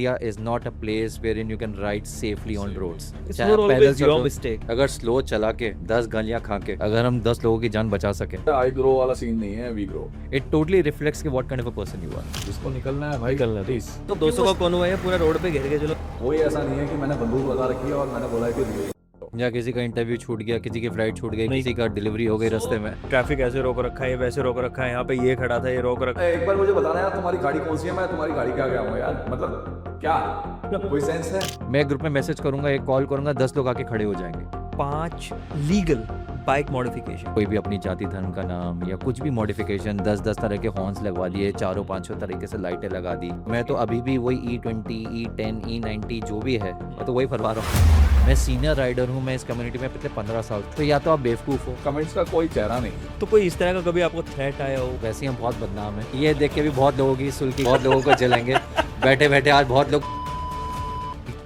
India is not a place wherein you can ride safely on roads. It's चाहे not आप पैदल always चल your रहे हो, mistake. अगर स्लो चला के 10 गालियां खा के अगर हम 10 लोगों की जान बचा सके, आई ग्रो वाला सीन नहीं है, we grow. it totally reflects कि what kind of a person you are. जिसको निकलना है भाई निकलना है। प्लीज। तो दोस्तों का कौन हुआ है पूरा रोड पे घेर के चलो। कोई ऐसा नहीं है कि मैंने बंदूक लगा रखी है और मैंने बोला है कि रिलीज। या किसी का इंटरव्यू छूट गया, किसी की फ्लाइट छूट गई, नहीं। किसी का डिलीवरी हो गई रास्ते में। ट्रैफिक ऐसे रोक रखा है, वैसे रोक रखा है, यहाँ पे ये खड़ा था, ये रोक रखा एक बार मुझे बताना यार, तुम्हारी गाड़ी कौन सी है, मैं तुम्हारी गाड़ी क्या गया हूँ यार, मतलब क्या कोई सेंस है? मैं ग्रुप में मैसेज करूंगा, एक कॉल करूंगा, 10 लोग आके खड़े हो जाएंगे। 5 लीगल बाइक मॉडिफिकेशन। कोई भी अपनी जाति धर्म का नाम या कुछ भी मॉडिफिकेशन, 10-10 तरह के हॉर्न्स लगवा लिए, 4-5 तरीके से लाइटें लगा दी। मैं तो अभी भी वही E20, E10, E90 जो भी है, मैं तो वही फरवा रहा हूँ। मैं सीनियर राइडर हूँ, मैं इस कम्युनिटी में पिछले 15 साल। तो या तो आप बेवकूफ़ हो, कमेंट्स का कोई चेहरा नहीं। तो कोई इस तरह का कभी आपको थ्रेट आया हो? वैसे ही हम बहुत बदनाम हैं। ये देख के भी बहुत लोगों की सुल्की, बहुत लोगों को जलेंगे बैठे बैठे। आज बहुत लोग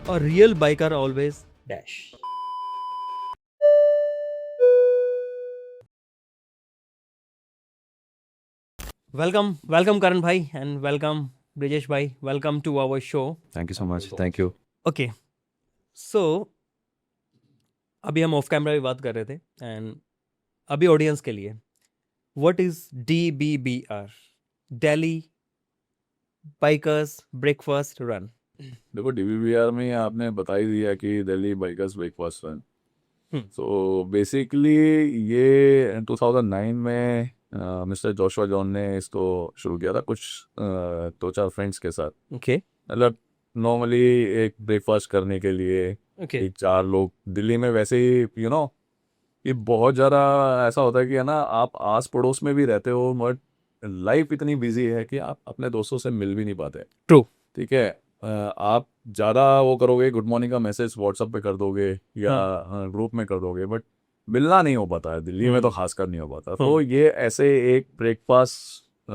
और real biker always dash. Welcome Karan भाई एंड वेलकम ब्रिजेश भाई, welcome to our show. Thank you so much, thank you. Okay, so अभी हम ऑफ कैमरा भी बात कर रहे थे एंड अभी ऑडियंस के लिए what is DBBR, Delhi bikers breakfast run? देखो DBBR में आपने बता ही दिया कि Delhi bikers breakfast run. So basically ये 2009 में मिस्टर जोशुआ जॉन ने इसको शुरू किया था कुछ 2-4 फ्रेंड्स के साथ। ओके मतलब नॉर्मली एक ब्रेकफास्ट करने के लिए ओके 4 लोग दिल्ली में वैसे ही ये बहुत ज़्यादा ऐसा होता है कि है ना, आप आस पड़ोस में भी रहते हो बट लाइफ इतनी बिजी है कि आप अपने दोस्तों से मिल भी नहीं पाते। ट्रू। ठीक है, आप ज़्यादा वो करोगे, गुड मॉर्निंग का मैसेज व्हाट्सएप पे कर दोगे या ग्रुप में कर दोगे, बट मिलना नहीं हो पाता है। दिल्ली में तो खासकर नहीं हो पाता। तो ये ऐसे एक ब्रेकफास्ट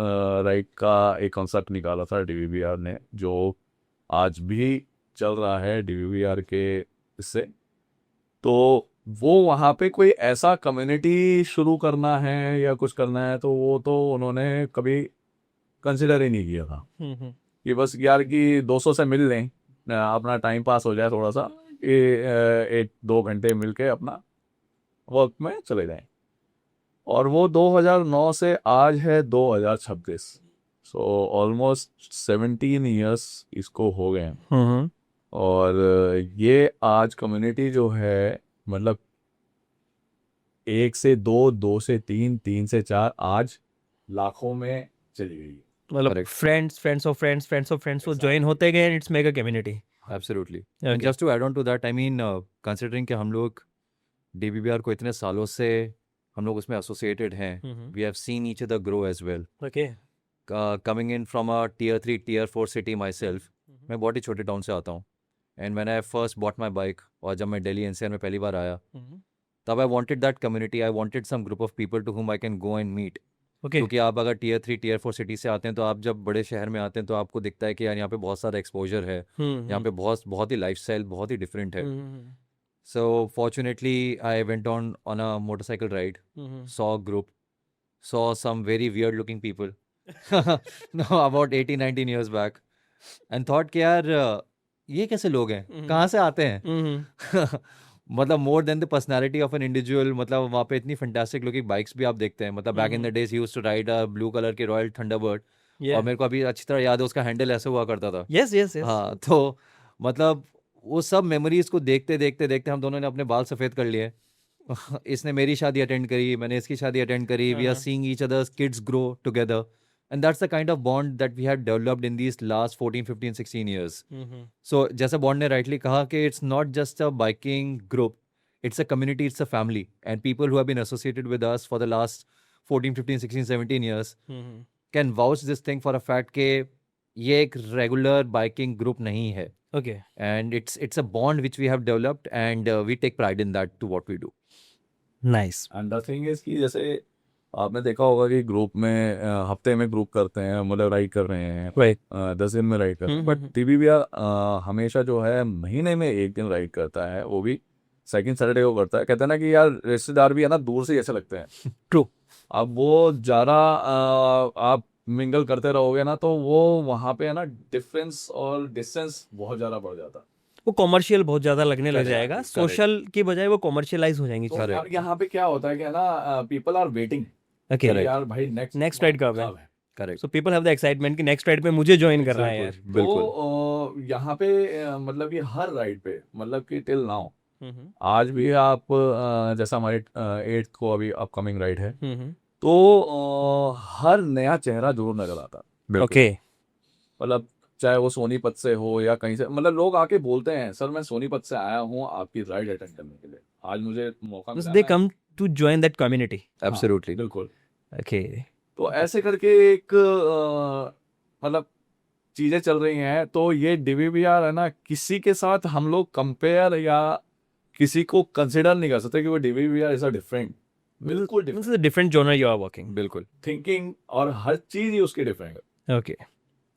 राइड का एक कॉन्सेप्ट निकाला था DBBR ने, जो आज भी चल रहा है DBBR के इससे। तो वो वहाँ पे कोई ऐसा कम्युनिटी शुरू करना है या कुछ करना है, तो वो तो उन्होंने कभी कंसिडर ही नहीं किया था कि बस यार कि दोस्तों से मिल लें, अपना टाइम पास हो जाए थोड़ा सा, 1-2 घंटे मिल के अपना वर्क में चले जाएं। और वो 2009 से आज है 2026, सो ऑलमोस्ट 17 ईयर्स इसको हो गए हैं। और ये आज कम्युनिटी जो है, मतलब 1 से 2, 2 से 3, 3 से 4, आज लाखों में चली गई है। मतलब Correct. फ्रेंड्स ऑफ फ्रेंड्स वो ज्वाइन होते गए and it's make a community. Absolutely. Okay. And just to add on to that, I mean considering कि हम लोग DBBR को इतने सालों से हम लोग उसमें एसोसिएटेड हैं, we have seen each other grow as well. Okay coming in from a Tier 3 Tier 4 city myself, मैं बहुत ही छोटे टाउन से आता हूँ। And when I first bought my bike, और जब मैं दिल्ली NCR में पहली बार आया, तब I wanted that community, I wanted some group of people to whom I can go and meet. Okay क्योंकि आप अगर Tier 3 Tier 4 सिटी से आते हैं, तो आप जब बड़े शहर में आते हैं तो आपको दिखता है कि यार यहाँ पे बहुत सारा एक्सपोजर है, यहाँ पे बहुत ही लाइफस्टाइल बहुत ही डिफरेंट है। So fortunately I went on a motorcycle ride, saw a group, saw some very weird looking people no, about 18-19 years back, and thought कि यार ये कैसे लोग हैं, कहाँ से आते हैं? मतलब more than the personality of an individual, मतलब वहाँ पे इतनी फैंटास्टिक लुकिंग बाइक्स भी आप देखते हैं। मतलब back in the days he used to ride a blue colour की रॉयल थंडरबर्ड, और मेरे को अभी अच्छी तरह याद है उसका हैंडल ऐसे हुआ करता था। Yes yes yes. हाँ, तो मतलब वो सब मेमोरीज को देखते देखते देखते हम दोनों ने अपने बाल सफ़ेद कर लिए। इसने मेरी शादी अटेंड करी, मैंने इसकी शादी अटेंड करी, we are seeing each others kids grow together, and that's the kind of bond that we have developed in these last 14, 15, 16 years. So जैसा बॉन्ड ने rightly कहा कि it's not just a biking group, it's a community, it's a family, and people who have been associated with us for the last 14, 15, 16, 17 years can vouch this thing for a fact कि ये एक regular biking group नहीं है, okay and it's a bond which we have developed, and we take pride in that to what we do. Nice. And the thing is कि जैसे आपने देखा होगा कि ग्रुप में हफ्ते में ग्रुप करते हैं, मतलब राइड कर रहे हैं, राइट 10 दिन में राइड करते हैं, बट DBBR हमेशा जो है महीने में 1 दिन राइड करता है, वो भी सेकंड सैटरडे को करता है। कहते हैं ना कि यार रिश्तेदार भी है ना, दूर से ऐसे लगते हैं। ट्रू। अब वो ज़्यादा आप मिंगल करते रहोगे ना, तो वो वहाँ पे है ना डिफरेंस और डिस्टेंस बहुत ज़्यादा बढ़ जाता है। वो कॉमर्शियल बहुत ज्यादा लगने लग Correct, जाएगा, correct. सोशल की बजाय वो कॉमर्शियलाइज हो जाएंगी तो चीजें। अब यहाँ पे क्या होता है कि है ना, people are waiting okay, Correct. यार भाई नेक्स्ट राइड कब है? Correct, so people have the excitement कि नेक्स्ट राइड पे मुझे ज्वाइन करना है यार। बिल्कुल। तो यहाँ पे मतलब कि हर राइड पे, मतलब कि टिल नाउ हम्म, आज भी आप जैसा हमारे 8th को अभी अपकमिंग राइड है, हम्म, तो हर नया चेहरा जरूर नजर आता है। बिल्कुल। ओके, मतलब चाहे वो सोनीपत से हो या कहीं से, मतलब लोग आके बोलते हैं सर मैं सोनीपत से आया हूँ आपकी राइड अटेंड करने के लिए, आज मुझे मौका मिला। They come to join that community. हाँ, एब्सोल्युटली। बिल्कुल। ओके, तो ऐसे करके एक मतलब चीजें चल रही हैं। तो ये डीवीबीआर है ना, किसी के साथ हम लोग कंपेयर या किसी को कंसिडर नहीं कर सकते कि वो डीवीबीआर इज अ डिफरेंट, बिल्कुल this different is a different genre you are working. बिल्कुल। थिंकिंग और हर चीज ही उसकी डिफरेंट है। Okay,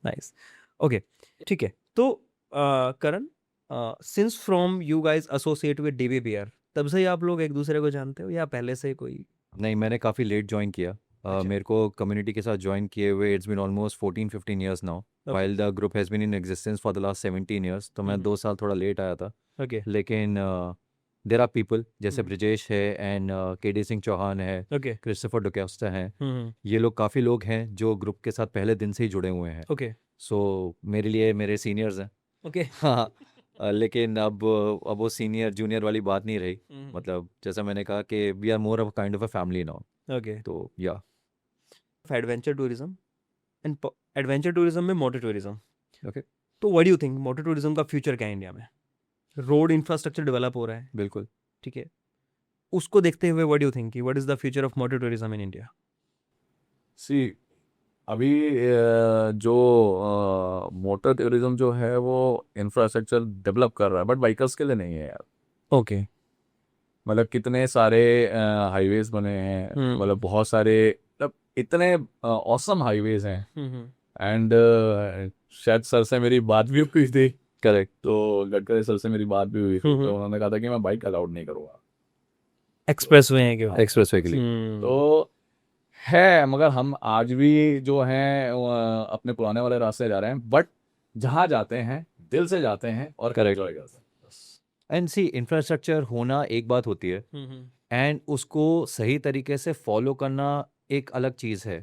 nice. ओके, ठीक है। तो Karan, since from you guys associate with DBBR, तब से ही आप लोग एक दूसरे को जानते हो या पहले से कोई? नहीं, मैंने काफ़ी लेट ज्वाइन किया। अच्छा। मेरे को कम्युनिटी के साथ ज्वाइन किए हुए it's been almost 14-15 years now, while the group has been in existence for the last 17 years. तो मैं 2 साल थोड़ा लेट आया था, ओके, लेकिन देर आर पीपल जैसे हम्म। ब्रिजेश है एंड केडी सिंह चौहान है, ओके, क्रिस्टोफर डुकेस्टा हैं। ये लोग काफ़ी लोग हैं जो ग्रुप के साथ पहले दिन से ही जुड़े हुए हैं। ओके, सो मेरे लिए मेरे सीनियर्स हैं। ओके, हाँ, लेकिन अब वो सीनियर जूनियर वाली बात नहीं रही। मतलब जैसा मैंने कहा कि we are more of kind of a family now. Okay. तो या adventure tourism and adventure tourism में मोटर टूरिज्म, ओके, तो what do you think motor tourism का फ्यूचर क्या है इंडिया में? रोड इंफ्रास्ट्रक्चर डेवलप हो रहा है, बिल्कुल। ठीक है, उसको देखते हुए व्हाट डू यू थिंक कि what is the future of motor tourism in India? See अभी जो मोटर टूरिज्म जो है वो इंफ्रास्ट्रक्चर डेवलप कर रहा है, बट बाइकर्स के लिए नहीं है यार। ओके, मतलब कितने सारे हाईवेज बने हैं, हम्म, मतलब बहुत सारे, मतलब इतने ऑसम हाईवेज हैं। एंड शायद सर से मेरी बात भी हुई थी, करेक्ट। तो गडकरी सर से मेरी बात भी हुई थी, तो उन्होंने कहा था कि मैं बाइक अलाउड नहीं करूँगा। एक्सप्रेस वे है क्यों? एक्सप्रेसवे के लिए। तो है, मगर हम आज भी जो हैं वो, अपने पुराने वाले रास्ते से जा रहे हैं, बट जहाँ जाते हैं दिल से जाते हैं और Correct. एंजॉय करते हैं बस। एंड सी, इंफ्रास्ट्रक्चर होना एक बात होती है एंड उसको सही तरीके से फॉलो करना एक अलग चीज़ है।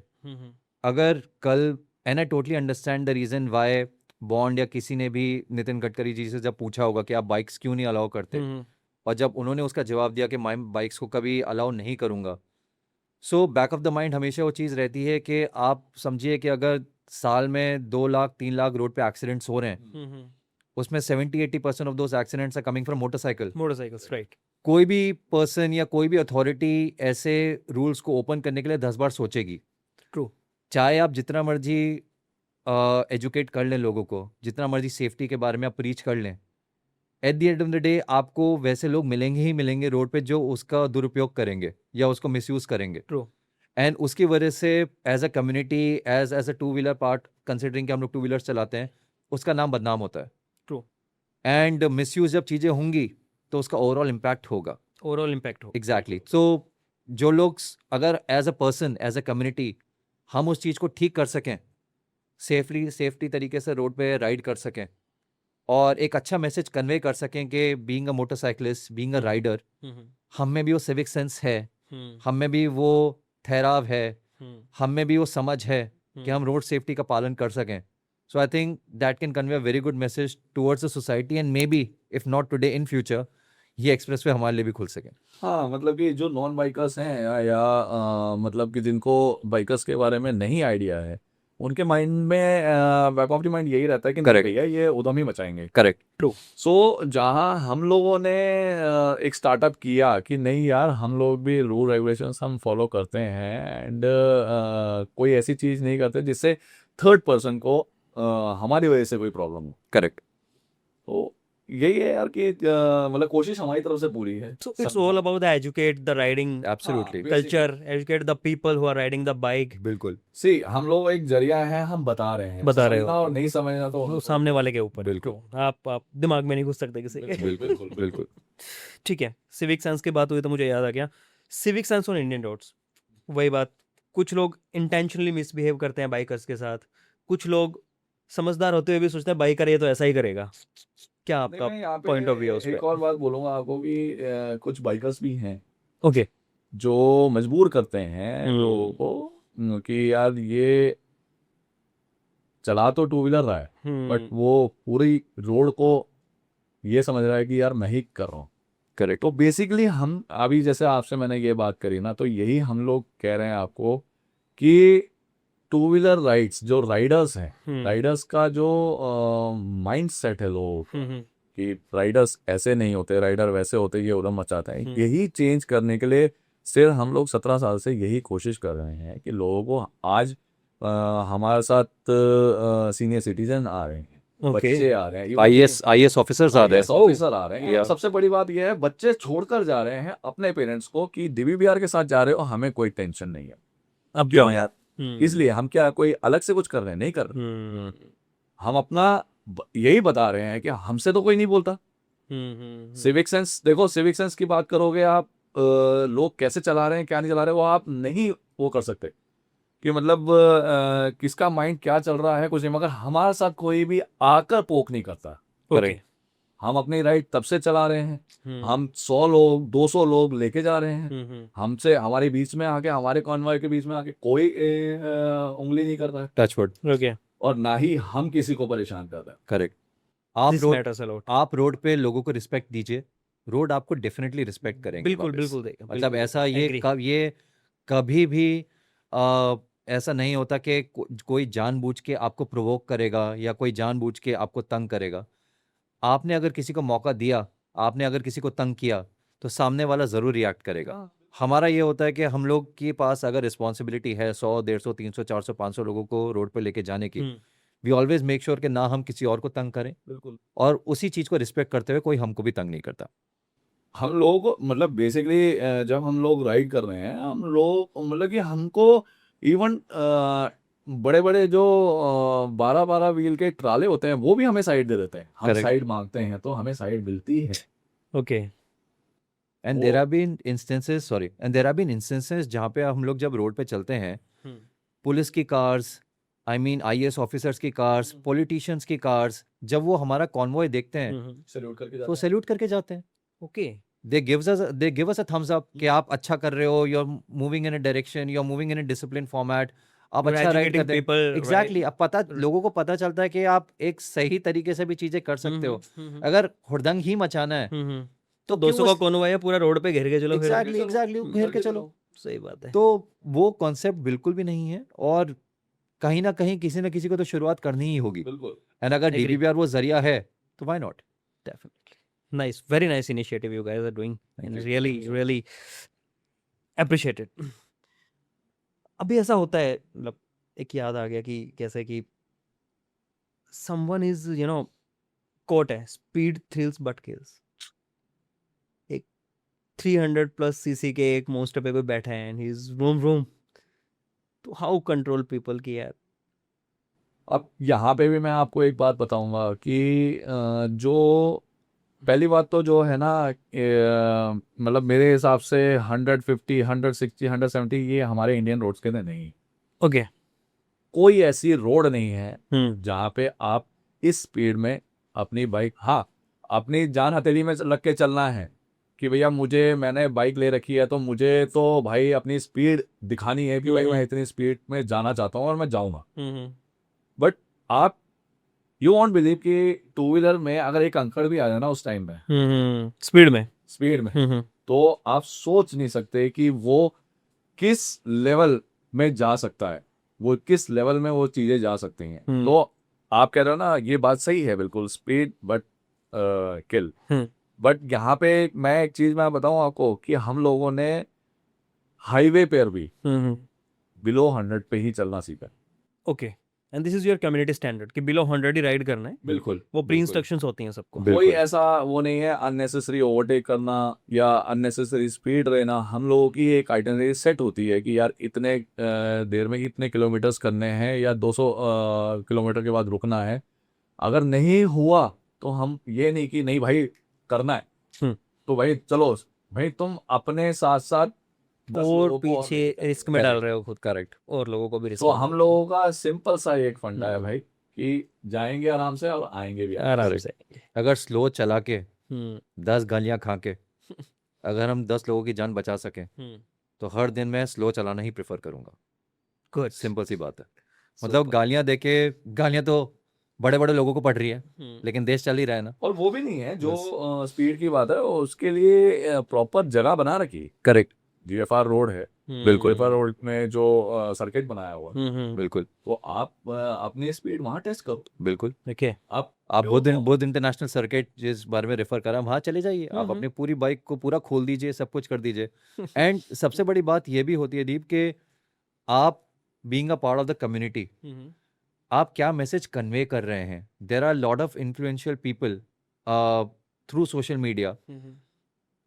अगर कल, and I totally understand the reason why bond या किसी ने भी नितिन गडकरी जी से जब पूछा होगा कि आप बाइक्स क्यों नहीं अलाउ करते, और जब उन्होंने उसका जवाब दिया कि मैं बाइक्स को कभी अलाउ नहीं करूँगा, so back of the mind हमेशा वो चीज़ रहती है कि आप समझिए कि अगर साल में 2 लाख 3 लाख रोड पे एक्सीडेंट्स हो रहे हैं, उसमें 70-80% of those accidents are coming from motorcycle. Motorcycles, right. कोई भी पर्सन या कोई भी अथॉरिटी ऐसे रूल्स को ओपन करने के लिए 10 बार सोचेगी। ट्रू। चाहे आप जितना मर्जी एजुकेट कर लें लोगों को, जितना मर्जी सेफ्टी के बारे में आप प्रीच कर लें, at the end of the day आपको वैसे लोग मिलेंगे ही मिलेंगे रोड पे जो उसका दुरुपयोग करेंगे या उसको मिसयूज करेंगे। ट्रू। एंड उसकी वजह से as a community, as a two wheeler part, considering कि हम लोग टू व्हीलर्स चलाते हैं, उसका नाम बदनाम होता है। ट्रू। एंड मिसयूज जब चीज़ें होंगी तो उसका ओवरऑल इम्पैक्ट होगा। ओवरऑल इम्पैक्ट हो। एग्जैक्टली। सो जो लोग अगर as a person, as a community हम उस चीज़ को ठीक कर सकें, सेफ्टी तरीके से रोड पे राइड कर सकें और एक अच्छा मैसेज कन्वे कर सकें कि being a motorcyclist, being a rider, हम में भी वो सिविक सेंस है, हम में भी वो ठहराव है, हम में भी वो समझ है कि हम रोड सेफ्टी का पालन कर सकें। So I think that can convey a very good message towards the society and maybe if not today, in future ये एक्सप्रेसवे हमारे लिए भी खुल सके। हाँ, मतलब कि जो नॉन बाइकर्स हैं या मतलब कि जिनको बाइकर्स के बारे में नहीं आइडिया है, उनके माइंड में बैक ऑफ द माइंड यही रहता है कि नहीं Correct. भैया ये उधम ही मचाएंगे। करेक्ट। ट्रू। सो जहाँ हम लोगों ने एक स्टार्टअप किया कि नहीं यार हम लोग भी रूल रेगुलेशंस हम फॉलो करते हैं, एंड कोई ऐसी चीज़ नहीं करते जिससे थर्ड पर्सन को हमारी वजह से कोई प्रॉब्लम हो। करेक्ट। तो यही है यार कि मतलब कोशिश हमारी तरफ से पूरी है। So it's all about the educate the riding absolutely. culture, educate the people who are riding the bike. बिल्कुल। सी हम लोग एक जरिया है, हम बता रहे हैं, बता रहे हो। समझना और नहीं समझना तो वो सामने वाले के ऊपर है। बिल्कुल। True. आप दिमाग में नहीं घुस सकते किसी के। बिल्कुल बिल्कुल बिल्कुल। ठीक है, सिविक सेंस की बात हुई तो मुझे याद आ गया, civic sense on Indian roads, वही बात कुछ लोग इंटेंशनली मिसबिहेव करते हैं बाइकर्स के साथ, कुछ लोग समझदार होते हुए भी सोचते हैं बाइकर ये तो ऐसा ही करेगा। क्या आपका नहीं, मैं यहाँ पॉइंट ऑफ व्यू है उस पे एक पे? और बात बोलूंगा आपको कि कुछ बाइकर्स भी हैं ओके। जो मजबूर करते हैं लोगों को कि यार ये चला तो टू व्हीलर रहा है बट वो पूरी रोड को ये समझ रहा है कि यार मैं ही कर रहा हूँ। करेक्ट। तो बेसिकली हम अभी जैसे आपसे मैंने ये बात करी ना, तो यही हम लोग कह रहे हैं आपको कि टू व्हीलर राइड्स जो राइडर्स हैं, राइडर्स का जो माइंड सेट है लोगों का कि राइडर्स ऐसे नहीं होते, राइडर वैसे होते, ये उधम मचाता है, यही चेंज करने के लिए सिर्फ हम लोग 17 साल से यही कोशिश कर रहे हैं कि लोगों को आज हमारे साथ सीनियर सिटीजन आ रहे हैं, बच्चे आ रहे हैं, आईएएस ऑफिसर्स आ रहे IAS हैं। ऑफिसर आ रहे हैं। या सबसे बड़ी बात यह है बच्चे छोड़कर जा रहे हैं अपने पेरेंट्स को कि DBBR के साथ जा रहे हो, हमें कोई टेंशन नहीं है। अब क्यों यार? इसलिए हम क्या कोई अलग से कुछ कर रहे हैं? नहीं कर रहे। हम अपना यही बता रहे हैं कि हमसे तो कोई नहीं बोलता। सिविक सेंस देखो, सिविक सेंस की बात करोगे आप, लोग कैसे चला रहे हैं क्या नहीं चला रहे वो आप नहीं वो कर सकते कि मतलब किसका माइंड क्या चल रहा है कुछ नहीं, मगर हमारे साथ कोई भी आकर पोक नहीं करता। ओके। हम अपनी राइड तब से चला रहे हैं, हम 100 लोग 200 लोग लेके जा रहे हैं, हमसे हमारे बीच में आके, हमारे कॉन्वॉय के बीच में आके कोई उंगली नहीं करता है, टचवुड। ओके। और ना ही हम किसी को परेशान कर रहे हैं। करेक्ट। आप रोड पे लोगों को रिस्पेक्ट दीजिए, रोड आपको डेफिनेटली रिस्पेक्ट करेंगे बिल्कुल वापस। बिल्कुल देगा, मतलब बिल्कुल ऐसा agree। ये कभी भी ऐसा नहीं होता कि कोई जानबूझ के आपको प्रोवोक करेगा या कोई जानबूझ के आपको तंग करेगा। आपने अगर किसी को मौका दिया, आपने अगर किसी को तंग किया, तो सामने वाला ज़रूर रिएक्ट करेगा। हमारा ये होता है कि हम लोग के पास अगर रिस्पॉन्सिबिलिटी है 100, 150, 300, 400, 500 लोगों को रोड पे लेके जाने की, वी ऑलवेज मेक श्योर कि ना हम किसी और को तंग करें, बिल्कुल। और उसी चीज़ को रिस्पेक्ट करते हुए कोई हमको भी तंग नहीं करता। हम लोगों को मतलब बेसिकली जब हम लोग राइड कर रहे हैं, हम लोग मतलब कि हमको इवन बड़े बड़े जो 12-12 व्हील के ट्राले होते हैं वो भी हमें साइड दे देते हैं। हम Correct. साइड मांगते हैं तो हमें साइड मिलती है। Okay. And there have been instances जहाँ पे हम लोग जब रोड पे चलते हैं, पुलिस की कार्स, IAS ऑफिसर्स की कार्स, पॉलिटिशियंस की कार्स, जब वो हमारा कॉन्वॉय देखते हैं सैल्यूट करके तो जाते हैं। सैल्यूट करके जाते हैं। Okay. They give us a thumbs up कि आप अच्छा कर रहे हो, you are moving in a direction, you are moving in a discipline format, आप अच्छा राइड करते हैं। एग्जैक्टली। अब पता लोगों को पता चलता है कि आप एक सही तरीके से भी चीजें कर सकते हो। अगर हुड़दंग ही मचाना है तो 200 का कौन हुआ है, पूरा रोड पे घेर के चलो। एग्जैक्टली घेर के चलो। सही बात है। तो वो कॉन्सेप्ट बिल्कुल भी नहीं है, और कहीं ना कहीं किसी ना किसी को तो शुरुआत करनी ही होगी। बिल्कुल। एंड अगर Agree. DBBR वो जरिया है तो why not. Definitely. Nice. Very nice initiative you guys are doing. And really appreciate it. अभी ऐसा होता है, मतलब एक याद आ गया कि कैसे कि someone is quote है, speed thrills but kills। एक 300 प्लस सीसी के एक मोस्टर पे कोई बैठा है and he's vroom, तो how control people की यार। अब यहाँ पे भी मैं आपको एक बात बताऊंगा कि जो पहली बात तो जो है ना, मतलब मेरे हिसाब से 150, 160, 170 ये हमारे इंडियन रोड्स के नहीं। ओके। कोई ऐसी रोड नहीं है जहाँ पे आप इस स्पीड में अपनी बाइक, हाँ अपनी जान हथेली में लग के चलना है कि भैया मैंने बाइक ले रखी है तो मुझे तो भाई अपनी स्पीड दिखानी है कि भाई मैं इतनी स्पीड में जाना चाहता हूँ और मैं जाऊँगा। बट आप यू वॉन्ट बिलीव कि टू व्हीलर में अगर एक अंकड़ भी आ जाए ना उस टाइम में स्पीड में तो आप सोच नहीं सकते कि वो किस लेवल में जा सकता है, वो किस लेवल में वो चीजें जा सकती हैं। तो आप कह रहे हो ना, ये बात सही है बिल्कुल, स्पीड बट किल। बट यहाँ पे मैं एक चीज मैं बताऊं आपको कि हम लोगों ने हाईवे पर भी बिलो 100 पे ही चलना सीखा। Okay. And this is your community standard कि बिलो 100 ही राइड करना है। बिल्कुल। वो प्री इंस्ट्रक्शंस होती हैं सबको। कोई ऐसा वो नहीं है अननेसेसरी ओवरटेक करना या अननेसेसरी स्पीड रहना। हम लोगों की एक आइटनरी सेट होती है कि यार इतने देर में इतने किलोमीटर्स करने हैं या 200 किलोमीटर के बाद रुकना है। अगर नहीं हुआ तो हम ये नहीं कि नहीं भाई करना है तो भाई चलो भाई, तुम अपने साथ साथ 10 और लोगों को और पीछे नहीं रिस्क में डाल करेक्ट रहे हो खुद, करेक्ट। और लोगों को भी रिस्क तो में हम डाल लोगों का सिंपल सा एक फंडा है हम्म, भाई कि जाएंगे आराम से और आएंगे भी आराम आराम से। से। अगर स्लो चला के हम्म 10 गालियां खा के अगर हम 10 लोगों की जान बचा सकें तो हर दिन मैं स्लो चलाना ही प्रेफर करूंगा। गुड। सिंपल सी बात है। मतलब सुपर। गालियां देके, गालियां तो बड़े बड़े लोगों को पड़ रही है लेकिन देश चल ही रहा है ना। और वो भी नहीं है जो बस स्पीड की बात है, उसके लिए प्रॉपर जगह बना रखी। करेक्ट। जीएफआर रोड है, बिल्कुल जीएफआर रोड में जो सर्किट बनाया हुआ है, बिल्कुल तो आप अपनी स्पीड वहां टेस्ट करो। बिल्कुल। ओके। आप आप बुध इंटरनेशनल सर्किट जिस बारे में रेफर करा वहाँ चले जाइए, आप हम्म अपनी पूरी बाइक को पूरा खोल दीजिए, सब कुछ कर दीजिए। एंड सबसे बड़ी बात ये भी होती है दीप कि आप being a part of the community आप क्या मैसेज कन्वे कर रहे हैं। There are lot of influential people through social media,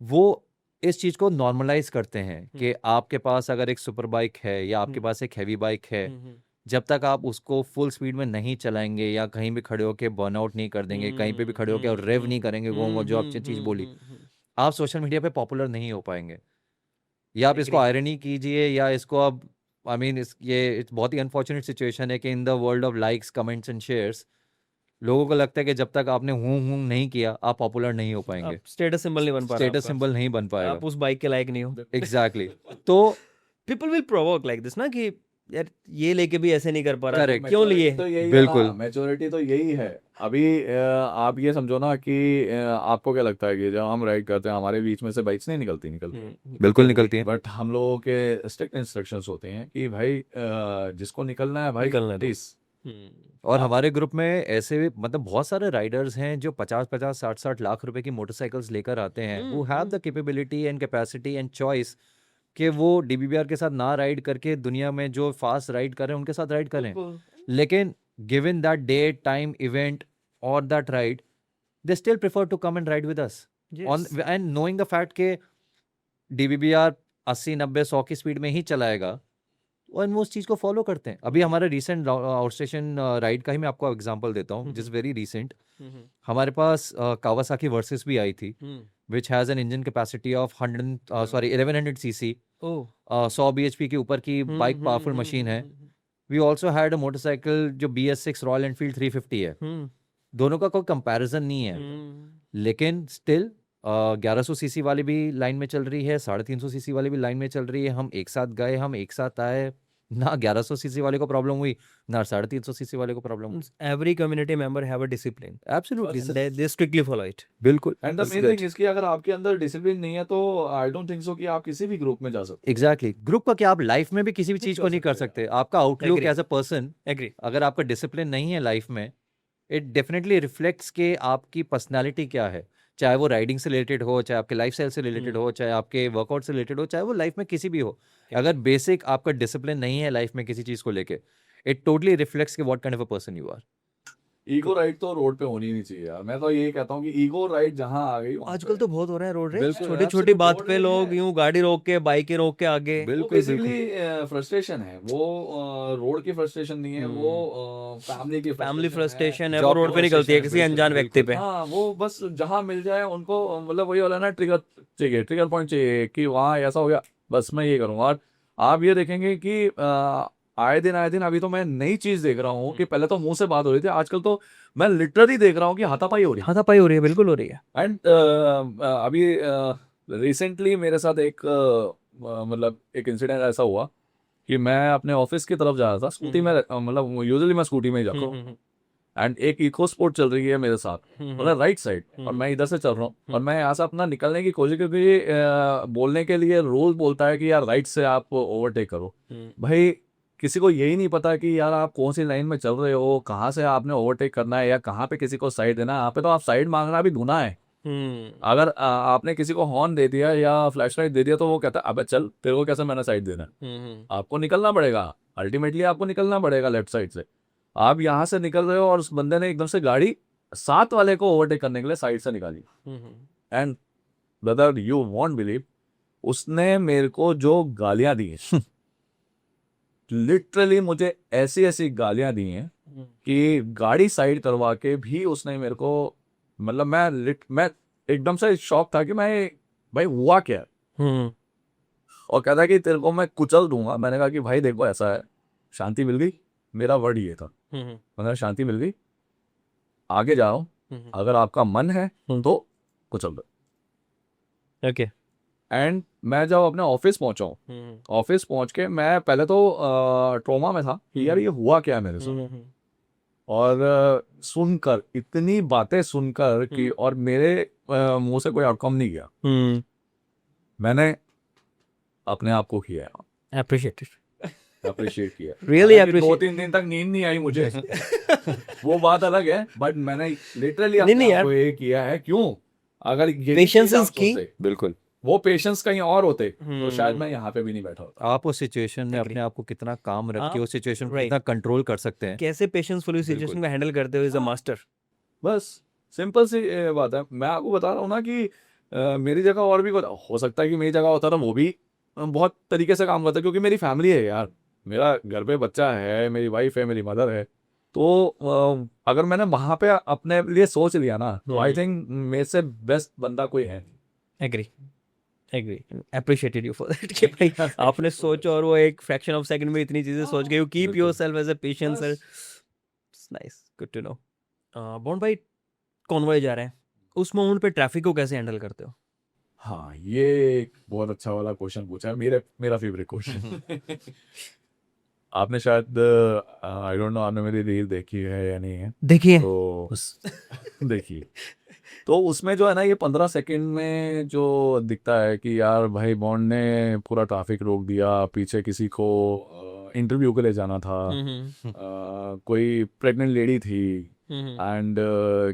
वो इस चीज़ को नॉर्मलाइज करते हैं कि आपके पास अगर एक सुपर बाइक है या आपके पास एक हैवी बाइक है, जब तक आप उसको फुल स्पीड में नहीं चलाएंगे या कहीं भी खड़े होकर बर्नआउट नहीं कर देंगे, कहीं पे भी खड़े होकर और रेव नहीं करेंगे, वो जो आप चीज़ बोली, आप सोशल मीडिया पे पॉपुलर नहीं हो पाएंगे। या आप इसको एग्री। आयरनी कीजिए या इसको अब आई मीन ये बहुत ही अनफॉर्चुनेट सिचुएशन है कि in the world of likes comments and shares लोगों को लगता है कि जब तक आपने हूं नहीं किया आप पॉपुलर नहीं हो पाएंगे, आप स्टेटस सिंबल नहीं बन पा रहा स्टेटस आपका, सिंबल नहीं बन पाएगा। आप उस बाइक के लायक नहीं हो। एग्जैक्टली तो people will provoke like this ना कि यार ये लेके भी ऐसे नहीं कर पा रहा, Correct. क्यों लिए? तो यही बिल्कुल। है, मैच्योरिटी तो यही है। अभी आप ये समझो ना कि आपको क्या लगता है कि जब हम राइड करते हैं हमारे बीच में से बाइक्स नहीं निकलती बिल्कुल निकलती है। बट हम लोगों के स्ट्रिक्ट इंस्ट्रक्शंस होते हैं कि भाई जिसको निकलना है भाई निकलने दो। प्लीज। और हमारे ग्रुप में ऐसे भी मतलब बहुत सारे राइडर्स हैं जो 50-50 60-60 लाख रुपए की मोटरसाइकिल्स लेकर आते हैं, who have the capability and capacity and choice कि वो डीबीबीआर के साथ ना राइड करके दुनिया में जो फास्ट राइड कर रहे हैं उनके साथ राइड करें, लेकिन given that day time event और that ride they still prefer to come and ride with us on and knowing the fact के डीबीबीआर 80-90-100 की स्पीड में ही चलाएगा और वो उस चीज़ को फॉलो करते हैं। अभी हमारे रिसेंट आउट स्टेशन राइड का ही मैं आपको एग्जांपल देता हूँ, जिस वेरी रिसेंट हमारे पास कावासाकी वर्सेस भी आई थी which has an engine capacity of 1100 CC, 100 bhp के ऊपर की बाइक पावरफुल मशीन है। We also had a motorcycle जो BS6 रॉयल एनफील्ड 350 है, दोनों का कोई कंपैरिजन नहीं है, लेकिन स्टिल 1100 सीसी वाली भी लाइन में चल रही है, 350 सीसी वाली भी लाइन में चल रही है। हम एक साथ गए, हम एक साथ आए, ना 1100 सीसी वाले को प्रॉब्लम हुई ना 350 सीसी वाले को प्रॉब्लम हुई। Every community member have a discipline, absolutely they strictly follow it. बिल्कुल। एंड द मेन थिंग इसकी अगर आपके अंदर डिसिप्लिन नहीं है तो आई डोंट थिंक सो कि आप किसी भी ग्रुप में जा सकते। एग्जैक्टली ग्रुप का क्या, आप लाइफ में भी किसी भी चीज को नहीं कर सकते। आपका outlook Agree. As a person, agree. अगर आपका डिसिप्लिन नहीं है लाइफ में, इट डेफिनेटली रिफ्लेक्ट्स के आपकी पर्सनालिटी क्या है, चाहे वो राइडिंग से रिलेटेड हो, चाहे आपके लाइफस्टाइल से रिलेटेड हो, चाहे आपके वर्कआउट से रिलेटेड हो, चाहे वो लाइफ में किसी भी हो। अगर बेसिक आपका डिसिप्लिन नहीं है लाइफ में किसी चीज को लेके, इट टोटली रिफ्लेक्ट्स के what kind of a person you are. Ego ride तो रोड पे होनी नहीं चाहिए यार। मैं तो यही कहता हूँ कि ईगो राइड जहाँ आ गई वहाँ आजकल पे। तो बहुत हो रहा है रोड रेज, बिल्कुल, छोटी छोटी absolute बात road पे rage लोग है। यूं गाड़ी रोक के, बाइकें रोक के आगे। वो बिल्कुल बिल्कुल बेसिकली फ्रस्ट्रेशन है, वो रोड की फ्रस्ट्रेशन नहीं है, वो फैमिली की फैमिली फ्रस्ट्रेशन है, वो Job रोड पे निकलती है किसी अनजान व्यक्ति पे। हाँ वो बस जहाँ मिल जाए उनको, मतलब वही वाला ना, ट्रिगर चाहिए, ट्रिगर पॉइंट चाहिए कि वहाँ ऐसा हो गया बस मैं ये करूँगा। और आप ये देखेंगे कि आए दिन अभी तो मैं नई चीज देख रहा हूँ कि पहले तो मुंह से बात हो रही थी, आजकल तो मैं लिटरली देख रहा हूँ कि हाथापाई हो रही है। हाथापाई हो रही है, बिल्कुल हो रही है। एंड अभी रिसेंटली मेरे साथ एक मतलब एक इंसिडेंट ऐसा हुआ कि मैं अपने ऑफिस की तरफ जा रहा था स्कूटी में, मतलब यूजुअली मैं स्कूटी में ही जाता हूँ, एंड एक इको स्पोर्ट चल रही है मेरे साथ, मतलब राइट साइड, और मैं इधर से चल रहा हूँ और मैं यहाँ से अपना निकलने की कोशिश, क्योंकि बोलने के लिए रूल बोलता है कि यार राइट से आप ओवरटेक करो। भाई किसी को यही नहीं पता कि यार आप कौन सी लाइन में चल रहे हो, कहाँ से आपने ओवरटेक करना है या कहाँ पे किसी को साइड देना है। यहाँ पे तो आप साइड मांगना भी गुनाह है। अगर आपने किसी को हॉर्न दे दिया या फ्लैश लाइट दे दिया तो वो कहता है अबे चल तेरे को कैसे मैंने साइड देना है। आपको निकलना पड़ेगा, अल्टीमेटली आपको निकलना पड़ेगा लेफ्ट साइड से। आप यहाँ से निकल रहे हो और उस बंदे ने एकदम से गाड़ी साथ वाले को ओवरटेक करने के लिए साइड से निकाली, and brother you won't believe उसने मेरे को जो गालियां दी हैं लिटरली मुझे ऐसी ऐसी गालियां दी हैं कि गाड़ी साइड करवा के भी उसने मेरे को, मतलब मैं एकदम से शॉक था कि मैं भाई हुआ क्या। और कहता है कि तेरे को मैं कुचल दूंगा। मैंने कहा कि भाई देखो ऐसा है, शांति मिल गई, मेरा वर्ड ये था, मैंने शांति मिल गई, आगे जाओ, अगर आपका मन है तो कुचल दो। ओके। एंड मैं जब अपने ऑफिस पहुंचा हूँ, ऑफिस पहुंच के मैं पहले तो ट्रोमा में था कि यार ये हुआ क्या है मेरे साथ। और सुनकर इतनी बातें सुनकर कि और मेरे मुंह से कोई आउटकम नहीं गया, मैंने अपने आप को किया, अप्रिशिएटेड, अप्रिशिएट किया। रियली हालांकि अप्रिशिएट। 2-3 दिन तक नींद नहीं आई मुझे वो बात अलग है, बट मैंने लिटरली नहीं, अपने यार। आप को ये किया है। क्यों? अगर ये Patience चीज़ is आप key। सोचते, बिल्कुल वो पेशेंस कहीं और होते तो शायद मैं यहाँ पे भी नहीं बैठा होता। आप उस सिचुएशन में Agree। अपने आप को कितना काम रख के आप- उस सिचुएशन को right। कितना कंट्रोल कर सकते हैं। कैसे पेशेंसफुली सिचुएशन को हैंडल करते हो इज अ मास्टर। बस सिंपल सी बात है। मैं आपको बता रहा हूँ ना कि मेरी जगह और भी हो सकता है कि मेरी जगह होता था वो भी बहुत तरीके से काम करता, क्योंकि मेरी फैमिली है यार, मेरा घर पे बच्चा है, मेरी वाइफ है, मेरी मदर है। तो अगर मैंने वहाँ पे अपने लिए सोच लिया ना, तो आई थिंक मेरे से बेस्ट बंदा कोई है नहीं। Agree, agree, appreciated you for that कि भाई आपने सोचा और वो एक फ्रैक्शन ऑफ सेकंड में इतनी चीजें सोच गए। यू कीप बिल्कुल। Yourself as a patience. Nice, good to know. Bond भाई, कॉन्वॉय जा रहे हैं, उस मोमेंट पे ट्रैफिक को कैसे हैंडल करते हो? हाँ, ये एक बहुत अच्छा वाला क्वेश्चन पूछा है, मेरा फेवरेट क्वेश्चन आपने शायद आई डोंट नो आपने मेरी रील देखी है या नहीं है, देखिए तो देखिए, तो उसमें जो है ना, ये 15 सेकंड में जो दिखता है कि यार भाई बॉन्ड ने पूरा ट्रैफिक रोक दिया, पीछे किसी को इंटरव्यू के लिए जाना था, कोई प्रेग्नेंट लेडी थी, एंड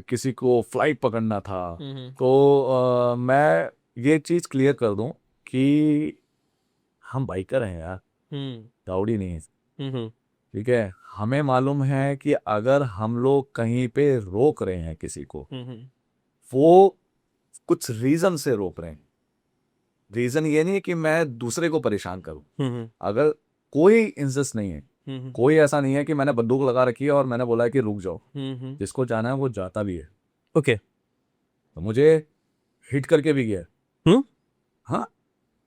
किसी को फ्लाइट पकड़ना था। तो मैं ये चीज़ क्लियर कर दूं कि हम बाइकर हैं यार, दाऊड़ी नहीं है, ठीक है। हमें मालूम है कि अगर हम लोग कहीं पे रोक रहे हैं किसी को, वो कुछ रीजन से रोक रहे हैं। रीजन ये नहीं है कि मैं दूसरे को परेशान करूं। अगर कोई इंसिस्ट नहीं है, कोई ऐसा नहीं है कि मैंने बंदूक लगा रखी है और मैंने बोला है कि रुक जाओ, जिसको जाना है वो जाता भी है। ओके। तो मुझे हिट करके भी गया, हाँ,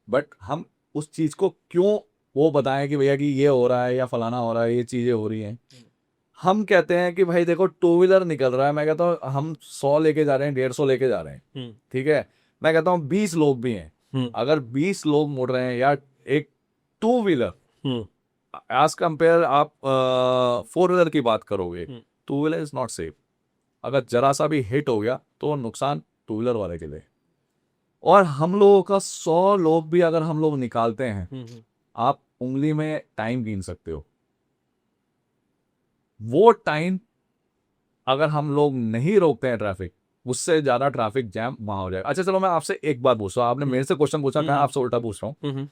बट हम उस चीज को क्यों वो बताएं कि भैया कि ये हो रहा है या फलाना हो रहा है, ये चीजें हो रही हैं। हम कहते हैं कि भाई देखो टू व्हीलर निकल रहा है, मैं कहता हूँ हम 100 लेके जा रहे हैं, 150 लेके जा रहे हैं, ठीक है। मैं कहता हूँ 20 लोग भी हैं, अगर 20 लोग मुड़ रहे हैं या एक टू व्हीलर एज कंपेयर आप 4 व्हीलर की बात करोगे, two wheeler is not safe. अगर जरा सा भी हिट हो गया तो नुकसान टू व्हीलर वाले के लिए। और हम लोगों का 100 लोग भी अगर हम लोग निकालते हैं, आप उंगली में टाइम गिन सकते हो। वो टाइम अगर हम लोग नहीं रोकते हैं ट्रैफिक, उससे ज्यादा ट्रैफिक जैम वहां हो जाएगा। अच्छा चलो, मैं आपसे एक बात पूछ रहा हूँ, आपने मेरे से क्वेश्चन पूछा, मैं आपसे उल्टा पूछ रहा हूँ।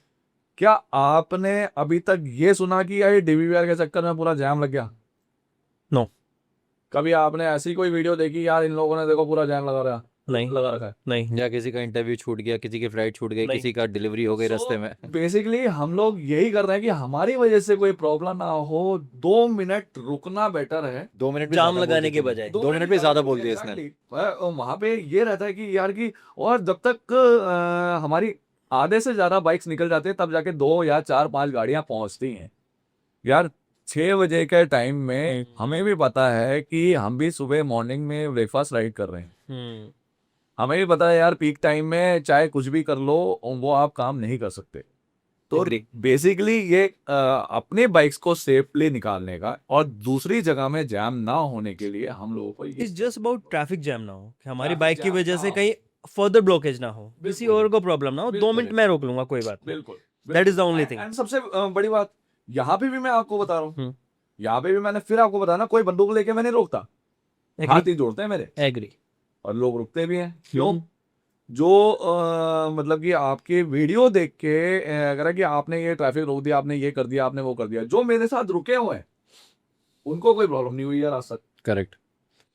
क्या आपने अभी तक ये सुना कि यार डीवीआर के चक्कर में पूरा जैम लग गया? नो। कभी आपने ऐसी कोई वीडियो देखी यार इन लोगों ने देखो पूरा जैम लगा रखा है? नहीं। या किसी का इंटरव्यू छूट गया, किसी की फ्लाइट छूट गई, किसी का डिलीवरी हो गई रास्ते में। बेसिकली हम लोग यही कर रहे हैं कि हमारी वजह से कोई प्रॉब्लम ना हो। 2 मिनट रुकना बेटर है 2 मिनट भी जाम ज्यादा बोल लगाने दिया के बजाय। 2 मिनट भी ज्यादा बोल दिया इसने। वहां पे ये रहता है कि यार की, और जब तक हमारी आधे से ज्यादा बाइक्स निकल जाते हैं तब जाके 2 या 4-5 गाड़ियां पहुंचती हैं। यार 6 बजे के टाइम में हमें भी पता है कि हम भी सुबह मॉर्निंग में ब्रेकफास्ट राइड कर रहे हैं, हमें भी पता है यार पीक टाइम में चाहे कुछ भी कर लो वो आप काम नहीं कर सकते। तो बेसिकली ये अपने बाइक्स को सेफली निकालने का और दूसरी जगह में जैम ना होने के लिए हम लोगों को it's just about traffic jam ना हो, कि हमारी बाइक की वजह से कहीं फर्दर ब्लॉकेज ना हो, किसी और को प्रॉब्लम ना हो। 2 मिनट मैं रोक लूंगा, कोई बात नहीं। बिल्कुल, that is the only thing. And सबसे बड़ी बात यहाँ पे भी मैं आपको बता रहा हूँ, यहाँ पे भी मैंने फिर आपको बताया ना, कोई बंदूक लेके मैं नहीं रोकता, हाथ ही जोड़ते हैं मेरे, एग्री। और लोग रुकते भी हैं। क्यों? जो मतलब कि आपके वीडियो देख के अगर है कि आपने ये ट्रैफिक रोक दिया, आपने ये कर दिया, आपने वो कर दिया, जो मेरे साथ रुके हुए हैं उनको कोई प्रॉब्लम नहीं हुई यार आज तक। करेक्ट।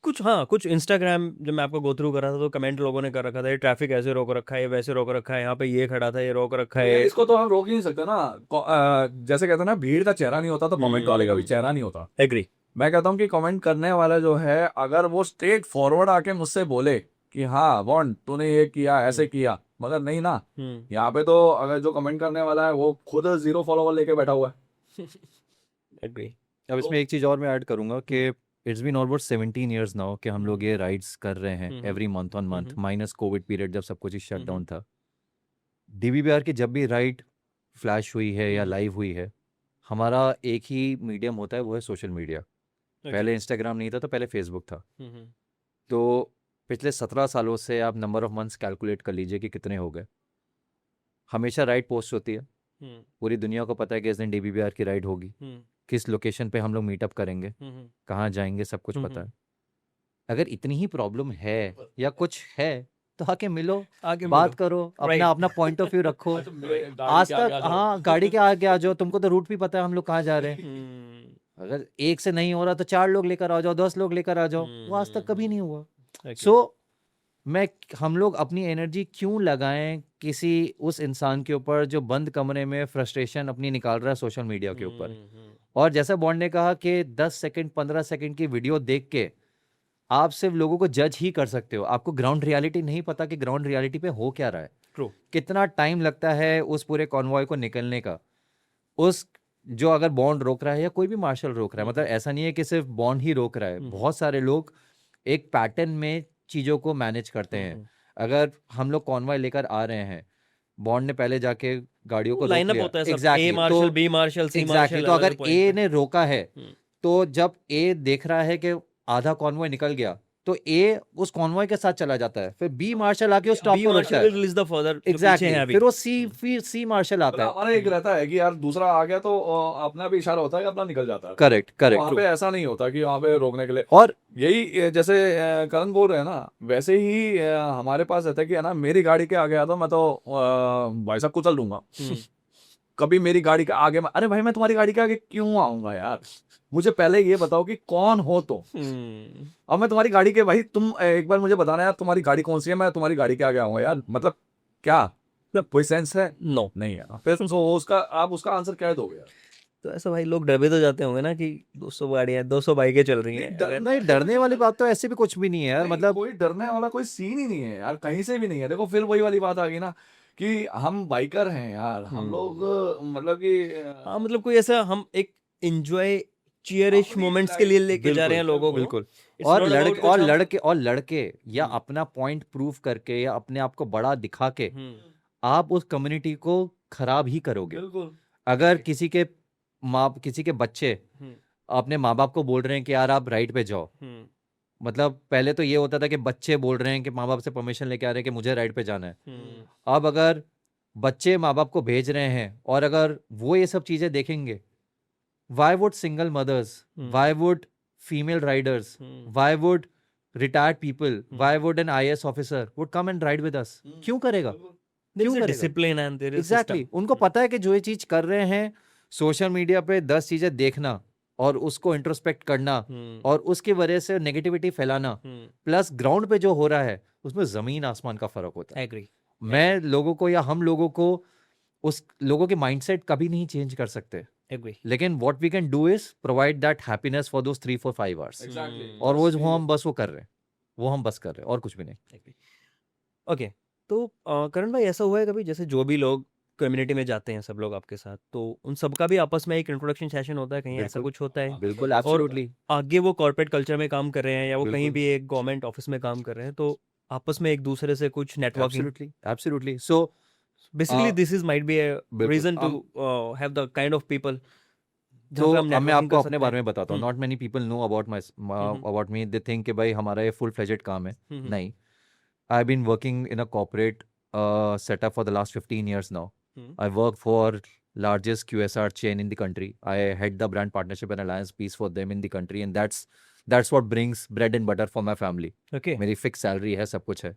कुछ इंस्टाग्राम जब मैं आपको गो थ्रू कर रहा था तो कमेंट लोगों ने कर रखा था, ये ट्रैफिक ऐसे रोक रखा है, वैसे रोक रखा है, यहाँ पे ये खड़ा था, ये रोक रखा है। इसको तो हम रोक ही नहीं सकते ना। जैसे कहते हैं ना, भीड़ का चेहरा नहीं होता तो कमेंट वाले का भी चेहरा नहीं होता। एग्री। मैं कहता हूँ कि कमेंट करने वाला जो है, अगर वो स्ट्रेट फॉरवर्ड आके मुझसे बोले कि हाँ बॉन्ड तूने ये किया ऐसे किया, मगर नहीं ना, यहाँ पे तो अगर जो कमेंट करने वाला है वो खुद 0 फॉलोवर लेके बैठा हुआ है। एग्री। अब इसमें एक चीज़ और मैं ऐड करूंगा कि it's been almost 17 years now कि हम लोग ये राइड्स कर रहे हैं every month on month, minus covid period जब सब कुछ शट डाउन था। DBBR की जब भी राइड फ्लैश हुई है या लाइव हुई है, हमारा एक ही मीडियम होता है, वो है सोशल मीडिया। पहले इंस्टाग्राम नहीं था, तो पहले फेसबुक था। तो पिछले 17 सालों से आप नंबर ऑफ मंथ्स कैलकुलेट कर लीजिए कि कितने हो गए। हमेशा राइड पोस्ट होती है, पूरी दुनिया को पता है कि इस दिन DBBR की राइड होगी, किस लोकेशन पे हम लोग मीटअप करेंगे, कहाँ जाएंगे, सब कुछ पता है। अगर इतनी ही प्रॉब्लम है या कुछ है तो आके मिलो, आगे बात करो, अपना अपना पॉइंट ऑफ व्यू रखो। आज तक हाँ, गाड़ी के आगे आ जाओ, तुमको तो रूट भी पता है हम लोग कहाँ जा रहे हैं। अगर एक से नहीं हो रहा तो 4 लोग लेकर आ जाओ, 10 लोग लेकर आ जाओ। वो आज तक कभी नहीं हुआ। सो हम लोग अपनी एनर्जी क्यों लगाएं किसी उस इंसान के ऊपर जो बंद कमरे में फ्रस्ट्रेशन अपनी निकाल रहा है सोशल मीडिया के ऊपर। और जैसा बॉन्ड ने कहा कि 10 सेकंड 15 सेकंड की वीडियो देख के आप सिर्फ लोगों को जज ही कर सकते हो। आपको ग्राउंड रियलिटी नहीं पता कि ग्राउंड रियलिटी पे हो क्या रहा है। True. कितना टाइम लगता है उस पूरे कॉन्वॉय को निकलने का। उस जो अगर बॉन्ड रोक रहा है या कोई भी मार्शल रोक रहा है, मतलब ऐसा नहीं है कि सिर्फ बॉन्ड ही रोक रहा है। बहुत सारे लोग एक पैटर्न में चीज़ों को मैनेज करते हैं। अगर हम लोग कॉन्वॉय लेकर आ रहे हैं, बॉन्ड ने पहले जाके गाड़ियों को रोक लिया, exactly, A marshal, B marshal, C marshal. तो अगर ए ने रोका है, तो जब ए देख रहा है कि आधा कॉन्वॉय निकल गया, तो ए उस कॉन्वॉय के साथ चला जाता है। फिर बी मार्शल आके उस टॉप को रोकता है। एग्जैक्टली, फिर वो सी मार्शल आता है। हमारा एक रहता है कि यार दूसरा आ गया तो अपना भी इशारा होता है कि अपना निकल जाता है। करेक्ट। वहाँ पे ऐसा नहीं होता कि वहाँ पे रोकने के लिए। और यही जैसे करण बोल रहे हैं ना, वैसे ही हमारे पास रहता है कि है ना, मेरी गाड़ी के आगे आता मैं तो भाई साहब कुचल दूंगा। कभी मेरी गाड़ी के आगे, अरे भाई मैं तुम्हारी गाड़ी के आगे क्यों आऊंगा यार, मुझे पहले ये बताओ कि कौन हो तुम। अब मैं तुम्हारी गाड़ी के, भाई तुम एक बार मुझे बताना यार तुम्हारी गाड़ी कौन सी है, मैं तुम्हारी गाड़ी के आगे आऊंगा यार, मतलब क्या, मतलब कोई सेंस है? नो, नहीं है। फिर आप उसका आंसर क्या दोगे यार? तो ऐसा भाई लोग डर भी तो जाते होंगे ना कि 200 गाड़ियां 200 बाइकें चल रही हैं। नहीं, डरने वाली बात तो ऐसे भी कुछ भी नहीं है यार। मतलब कोई डरने वाला कोई सीन ही नहीं है यार, कहीं से भी नहीं है। देखो फिर वही वाली बात आ गई ना कि हम बाइकर हैं यार, हम लोग मतलब कि हाँ, मतलब कोई ऐसा हम एक एंजॉय चियरिश मोमेंट्स के लिए लेके जा रहे हैं लोगों को। बिल्कुल। और लड़के या अपना पॉइंट प्रूव करके या अपने आप को बड़ा दिखा के आप उस कम्युनिटी को खराब ही करोगे। अगर किसी के बच्चे अपने माँ बाप को बोल रहे हैं कि यार आप राइड पे जाओ, मतलब पहले तो ये होता था कि बच्चे बोल रहे हैं कि माँ बाप से परमिशन लेके आ रहे हैं कि मुझे राइड पे जाना है। अब अगर बच्चे माँ बाप को भेज रहे हैं और अगर वो ये सब चीजें देखेंगे, why would single mothers, why would female riders, why would retired people, why would an IAS officer would come and ride with us? क्यों करेगा? क्यों करेगा? Discipline and there is exactly, उनको पता है कि जो ये चीज कर रहे हैं, सोशल मीडिया पे 10 चीजें देखना और उसको इंट्रोस्पेक्ट करना और उसकी वजह से नेगेटिविटी फैलाना, प्लस ग्राउंड पे जो हो रहा है उसमें जमीन आसमान का फर्क होता है। एग्री। मैं लोगों को या हम लोगों को उस लोगों के माइंडसेट कभी नहीं चेंज कर सकते, लेकिन what we can do is provide that happiness for those 3-4-5 hours. और वो हम बस कर रहे हैं, और कुछ भी नहीं। ओके, तो करण भाई ऐसा हुआ है कभी, जैसे जो भी लोग कम्युनिटी में जाते हैं सब लोग आपके साथ, तो उन सबका भी आपस में एक इंट्रोडक्शन सेशन होता है, कहीं ऐसा कुछ होता है? बिल्कुल, एब्सोल्युटली। आगे वो कॉर्पोरेट कल्चर में काम कर रहे हैं या वो कहीं भी एक गवर्नमेंट ऑफिस में काम कर रहे हैं, तो आपस में एक दूसरे से कुछ networking? Absolutely. So basically this is might be a reason to have the kind of people. तो अब मैं आपको अपने बारे में बताता हूँ। Not many people know about me. They think कि भाई हमारा ये फुल फ्लेजेड काम है। नहीं, I have been working in a corporate setup for the last 15 years now. I work for largest QSR chain in the country. I head the brand partnership and alliance piece for them in the country, and that's what brings bread and butter for my family. Okay. मेरी fix salary है, सब कुछ है।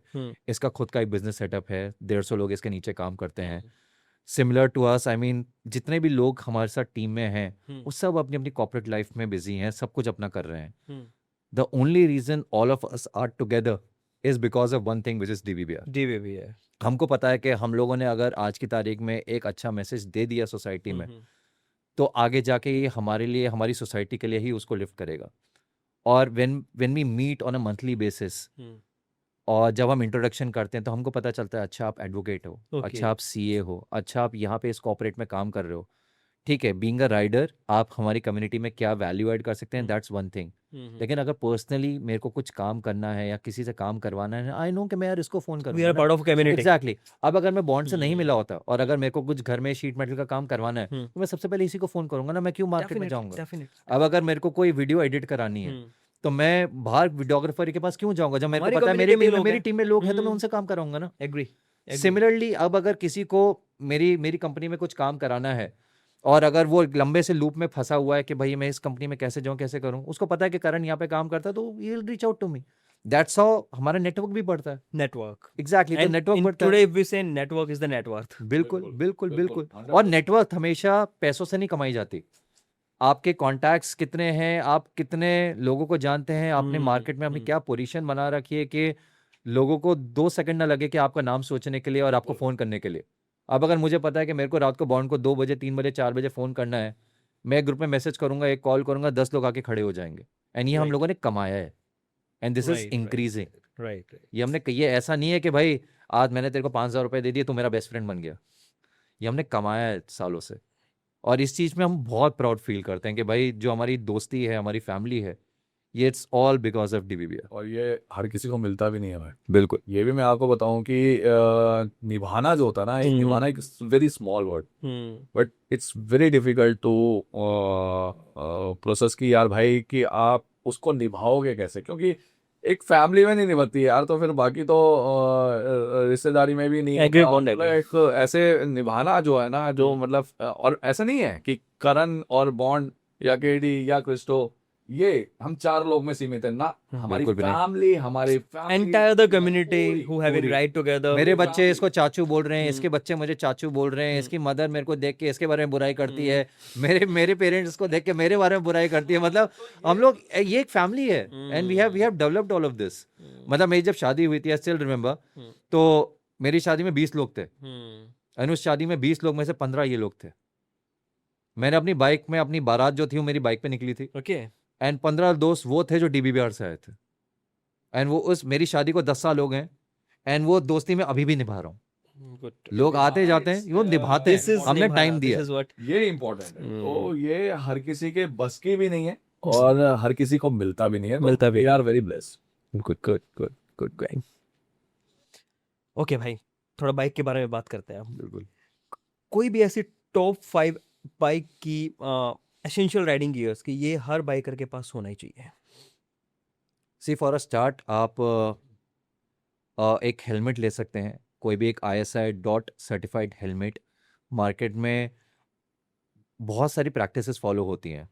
इसका खुद का एक business setup है, 150 लोग इसके नीचे काम करते हैं। Similar to us, I mean जितने भी लोग हमारे साथ टीम में हैं वो सब अपनी अपनी कॉर्पोरेट लाइफ में बिजी हैं, सब कुछ अपना कर रहे हैं। The only reason all of us are together is because of one thing which is DBBR. हमको पता है कि हम लोगों ने अगर आज की तारीख में एक अच्छा मैसेज दे दिया सोसाइटी में, तो आगे जाके ये हमारे लिए, हमारी सोसाइटी के लिए ही उसको लिफ्ट करेगा। और when we meet on a monthly basis, और जब हम इंट्रोडक्शन करते हैं तो हमको पता चलता है अच्छा आप एडवोकेट हो, ओके अच्छा आप सीए हो, अच्छा आप यहाँ पे इस कॉर्पोरेट में काम कर रहे हो। ठीक है, बीइंग अ राइडर आप हमारी कम्युनिटी में क्या वैल्यू ऐड कर सकते हैं, दैट्स वन थिंग। लेकिन अगर पर्सनली मेरे को कुछ काम करना है या किसी से काम करवाना है, आई नो कि मैं यार इसको फ़ोन वी करूंगा आर ना। Part of community. एग्जैक्टली अब अगर मैं बॉन्ड से नहीं मिला होता और अगर मेरे को कुछ घर में शीट मेटल का काम करवाना है तो मैं सबसे पहले इसी को फ़ोन करूंगा ना, मैं क्यों मार्केट में जाऊंगा। डेफिनेटली अब अगर मेरे को कोई वीडियो एडिट करानी है तो मैं बाहर वीडियोग्राफर के पास क्यों जाऊंगा, जब मेरे हमारी को पता है community में मेरी लोग टीम में लोग हैं तो मैं उनसे काम कराऊंगा ना। एग्री। सिमिलरली अब अगर किसी को मेरी कंपनी में कुछ काम कराना है और अगर वो लंबे से लूप में फंसा हुआ है कि भाई मैं इस कंपनी में कैसे जाऊं कैसे करूं, उसको पता है कि करण यहाँ पे काम करता है तो he will reach out to me. That's how हमारा नेटवर्क भी बढ़ता है। नेटवर्क एग्जैक्टली तो नेटवर्क बढ़ता टुडे है। If we say network is the net worth. बिल्कुल बिल्कुल, बिल्कुल बिल्कुल, बिल्कुल। 100%। और नेटवर्क हमेशा पैसों से नहीं कमाई जाती। आपके कॉन्टैक्ट्स कितने हैं, आप कितने लोगों को जानते हैं, आपने मार्केट में अपनी क्या पोजीशन बना रखी है कि लोगों को 2 सेकंड ना लगे कि आपका नाम सोचने के लिए और आपको फ़ोन करने के लिए। अब अगर मुझे पता है कि मेरे को रात को बॉन्ड को 2 बजे 3 बजे 4 बजे फ़ोन करना है, मैं एक ग्रुप में मैसेज करूंगा, एक कॉल करूंगा, 10 लोग आके खड़े हो जाएंगे। एंड ये हम Right. लोगों ने कमाया है and this is Right, increasing. Right. ये हमने ये ऐसा नहीं है कि भाई आज मैंने तेरे को 5,000 रुपए दे दिए तो मेरा बेस्ट फ्रेंड बन गया। ये हमने कमाया है सालों से और इस चीज़ में हम बहुत प्राउड फील करते हैं कि भाई जो हमारी दोस्ती है, हमारी फैमिली है, ये इट्स ऑल बिकॉज ऑफ डीबीबीआर। और ये हर किसी को मिलता भी नहीं है भाई। बिल्कुल ये भी मैं आपको बताऊं कि निभाना जो होता है ना, निभाना एक very small word, but it's very difficult to process की यार भाई कि आप उसको निभाओगे कैसे, क्योंकि एक फैमिली में नहीं निभाती है यार तो फिर बाकी तो रिश्तेदारी में भी नहीं Agree होता। upon मतलब agree. एक ऐसे निभाना जो है ना, जो मतलब और ऐसा नहीं है कि करण और बॉन्ड या केडी या क्रिस्टो ये हम 4 लोग में सीमित है ना, हमारी बिल्कुल भी नहीं। फैमिली, हमारी family Entire the community who having पूरी। right together. मेरे पूरी बच्चे family। इसको चाचू बोल रहे हैं, इसके बच्चे मुझे चाचू बोल रहे हैं, इसकी मदर मेरे को देख के इसके बारे में बुराई करती है, मेरे पेरेंट्स इसको देख के मेरे बारे में बुराई करती है। मतलब हम लोग ये एक फैमिली है and we have developed all of this. मतलब मेरी जब शादी हुई थी, आई स्टिल रिमेंबर, तो मेरी शादी में 20 लोग थे एंड उस शादी में 20 लोग में से 15 ये लोग थे। मैंने अपनी बाइक में, अपनी बारात जो थी वो मेरी बाइक पे निकली थी Okay. एंड 15 दोस्त वो थे जो डीबीबीआर से आए थे एंड वो उस मेरी शादी को 10 साल हो गए एंड वो दोस्ती में अभी भी निभा रहा हूँ। Good. लोग आते जाते हैं, वो निभाते This हैं, is हमने निभाना, टाइम this दिया। is what. ये इम्पोर्टेंट है। तो ये हर किसी के बस की भी नहीं है और हर किसी को मिलता भी नहीं है। मिलता भी we are very blessed. Good good good good guys. Okay भाई, थोड़ा बाइक के बारे में बात करते हैं। बिल्कुल। कोई भी ऐसी टॉप 5 बाइक की एसेंशियल राइडिंग गियर्स कि ये हर बाइकर के पास होना ही चाहिए। सी फॉर अ स्टार्ट आप एक हेलमेट ले सकते हैं, कोई भी एक ISI dot certified helmet. Market में बहुत सारी प्रैक्टिसेस फॉलो होती हैं।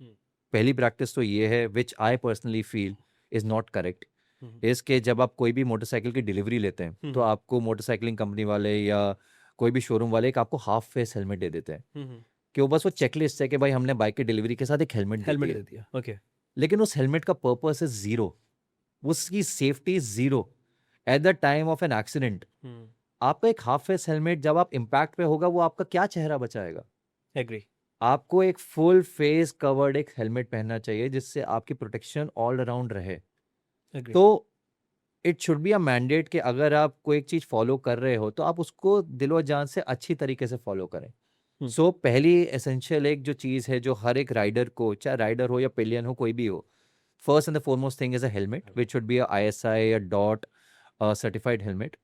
पहली प्रैक्टिस तो ये है which I personally feel is not correct, इसके जब आप कोई भी मोटरसाइकिल की डिलीवरी लेते हैं तो आपको मोटरसाइकिलिंग कंपनी वाले या कोई भी शोरूम वाले एक आपको हाफ फेस हेलमेट दे देते हैं कि वो बस वो चेकलिस्ट है कि भाई हमने बाइक की डिलीवरी के साथ एक हेलमेट हेलमेट दे दे दिया। दिया। ओके। लेकिन उस हेलमेट का पर्पस इज जीरो, उसकी safety zero. Eight the time of an accident आपका एक हाफ फेस हेलमेट जब आप इम्पैक्ट पे होगा वो आपका क्या चेहरा बचाएगा। एग्री। आपको एक फुल फेस कवर्ड एक हेलमेट पहनना चाहिए जिससे आपकी प्रोटेक्शन ऑल अराउंड रहे। एग्री। तो it should be a mandate कि अगर आप कोई एक चीज फॉलो कर रहे हो तो आप उसको दिलो जान से अच्छी तरीके से फॉलो करें। सो पहली एसेंशियल एक जो चीज है जो हर एक राइडर को, चाहे राइडर हो या पिलियन हो, कोई भी हो, first and the foremost thing is a helmet which should be a ISI या डॉट सर्टिफाइड हेलमेट।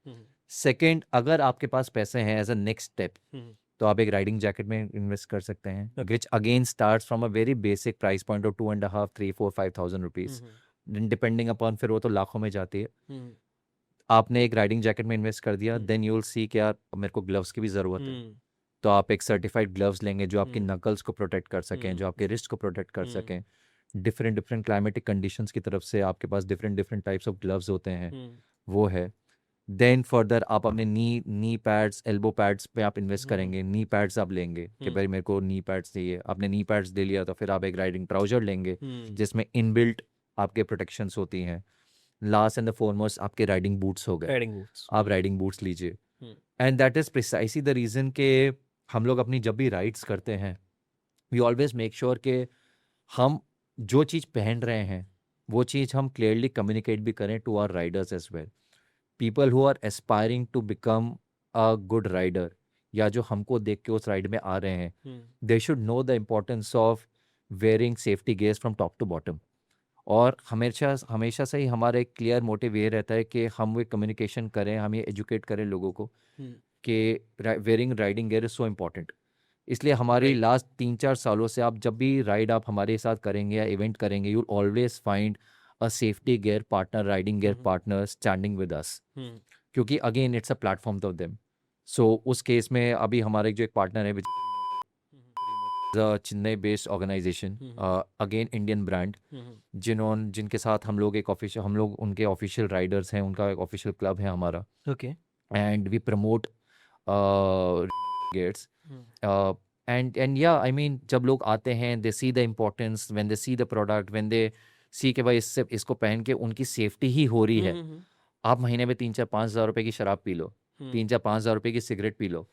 सेकेंड, अगर आपके पास पैसे हैं एज अ नेक्स्ट स्टेप तो आप एक राइडिंग जैकेट में इन्वेस्ट कर सकते हैं which again starts from a very basic price point of 2.5, 3, 4, 5,000 rupees, depending upon, फिर वो तो लाखों में जाती है। आपने एक राइडिंग जैकेट में इन्वेस्ट कर दिया, देन यू विल सी कि यार मेरे को ग्लव्स की भी ज़रूरत है, तो आप एक सर्टिफाइड ग्लव्स लेंगे जो आपकी नकल्स को प्रोटेक्ट कर सकें, जो आपके रिस्ट को प्रोटेक्ट कर सकें। डिफरेंट डिफरेंट क्लाइमेटिक कंडीशंस की तरफ से आपके पास different different types of gloves होते हैं, वो है। देन फर्दर आप अपने नी पैड्स, एल्बो पैड्स पे आप इन्वेस्ट करेंगे। नी पैड्स आप लेंगे कि भाई मेरे को नी पैड्स चाहिए। आपने नी पैड्स ले लिया तो फिर आप एक राइडिंग ट्राउजर लेंगे जिसमें इनबिल्ट आपके प्रोटेक्शंस होती हैं। लास्ट एंड द फॉरमोस्ट आपके राइडिंग बूट्स हो गए, राइडिंग बूट्स। आप राइडिंग बूट्स लीजिए। And that is precisely the reason के हम लोग अपनी जब भी राइड्स करते हैं वी ऑलवेज मेक श्योर कि हम जो चीज़ पहन रहे हैं वो चीज़ हम क्लियरली कम्युनिकेट भी करें to our riders as well. people who are aspiring to become a good rider, या जो हमको देख के उस राइड में आ रहे हैं, they should know the importance of wearing safety gears from top to bottom. और हमेशा से ही हमारा एक क्लियर मोटिव ये रहता है कि हम वो कम्युनिकेशन करें, हम ये एजुकेट करें लोगों को कि wearing riding gear is so important. इसलिए हमारी लास्ट 3-4 सालों से आप जब भी राइड आप हमारे साथ करेंगे या इवेंट करेंगे, you always find a safety gear partner, riding gear partner standing with us, क्योंकि again it's a platform of them. So उस केस में अभी हमारे जो एक पार्टनर है Chennai based organisation, again Indian brand, जिनके साथ हम लोग उनके ऑफिशियल राइडर्स हैं, उनका एक ऑफिशियल क्लब है हमारा. Okay. And we promote gates. And yeah I mean जब लोग आते हैं, they see the importance when they see the product, when they see कि भाई इसको पहन के उनकी सेफ्टी ही हो रही है. आप महीने में 3-4-5 हज़ार रुपए की शराब पी लो, 3-4-5 हज़ार रुपए की cigarette P low,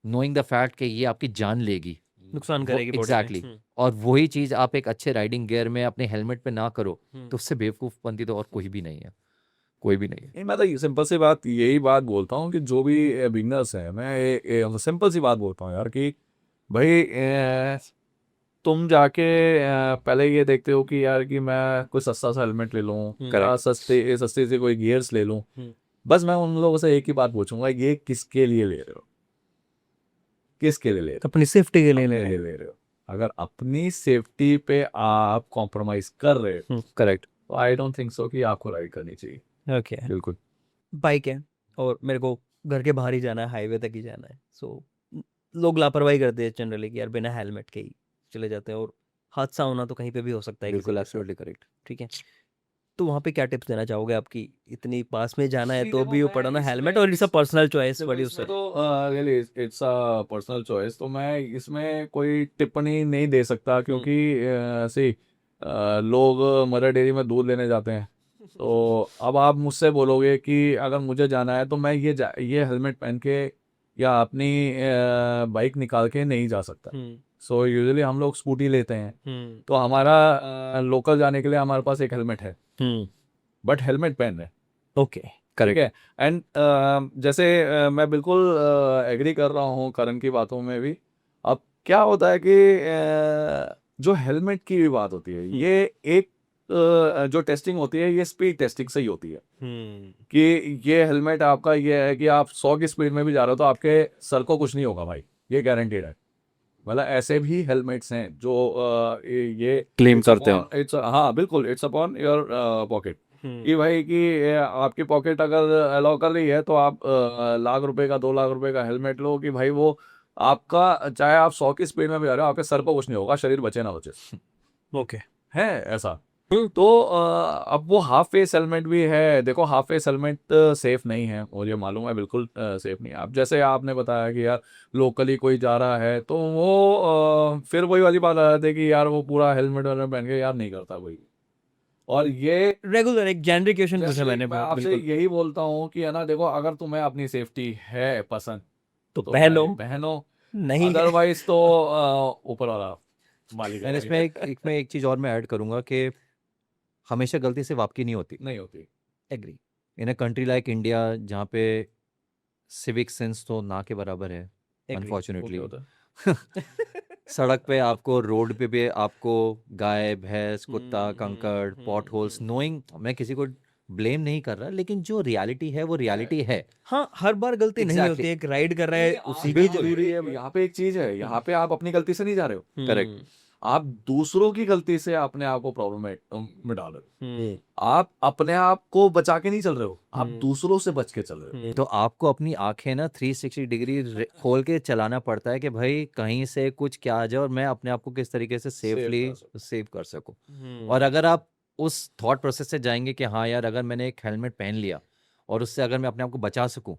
knowing the fact कि ये आपकी जान लेगी, नुकसान करेगी बॉडी एग्जैक्टली. और वही चीज आप एक अच्छे राइडिंग गियर में अपने हेलमेट पे ना करो, तो उससे बेवकूफ़पंती तो और कोई भी नहीं है, कोई भी नहीं है. मैं तो सिंपल सी बात यही बात बोलता हूँ कि जो भी बिगनर्स हैं, मैं सिंपल सी बात बोलता हूँ यार कि भाई तुम जाके पहले ये देखते हो कि यार कि मैं कोई सस्ता सा हेलमेट ले लूँ, सस्ते से कोई गियर्स ले लूँ. बस मैं उन लोगों से एक ही बात पूछूंगा, ये किसके लिए ले रहे हो? किसके लिए ले रहे हो? अपनी सेफ्टी के लिए ले रहे हो. अगर अपनी सेफ्टी पे आप कॉम्प्रोमाइज कर रहे हो, करेक्ट, तो आई डोंट थिंक सो कि आपको राइड करनी चाहिए. ओके. बिल्कुल. बाइक है और मेरे को घर के बाहर ही जाना है, हाईवे तक ही जाना है, सो लोग लापरवाही करते हैं जनरली कि यार बिना हेलमेट के ही चले जाते हैं, और हादसा होना तो कहीं पे भी हो सकता है. बिल्कुल एब्सोल्युटली करेक्ट. ठीक है, तो वहाँ पे क्या टिप्स देना चाहोगे आपकी? इतनी पास में जाना है तो भी वो पड़ा ना हेलमेट, और इट्स अ पर्सनल चॉइस बड़ी उससे. तो really it's a personal choice, तो मैं इसमें कोई टिप्पणी नहीं दे सकता, क्योंकि लोग मदर डेयरी में दूध लेने जाते हैं. तो अब आप मुझसे बोलोगे कि अगर मुझे जाना है तो मैं ये हेलमेट पहन के या अपनी बाइक निकाल के नहीं जा सकता. सो यूजुअली हम लोग स्कूटी लेते हैं, तो हमारा लोकल जाने के लिए हमारे पास एक हेलमेट है, बट हेलमेट पहन रहे. ओके, करेक्ट है. एंड जैसे मैं बिल्कुल एग्री कर रहा हूँ करण की बातों में भी. अब क्या होता है कि जो हेलमेट की भी बात होती है, ये एक जो टेस्टिंग होती है, ये स्पीड टेस्टिंग से ही होती है. कि ये हेलमेट आपका ये है कि आप 100 की स्पीड में भी जा रहे हो तो आपके सर को कुछ नहीं होगा भाई, ये गारंटीड है. मतलब ऐसे भी हेलमेट्स हैं जो ये क्लेम करते हैं. हाँ बिल्कुल, इट्स अपॉन योर पॉकेट. कि भाई कि आपकी पॉकेट अगर अलाउ कर रही है तो आप लाख रुपए का 2 लाख रुपए का हेलमेट लो, कि भाई वो आपका, चाहे आप 100 की स्पीड में भी जा रहे हो, आपके सर पर कुछ नहीं होगा, शरीर बचे ना बचे. ओके, है ऐसा. तो अब वो हाफ फेस हेलमेट भी है. देखो, हाफ फेस हेलमेट सेफ नहीं है, मुझे मालूम है, बिल्कुल सेफ नहीं है. अब जैसे आपने बताया कि यार लोकली कोई जा रहा है, तो वो फिर वही वाली बात आ जाती है कि यार वो पूरा हेलमेट वेलमेट पहन के यार नहीं करता कोई. और ये रेगुलर एक जेनरिक क्वेश्चन पूछा मैंने. मैं आपसे यही बोलता हूँ कि है ना, देखो, अगर तुम्हें अपनी सेफ्टी है पसंद तो पहनो, नहीं अदरवाइज तो ऊपर वाला मालिक है. इसमें एक चीज़ और मैं ऐड करूँगा कि हमेशा गलती सिर्फ आपकी नहीं होती. Agree. In a country like India, जहाँ पे सिविक सेंस तो ना के बराबर है, अनफॉर्चुनेटली. सड़क पे आपको, रोड पे भी आपको गाय, भैंस, कुत्ता, कंकड़, पॉट होल्स, नोइंग, मैं किसी को ब्लेम नहीं कर रहा, लेकिन जो रियलिटी है वो रियलिटी है. हाँ, हर बार गलती नहीं होती है. एक राइड कर रहा है उसी भी जरूरी है. यहाँ पे एक चीज है, यहाँ पे आप अपनी गलती से नहीं जा रहे हो. करेक्ट. आप दूसरों की गलती से अपने आप को प्रॉब्लम में डाल रहे हो. आप अपने आप को बचा के नहीं चल रहे हो, आप दूसरों से बच के चल रहे हो. तो आपको अपनी आंखें ना 360 डिग्री खोल के चलाना पड़ता है कि भाई कहीं से कुछ क्या आ जाए और मैं अपने आप को किस तरीके से सेफली सेव कर सकूं. और अगर आप उस थॉट प्रोसेस से जाएंगे कि हाँ यार, अगर मैंने एक हेलमेट पहन लिया और उससे अगर मैं अपने आप को बचा सकूं,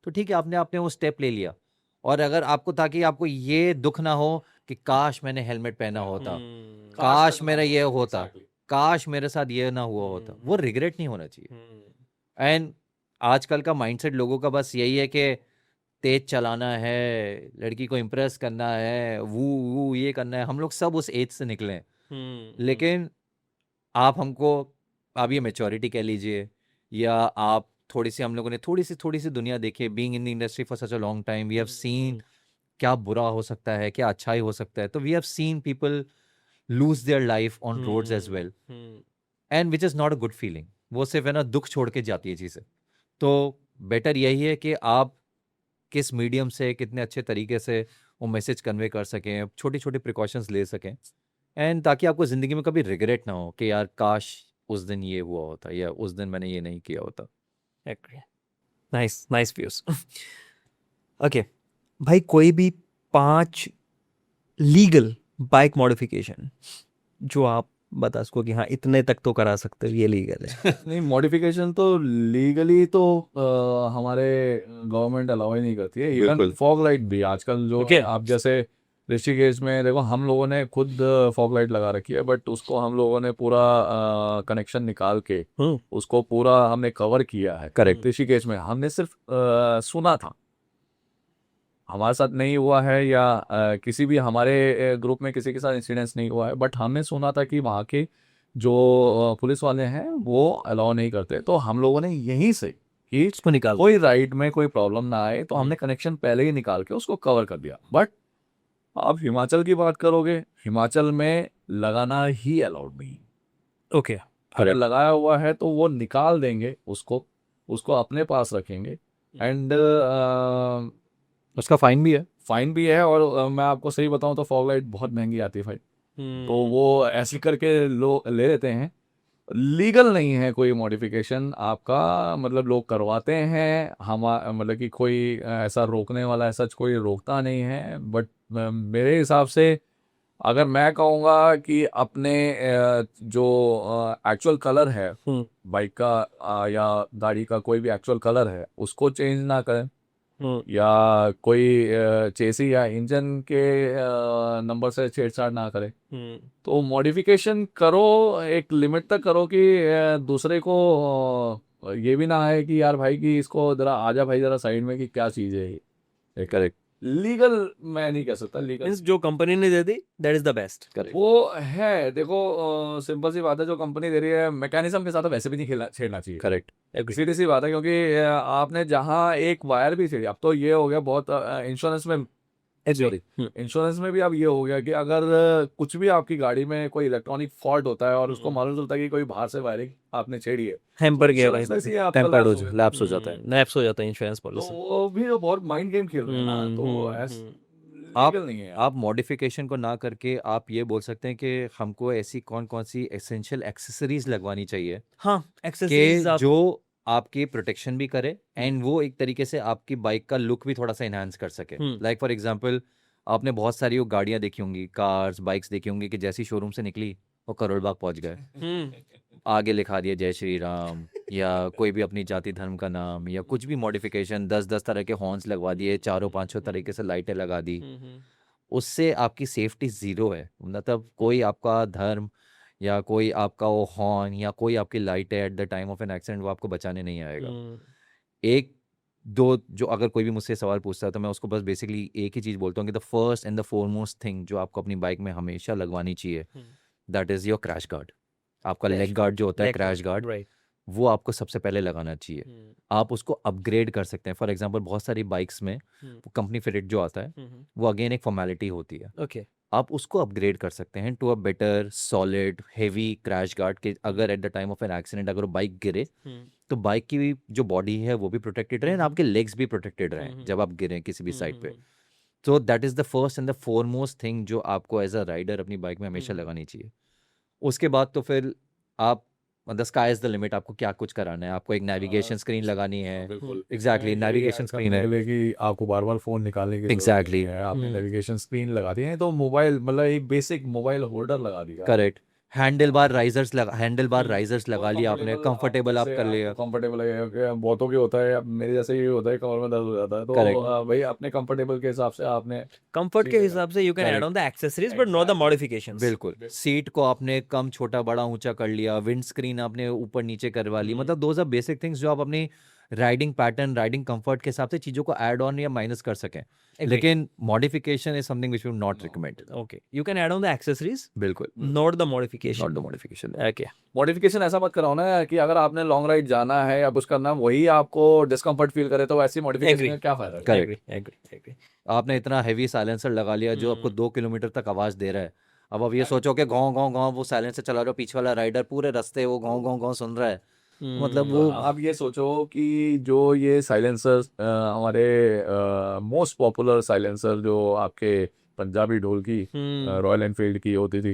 तो ठीक है, आपने वो स्टेप ले लिया. और अगर आपको, ताकि आपको ये दुख ना हो कि काश मैंने हेलमेट पहना होता, काश मेरा ये होता, काश मेरे साथ ये ना हुआ होता, वो रिग्रेट नहीं होना चाहिए. एंड आजकल का माइंडसेट लोगों का बस यही है कि तेज चलाना है, लड़की को इम्प्रेस करना है, वो ये करना है. हम लोग सब उस एज से निकले हैं. लेकिन आप ये मैच्योरिटी कह लीजिए, या आप थोड़ी सी हम लोगों ने थोड़ी सी दुनिया देखी है, being in the industry for such a long time, we have seen क्या बुरा हो सकता है, क्या अच्छा ही हो सकता है. तो we have seen people lose their life on roads as well, and which is not a good feeling. वो सिर्फ है ना दुख छोड़ के जाती है चीज़ें. तो बेटर यही है कि आप किस मीडियम से कितने अच्छे तरीके से वो मैसेज कन्वे कर सकें, छोटी छोटी प्रिकॉशंस ले सकें, एंड ताकि आपको ज़िंदगी में कभी रिग्रेट ना हो कि यार काश उस दिन ये हुआ होता या उस दिन मैंने ये नहीं किया होता. Agree. Nice views. Okay, भाई कोई भी 5 लीगल बाइक मॉडिफिकेशन जो आप बता सको कि हाँ इतने तक तो करा सकते हो, ये लीगल है. नहीं, मॉडिफिकेशन तो लीगली तो हमारे गवर्नमेंट अलाउ ही नहीं करती है. इवन बिल्कुल. फॉग लाइट भी आजकल जो Okay. आप जैसे ऋषिकेश में देखो, हम लोगों ने खुद फॉग लाइट लगा रखी है, बट उसको हम लोगों ने पूरा कनेक्शन निकाल के उसको पूरा हमने कवर किया है. करेक्ट. ऋषिकेश में हमने सिर्फ सुना था, हमारे साथ नहीं हुआ है या किसी भी हमारे ग्रुप में किसी के साथ इंसिडेंस नहीं हुआ है, बट हमने सुना था कि वहाँ के जो पुलिस वाले हैं वो अलाउ नहीं करते. तो हम लोगों ने यहीं से कि उसको निकाल कोई राइड में कोई प्रॉब्लम ना आए, तो हमने कनेक्शन पहले ही निकाल के उसको कवर कर दिया. बट आप हिमाचल की बात करोगे, हिमाचल में लगाना ही अलाउड नहीं. ओके. अगर लगाया हुआ है तो वो निकाल देंगे, उसको अपने पास रखेंगे, एंड उसका फाइन भी है. फाइन भी है. और मैं आपको सही बताऊं तो फॉग लाइट बहुत महंगी आती है भाई. तो वो ऐसे करके ले लेते हैं. लीगल नहीं है कोई मॉडिफिकेशन आपका, मतलब लोग करवाते हैं, हम मतलब कि कोई ऐसा रोकने वाला ऐसा कोई रोकता नहीं है. बट मेरे हिसाब से अगर मैं कहूँगा कि अपने जो एक्चुअल कलर है बाइक का या गाड़ी का, कोई भी एक्चुअल कलर है उसको चेंज ना करें, या कोई चेसी या इंजन के नंबर से छेड़छाड़ ना करे. तो मॉडिफिकेशन करो, एक लिमिट तक करो कि दूसरे को ये भी ना है कि यार भाई कि इसको जरा आजा भाई जरा साइड में, कि क्या चीज़ है ये. करेक्ट. लीगल मैं नहीं कह सकता. लीगल मींस जो कंपनी ने दे दी that is the best. Correct. वो है. देखो सिंपल सी बात है, जो कंपनी दे रही है मैकेनिज्म के साथ तो वैसे भी नहीं छेड़ना चाहिए. करेक्ट. सीधी सी बात है, क्योंकि आपने जहाँ एक वायर भी छेड़ी, अब तो ये हो गया बहुत इंश्योरेंस में, सॉरी इंश्योरेंस में भी अब ये हो गया कि अगर कुछ भी आपकी गाड़ी में कोई इलेक्ट्रॉनिक फॉल्ट होता है और उसको मालूम चलता है कि कोई बाहर से वायरिंग आपने छेड़ी है, हैम्पर गया भाई, insurance में से आपका टेम्पर्ड lapse हो लैप्स हो जाता है. लैप्स हो जाता है इंश्योरेंस तो पॉलिसी. वो भी तो बहुत माइंड गेम खेल रहे हैं ना. तो आप लीगल नहीं है. आप मॉडिफिकेशन को ना करके आप ये बोल सकते हैं कि हमको ऐसी कौन कौन सी एसेंशियल एक्सेसरीज लगवानी चाहिए हाँ कि एक्सेसरीज आप जो आपकी प्रोटेक्शन भी करे, एंड वो एक तरीके से आपकी बाइक का लुक भी थोड़ा सा इनहांस कर सके. लाइक फॉर एग्जांपल, आपने बहुत सारी वो गाड़ियां देखी होंगी, कार्स बाइक्स देखी होंगी कि जैसी शोरूम से निकली वो करोल बाग पहुंच गए, आगे लिखा दिया जय श्री राम, या कोई भी अपनी जाति धर्म का नाम, या कुछ भी मॉडिफिकेशन, 10-10 तरह के हॉर्न्स लगवा दिए, 4-5 तरीके से लाइटें लगा दी. उससे आपकी सेफ्टी ज़ीरो है. मतलब कोई आपका धर्म या कोई आपका वो हॉर्न या कोई आपकी लाइट है at the time of an accident, वो आपको बचाने नहीं आएगा. एक दो जो अगर कोई भी मुझसे सवाल पूछता है तो मैं उसको बस बेसिकली एक ही चीज़ बोलता हूँ कि the first and the foremost thing जो आपको अपनी बाइक में हमेशा लगवानी चाहिए, that is your crash guard. आपका लेग गार्ड जो होता है, क्रैश गार्ड, राइट. वो आपको सबसे पहले लगाना चाहिए. आप उसको अपग्रेड कर सकते हैं. फॉर एग्जांपल बहुत सारी बाइक्स में वो कंपनी फिटेड जो आता है वो अगेन एक फॉर्मेलिटी होती है. ओके. आप उसको अपग्रेड कर सकते हैं to a better solid heavy crash guard के अगर at the time of an accident अगर बाइक गिरे तो बाइक की जो बॉडी है वो भी प्रोटेक्टेड रहे, आपके लेग्स भी प्रोटेक्टेड रहें जब आप गिरें किसी भी साइड पे. तो that is the first and the foremost thing जो आपको एज अ राइडर अपनी बाइक में हमेशा लगानी चाहिए. उसके बाद तो फिर आप the sky is the limit. आपको क्या कुछ कराना है, आपको एक नेविगेशन स्क्रीन लगानी है. बिल्कुल. एग्जैक्टली, नेविगेशन स्क्रीन है. कि आपको बार बार फोन निकालने की जरूरत Exactly. नहीं है. आपने नेविगेशन स्क्रीन लगा दी है, तो मोबाइल मतलब एक बेसिक मोबाइल होल्डर लगा दिया. करेक्ट. हैंडल बार राइजर्स लगा लिया आपने, कंफर्टेबल आप कर लिया. कंफर्टेबल है. बहुतों के होता है, अब मेरे जैसे ये होता है, कमर में दर्द हो जाता है, तो Correct. भाई अपने कंफर्टेबल के हिसाब से आपने कंफर्ट के हिसाब से you can add Correct. On the accessories but not the modifications. बिल्कुल. सीट को आपने कम छोटा बड़ा ऊंचा कर लिया, विंड स्क्रीन आपने ऊपर नीचे करवा ली. मतलब दोज आर बेसिक थिंग्स जो आप अपनी राइडिंग पैटर्न, राइडिंग कंफर्ट के हिसाब से चीज़ों को ऐड ऑन या माइनस कर सकें। Agree. लेकिन modification is something which we not recommend. Okay, you can add on the accessories, बिल्कुल, not the modification. Not the modification. Okay. Modification ऐसा मत कराओ ना कि अगर आपने लॉन्ग राइड जाना है या कुछ करना है, वही आपको डिस्कम्फर्ट फील करे, तो ऐसी मॉडिफिकेशन Agree. में क्या फायदा है? Correct. Agree. आपने इतना हैवी साइलेंसर लगा लिया जो आपको 2 किलोमीटर तक आवाज़ दे रहा है। अब आप ये सोचो कि गाँव गाँव गाँव वो साइलेंसर चला रहा है, पीछे वाला राइडर पूरे रास्ते वो गाँव गाँव गाँव सुन रहा है। मतलब वो आप ये सोचो कि जो ये साइलेंसर हमारे मोस्ट पॉपुलर साइलेंसर जो आपके पंजाबी ढोल की रॉयल एनफील्ड की होती थी,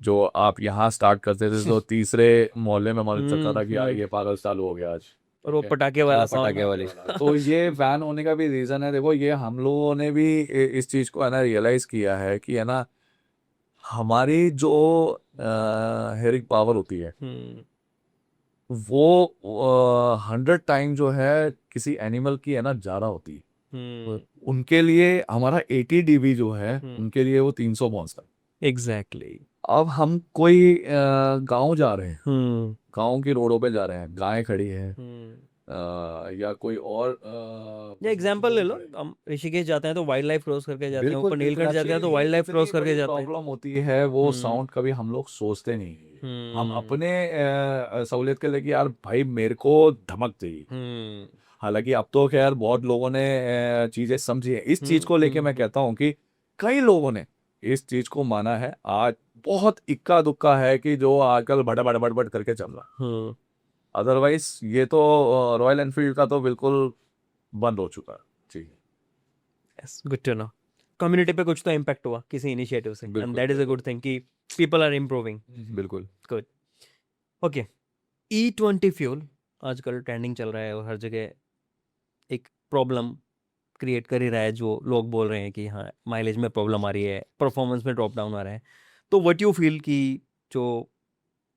जो आप यहाँ स्टार्ट करते थे तो तीसरे मोहल्ले में मालूम चलता था कि यार ये पागल चालू हो गया आज। और वो पटाखे वाला पटाखे वाली। तो ये बैन होने का भी रीजन है। देखो ये हम लोगों ने भी इस चीज को है ना रियलाइज किया है कि है ना हमारी जो हेयरिंग पावर होती है वो 100 टाइम जो है किसी एनिमल की है ना ज्यादा होती है। उनके लिए हमारा 80 dB जो है उनके लिए वो 300 पहुंचता है। एग्जैक्टली। अब हम कोई गांव जा रहे हैं, गांव की रोडों पे जा रहे हैं, गायें खड़ी है या कोई और या एग्जांपल ले लो, हम ऋषिकेश जाते हैं तो वाइल्ड लाइफ क्रॉस करके जाते हैं, ऊपर नीलकंठ जाते हैं तो वाइल्ड लाइफ क्रॉस करके जाते हैं। प्रॉब्लम होती है वो साउंड कभी हम लोग सोचते नहीं। हम अपने सहूलियत के लिए कि यार भाई मेरे को धमक चाहिए। हालांकि अब तो खैर बहुत लोगों ने चीजें समझी है इस चीज को लेके। मैं कहता हूँ कि कई लोगों ने इस चीज को माना है। आज बहुत इक्का दुक्का है कि जो आजकल बड़ा बड़ा बड़ करके चल रहा। अदरवाइज ये तो रॉयल एनफील्ड का तो बिल्कुल बंद हो चुका है। जी, yes, good to know. Community पे कुछ तो इम्पैक्ट हुआ किसी इनिशिएटिव से, and that is a good thing कि पीपल आर इम्प्रूविंग। बिल्कुल। गुड। ओके, E20 फ्यूल आजकल ट्रेंडिंग चल रहा है और हर जगह एक प्रॉब्लम क्रिएट कर ही रहा है, जो लोग बोल रहे हैं कि हाँ माइलेज में प्रॉब्लम आ रही है, परफॉर्मेंस में ड्रॉप डाउन आ रहा है। तो व्हाट यू फील कि जो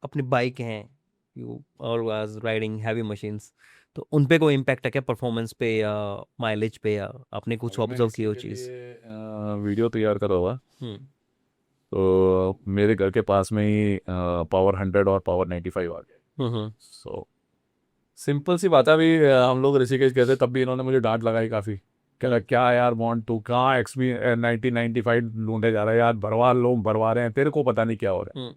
अपनी बाइक हैं, यू और वाज राइडिंग हैवी मशीन्स, तो उन पे कोई इम्पैक्ट है क्या परफॉर्मेंस पे या माइलेज पे, या आपने कुछ ऑब्जर्व की हो चीज़? वीडियो तैयार करा हुआ। तो मेरे घर के पास में ही पावर 100 और पावर 95 आ गए। सो सिंपल सी बात है। अभी हम लोग ऋषिकेश गए थे तब भी इन्होंने मुझे डांट लगाई काफ़ी। कह रहा क्या यार बॉन्ड तू कहाँ XP 90-95 ढूंढे जा रहा है यार, भरवा लोग भरवा रहे हैं, तेरे को पता नहीं क्या हो रहा है।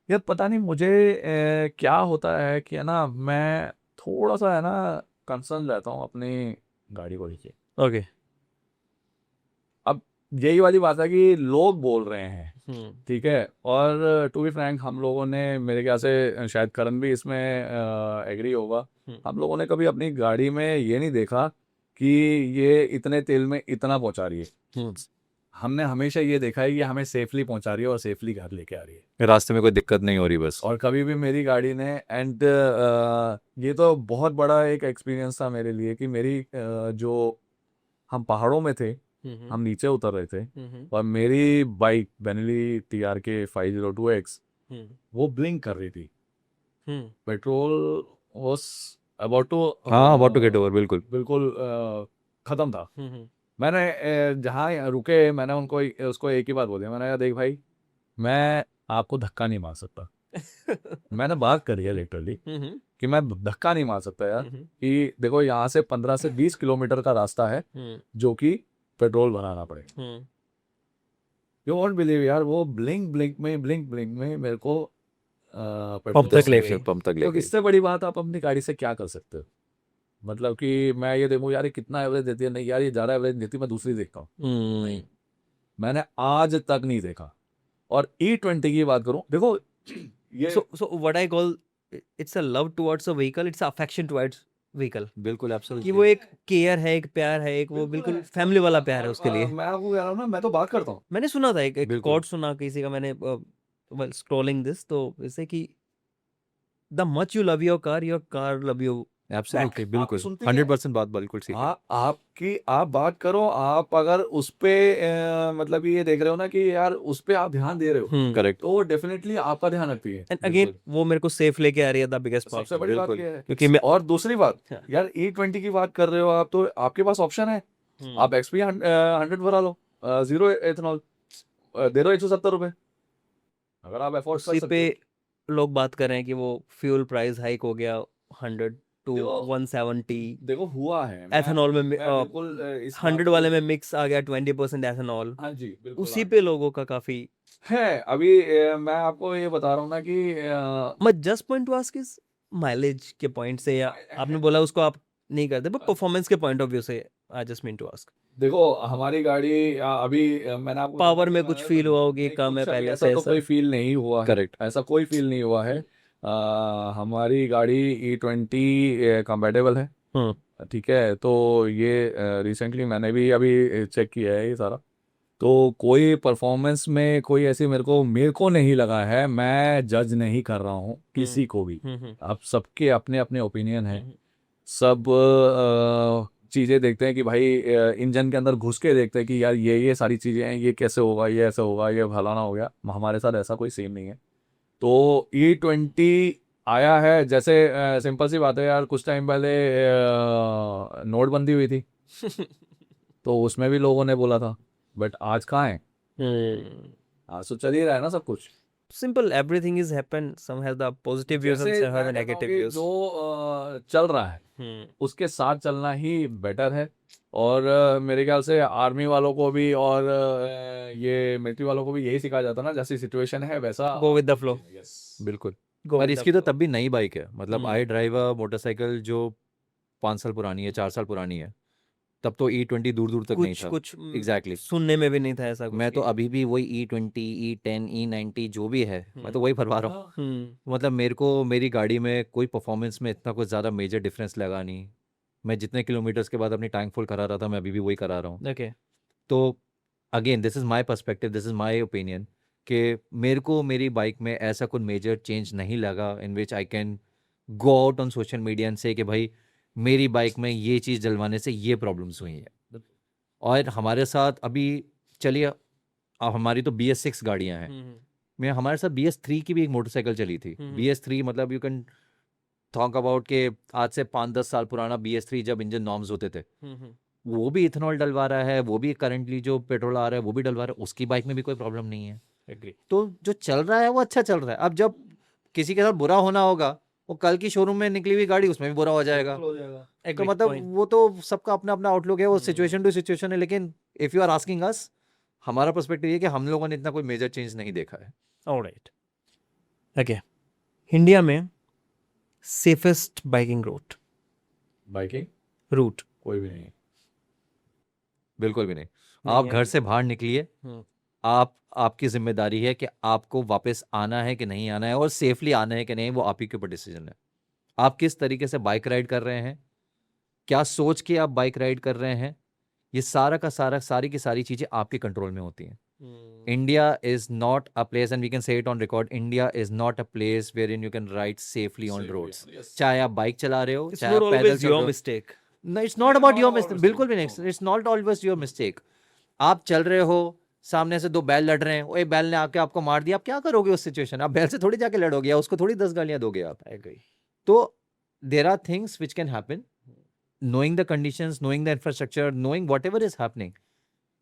यार पता नहीं मुझे क्या होता है कि है ना मैं थोड़ा सा है ना कंसर्न रहता हूँ अपनी गाड़ी को लेके। ओके। अब यही वाली बात है कि लोग बोल रहे हैं, ठीक है। और टू बी फ्रैंक हम लोगों ने, मेरे ख्याल से शायद करण भी इसमें एग्री होगा, हम लोगों ने कभी अपनी गाड़ी में ये नहीं देखा कि ये इतने तेल में इतना पहुंचा रही है। हमने हमेशा ये देखा है कि हमें सेफली पहुंचा रही है और सेफली घर लेके आ रही है, रास्ते में कोई दिक्कत नहीं हो रही बस। और कभी भी मेरी गाड़ी ने एंड ये तो बहुत बड़ा एक एक्सपीरियंस था मेरे लिए कि मेरी जो हम पहाड़ों में थे, हम नीचे उतर रहे थे और मेरी बाइक बेनेली TRK 502X वो ब्लिंक कर रही थी। Petrol was about to get over. बिल्कुल बिल्कुल खत्म था। मैंने जहाँ रुके मैंने उनको उसको एक ही बात बोली, मैंने कहा देख भाई मैं आपको धक्का नहीं मार सकता। मैंने बात करी है लिटरली कि मैं धक्का नहीं मार सकता यार, कि देखो यहाँ से 15 से 20 किलोमीटर का रास्ता है जो कि पेट्रोल भराना पड़ेगा। यू वॉन्ट बिलीव यार, वो ब्लिंक ब्लिंक में मेरे को पंप तक ले गई। तो इससे बड़ी बात आप अपनी गाड़ी से क्या कर सकते हो? मतलब कि मैं ये देखूं यार ये कितना एवरेज देती है, नहीं यार ये ज़्यादा एवरेज देती है, मैं दूसरी देखता हूँ। नहीं, मैंने आज तक नहीं देखा। और E20 की बात करूं, देखो ये so what I call it's a love towards a vehicle, it's a affection towards vehicle। बिल्कुल कि एब्सोल्युटली। वो एक केयर है, एक प्यार है, एक वो बिल्कुल फैमिली वाला प्यार है उसके लिए। मैं आपको कह रहा हूँ ना, मैं तो बात करता हूँ। मैंने सुना था एक बिल्कुल। कोट सुना किसी का, मैंने स्क्रॉलिंग दिस, तो जैसे कि the much you love your car love you. Absolutely बिल्कुल सुनते हैं? 100% बात बिल्कुल सही है। आप बात करो, आप अगर उस पे मतलब ये देख रहे हो ना कि यार उस पे आप ध्यान दे रहे हो, करेक्ट। तो डेफिनेटली आपका ध्यान रखती है। एंड अगेन वो मेरे को सेफ लेके आ रही है, द बिगेस्ट पार्ट। सबसे बड़ी बात बिल्कुल। ये है। क्योंकि मैं और दूसरी बात यार E20 की बात कर रहे हो आप, तो आपके पास ऑप्शन है, आप XP 100 भरा लो, 0 एथनॉल दे दो 170 रुपए, अगर आप अफोर्ड कर उसी सकते पे हो। लोग बात कर रहे हैं कि वो फ्यूल प्राइस हाइक हो गया 100 to देखो 170, देखो हुआ है एथेनॉल में मैं बिल्कुल इस बात 100 को वाले में मिक्स आ गया 20% एथेनॉल, हाँ जी बिल्कुल उसी हाँ पे लोगों का काफी। है अभी मैं आपको ये बता रहा हूँ ना कि मैं just point to ask is mileage के पॉइंट से, या आपने बोला उसको आप नहीं करते, बट परफॉर्मेंस के पॉइंट ऑफ व्यू से I just mean to ask. देखो हमारी गाड़ी अभी मैंने आपको पावर बताया में था कुछ ना, फील हुआ होगी नहीं, कम है कुछ अभी पहले ऐसा से तो ऐसा? कोई फील नहीं हुआ है करेक्ट। ऐसा कोई फील नहीं हुआ है हमारी गाड़ी E20 कंपैटिबल है ठीक है तो ये रिसेंटली मैंने भी अभी चेक किया है ये सारा तो कोई परफॉर्मेंस में कोई ऐसी मेरे को नहीं लगा है मैं जज नहीं कर रहा हूँ किसी को भी अब सबके अपने अपने ओपिनियन है सब चीज़ें देखते हैं कि भाई इंजन के अंदर घुस के देखते हैं कि यार ये सारी चीज़ें हैं ये कैसे होगा ये ऐसा होगा ये फलाना हो गया हमारे साथ ऐसा कोई सीन नहीं है तो E20 आया है जैसे सिंपल सी बात है यार कुछ टाइम पहले नोटबंदी हुई थी तो उसमें भी लोगों ने बोला था बट आज कहाँ है आज तो चल ही रहा है ना सब कुछ simple, everything is happen, some have the positive views and जैसे सम हैव द मैं कहता हूँ नेगेटिव कि व्यूज। जो चल रहा है उसके साथ चलना ही बेटर है और मेरे ख्याल से आर्मी वालों को भी और ये मिलिट्री वालों को भी यही सिखाया जाता है ना जैसी सिचुएशन है वैसा go with the flow, yes बिल्कुल। गो पर विद द इसकी तो फ्लो। तब भी नई बाइक है, मतलब आई ड्राइव अ मोटरसाइकिल जो 5 साल पुरानी है, 4 साल पुरानी है, तब तो E20 दूर दूर तक नहीं कुछ था। कुछ एग्जैक्टली। सुनने में भी नहीं था ऐसा कुछ मैं तो कि- अभी भी वही E20 E10 E90 जो भी है मैं तो वही भरवा रहा हूँ। हम्म मतलब मेरे को मेरी गाड़ी में कोई परफॉर्मेंस में इतना कुछ ज़्यादा मेजर डिफरेंस लगा नहीं। मैं जितने किलोमीटर्स के बाद अपनी टैंक फुल करा रहा था मैं अभी भी वही करा रहा हूँ। ओके। तो again this is my perspective, this is my opinion कि मेरे को मेरी बाइक में ऐसा कुछ मेजर चेंज नहीं लगा in which I can go out on social media and say कि भाई मेरी बाइक में ये चीज़ डलवाने से ये प्रॉब्लम्स हुई हैं। और हमारे साथ अभी चलिए अब हमारी तो BS6 गाड़ियाँ हैं, मैं हमारे साथ BS3 की भी एक मोटरसाइकिल चली थी। BS3 मतलब यू कैन टॉक अबाउट के आज से 5-10 साल पुराना BS3 जब इंजन नॉर्म्स होते थे, वो भी इथेनॉल डलवा रहा है, वो भी करंटली जो पेट्रोल आ रहा है वो भी डलवा रहा है, उसकी बाइक में भी कोई प्रॉब्लम नहीं है। एग्री। तो जो चल रहा है वो अच्छा चल रहा है। अब जब किसी के साथ बुरा होना होगा वो कल की शोरूम में निकली हुई गाड़ी उसमें भी बुरा हो जाएगा। तो मतलब वो तो सबका अपना अपना आउटलुक है, वो सिचुएशन टू सिचुएशन है। लेकिन if you are asking us, हमारा पर्सपेक्टिव ये कि हम लोगों ने इतना कोई मेजर चेंज नहीं देखा है। ऑलराइट। ओके, इंडिया में सेफेस्ट बाइकिंग बाइकिंग रूट? कोई भी नहीं बिल्कुल भी नहीं। नहीं आप है। घर से बाहर निकलिए, आपकी जिम्मेदारी है कि आपको वापस आना है कि नहीं आना है, और सेफली आना है कि नहीं, वो आप ही के ऊपर डिसीजन है। आप किस तरीके से बाइक राइड कर रहे हैं, क्या सोच के आप बाइक राइड कर रहे हैं, ये सारा का सारा सारी की सारी चीज़ें आपके कंट्रोल में होती हैं। India is not a place, and we can say it on record, India is not a place where in you can ride safely on roads. चाहे आप बाइक चला रहे हो, It's चाहे not आप पैदल always चल रहे your हो। mistake. No, it's not about your mistake. बिल्कुल भी नहीं, it's not always your mistake. आप चल रहे हो, सामने से दो बैल लड़ रहे हैं, ओए बैल ने आके आपको मार दिया, आप क्या करोगे उस सिचुएशन? आप बैल से थोड़ी जाके लड़ोगे या उसको थोड़ी 10 गालियां दोगे आप। तो there are things which can happen, knowing the conditions, knowing the infrastructure, knowing whatever is happening,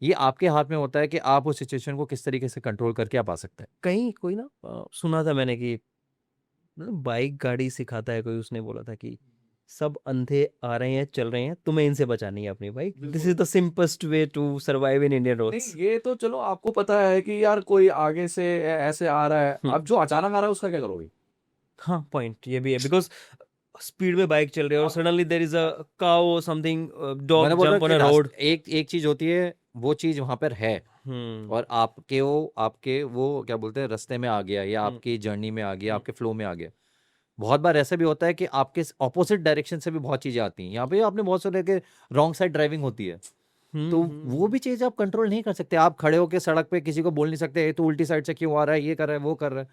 ये आपके हाथ में होता है कि आप उस सिचुएशन को किस तरीके से कंट्रोल करके आप आ सकते हैं। कहीं कोई ना सुना था मैंने कि बाइक गाड़ी सिखाता है कोई, उसने बोला था कि सब अंधे आ रहे हैं चल रहे हैं, तुम्हें इनसे बचानी है अपनी bike. This is the simplest way to survive in Indian roads. नहीं ये तो चलो आपको पता है कि यार कोई आगे से ऐसे आ रहा है, अब जो अचानक आ रहा है उसका क्या करोगे? हाँ, पॉइंट ये भी है, बिकॉज स्पीड में बाइक चल रही है और suddenly there is a cow something, मैंने डॉग बोला जंप ऑन कि अ रोड। एक चीज होती है, वो चीज वहां पर है और आपके वो क्या बोलते हैं रास्ते में आ गया, या आपकी जर्नी में आ गया, आपके फ्लो में आ गया। बहुत बार ऐसा भी होता है कि आपके ऑपोजिट डायरेक्शन से भी बहुत चीजें आती हैं। यहाँ पे आपने बहुत सारे के रॉन्ग साइड ड्राइविंग होती है, तो वो भी चीज आप कंट्रोल नहीं कर सकते। आप खड़े होकर सड़क पे किसी को बोल नहीं सकते ये तो उल्टी साइड से क्यों आ रहा है, ये कर रहा है, वो कर रहा है।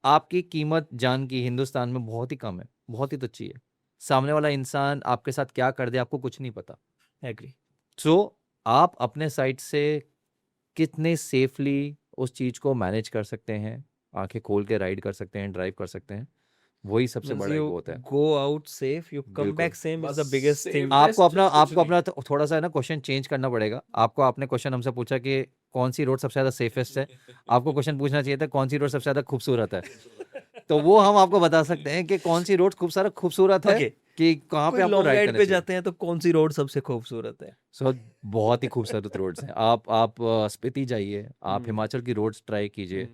आपकी कीमत जान की हिंदुस्तान में बहुत ही कम है, बहुत ही तुच्छी है। सामने वाला इंसान आपके साथ क्या कर दे आपको कुछ नहीं पता। एग्री। सो आप अपने साइड से कितने सेफली उस चीज को मैनेज कर सकते हैं, आंखें खोल के राइड कर सकते हैं, ड्राइव कर सकते हैं, वही सबसे बड़ा एक वो होता है। Go out safe, you come बिल्कुल। बैक सेम इज द बस बिगेस्ट safe थिंग। आपको अपना थोड़ा सा है ना क्वेश्चन चेंज करना पड़ेगा। आपको आपने क्वेश्चन हमसे पूछा कि कौन सी रोड सबसे ज्यादा सेफेस्ट है, आपको क्वेश्चन पूछना चाहिए था कौन सी रोड सबसे ज्यादा खूबसूरत है। तो वो हम आपको बता सकते हैं कि कौन सी रोड खूबसूरत है, Okay. कि कहाँ पे कोई आपको लॉन्ग राइड राइड करना पे चाहिए। जाते हैं तो कौन सी रोड सबसे खूबसूरत है? सो बहुत ही खूबसूरत रोड्स हैं। आप स्पीति जाइए, आप हिमाचल की रोड्स ट्राई कीजिए,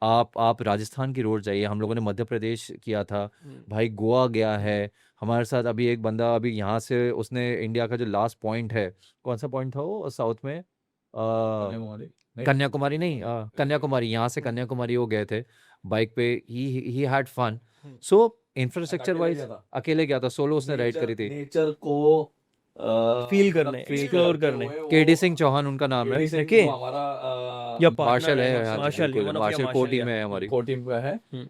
आप राजस्थान की रोड जाइए। हम लोगों ने मध्य प्रदेश किया था, भाई गोवा गया है हमारे साथ। अभी एक बंदा अभी यहाँ से, उसने इंडिया का जो लास्ट पॉइंट है, कौन सा पॉइंट था वो साउथ में, कन्याकुमारी नहीं, कन्याकुमारी, यहाँ से कन्याकुमारी वो गए थे बाइक पे। He had fun. So infrastructure wise अकेले गया था, सोलो उसने राइड करी थी। नेचर को फील करने, एक्सप्लोर करने। केडी सिंह चौहान उनका नाम है, Okay. या मार्शल है, partner हाँ, मार्शल, बिल्कुल, one of your marshal marshal, कोटी yeah. में है हमारी। को टीम का है। हम्म।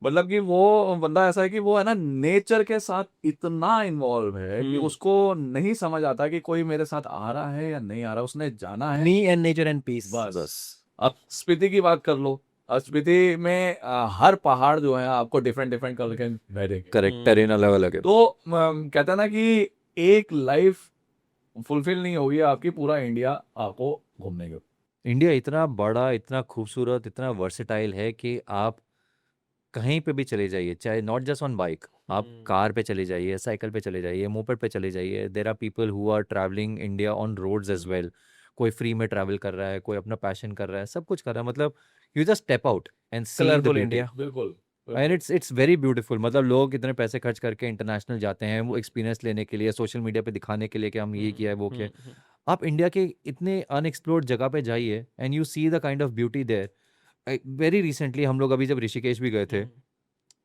मतलब कि वो बंदा ऐसा है कि वो है ना नेचर के साथ इतना इन्वॉल्व है कि उसको नहीं समझ आता कि कोई मेरे साथ आ रहा है या नहीं आ रहा, उसने जाना है Me and nature and peace. बस। अब स्पीति की बात कर लो, अब स्पीति में हर पहाड़ जो है आपको डिफरेंट डिफरेंट कलर के मिलेंगे। करेक्ट, टेरेन अलग अलग है। तो कहते हैं ना कि एक लाइफ फुलफिल नहीं होगी आपकी, पूरा इंडिया आपको घूमने के। इंडिया इतना बड़ा, इतना खूबसूरत, इतना वर्सेटाइल है कि आप कहीं पे भी चले जाइए, चाहे नॉट जस्ट ऑन बाइक, आप कार पे चले जाइए, साइकिल पे चले जाइए, मोपेड पे चले जाइए। There are people who are travelling India on roads as well. कोई फ्री में ट्रैवल कर रहा है, कोई अपना पैशन कर रहा है, सब कुछ कर रहा है। मतलब you just step out and see the Colorful beauty. India. बिल्कुल एंड इट्स वेरी ब्यूटीफुल। मतलब लोग इतने पैसे खर्च करके इंटरनेशनल जाते हैं वो एक्सपीरियंस लेने के लिए, सोशल मीडिया पे दिखाने के लिए कि हम ये किया है, वो किया है। आप इंडिया के इतने अनएक्सप्लोर्ड जगह पे जाइए and you see the kind of beauty there. Very recently हम लोग अभी जब ऋषिकेश भी गए थे,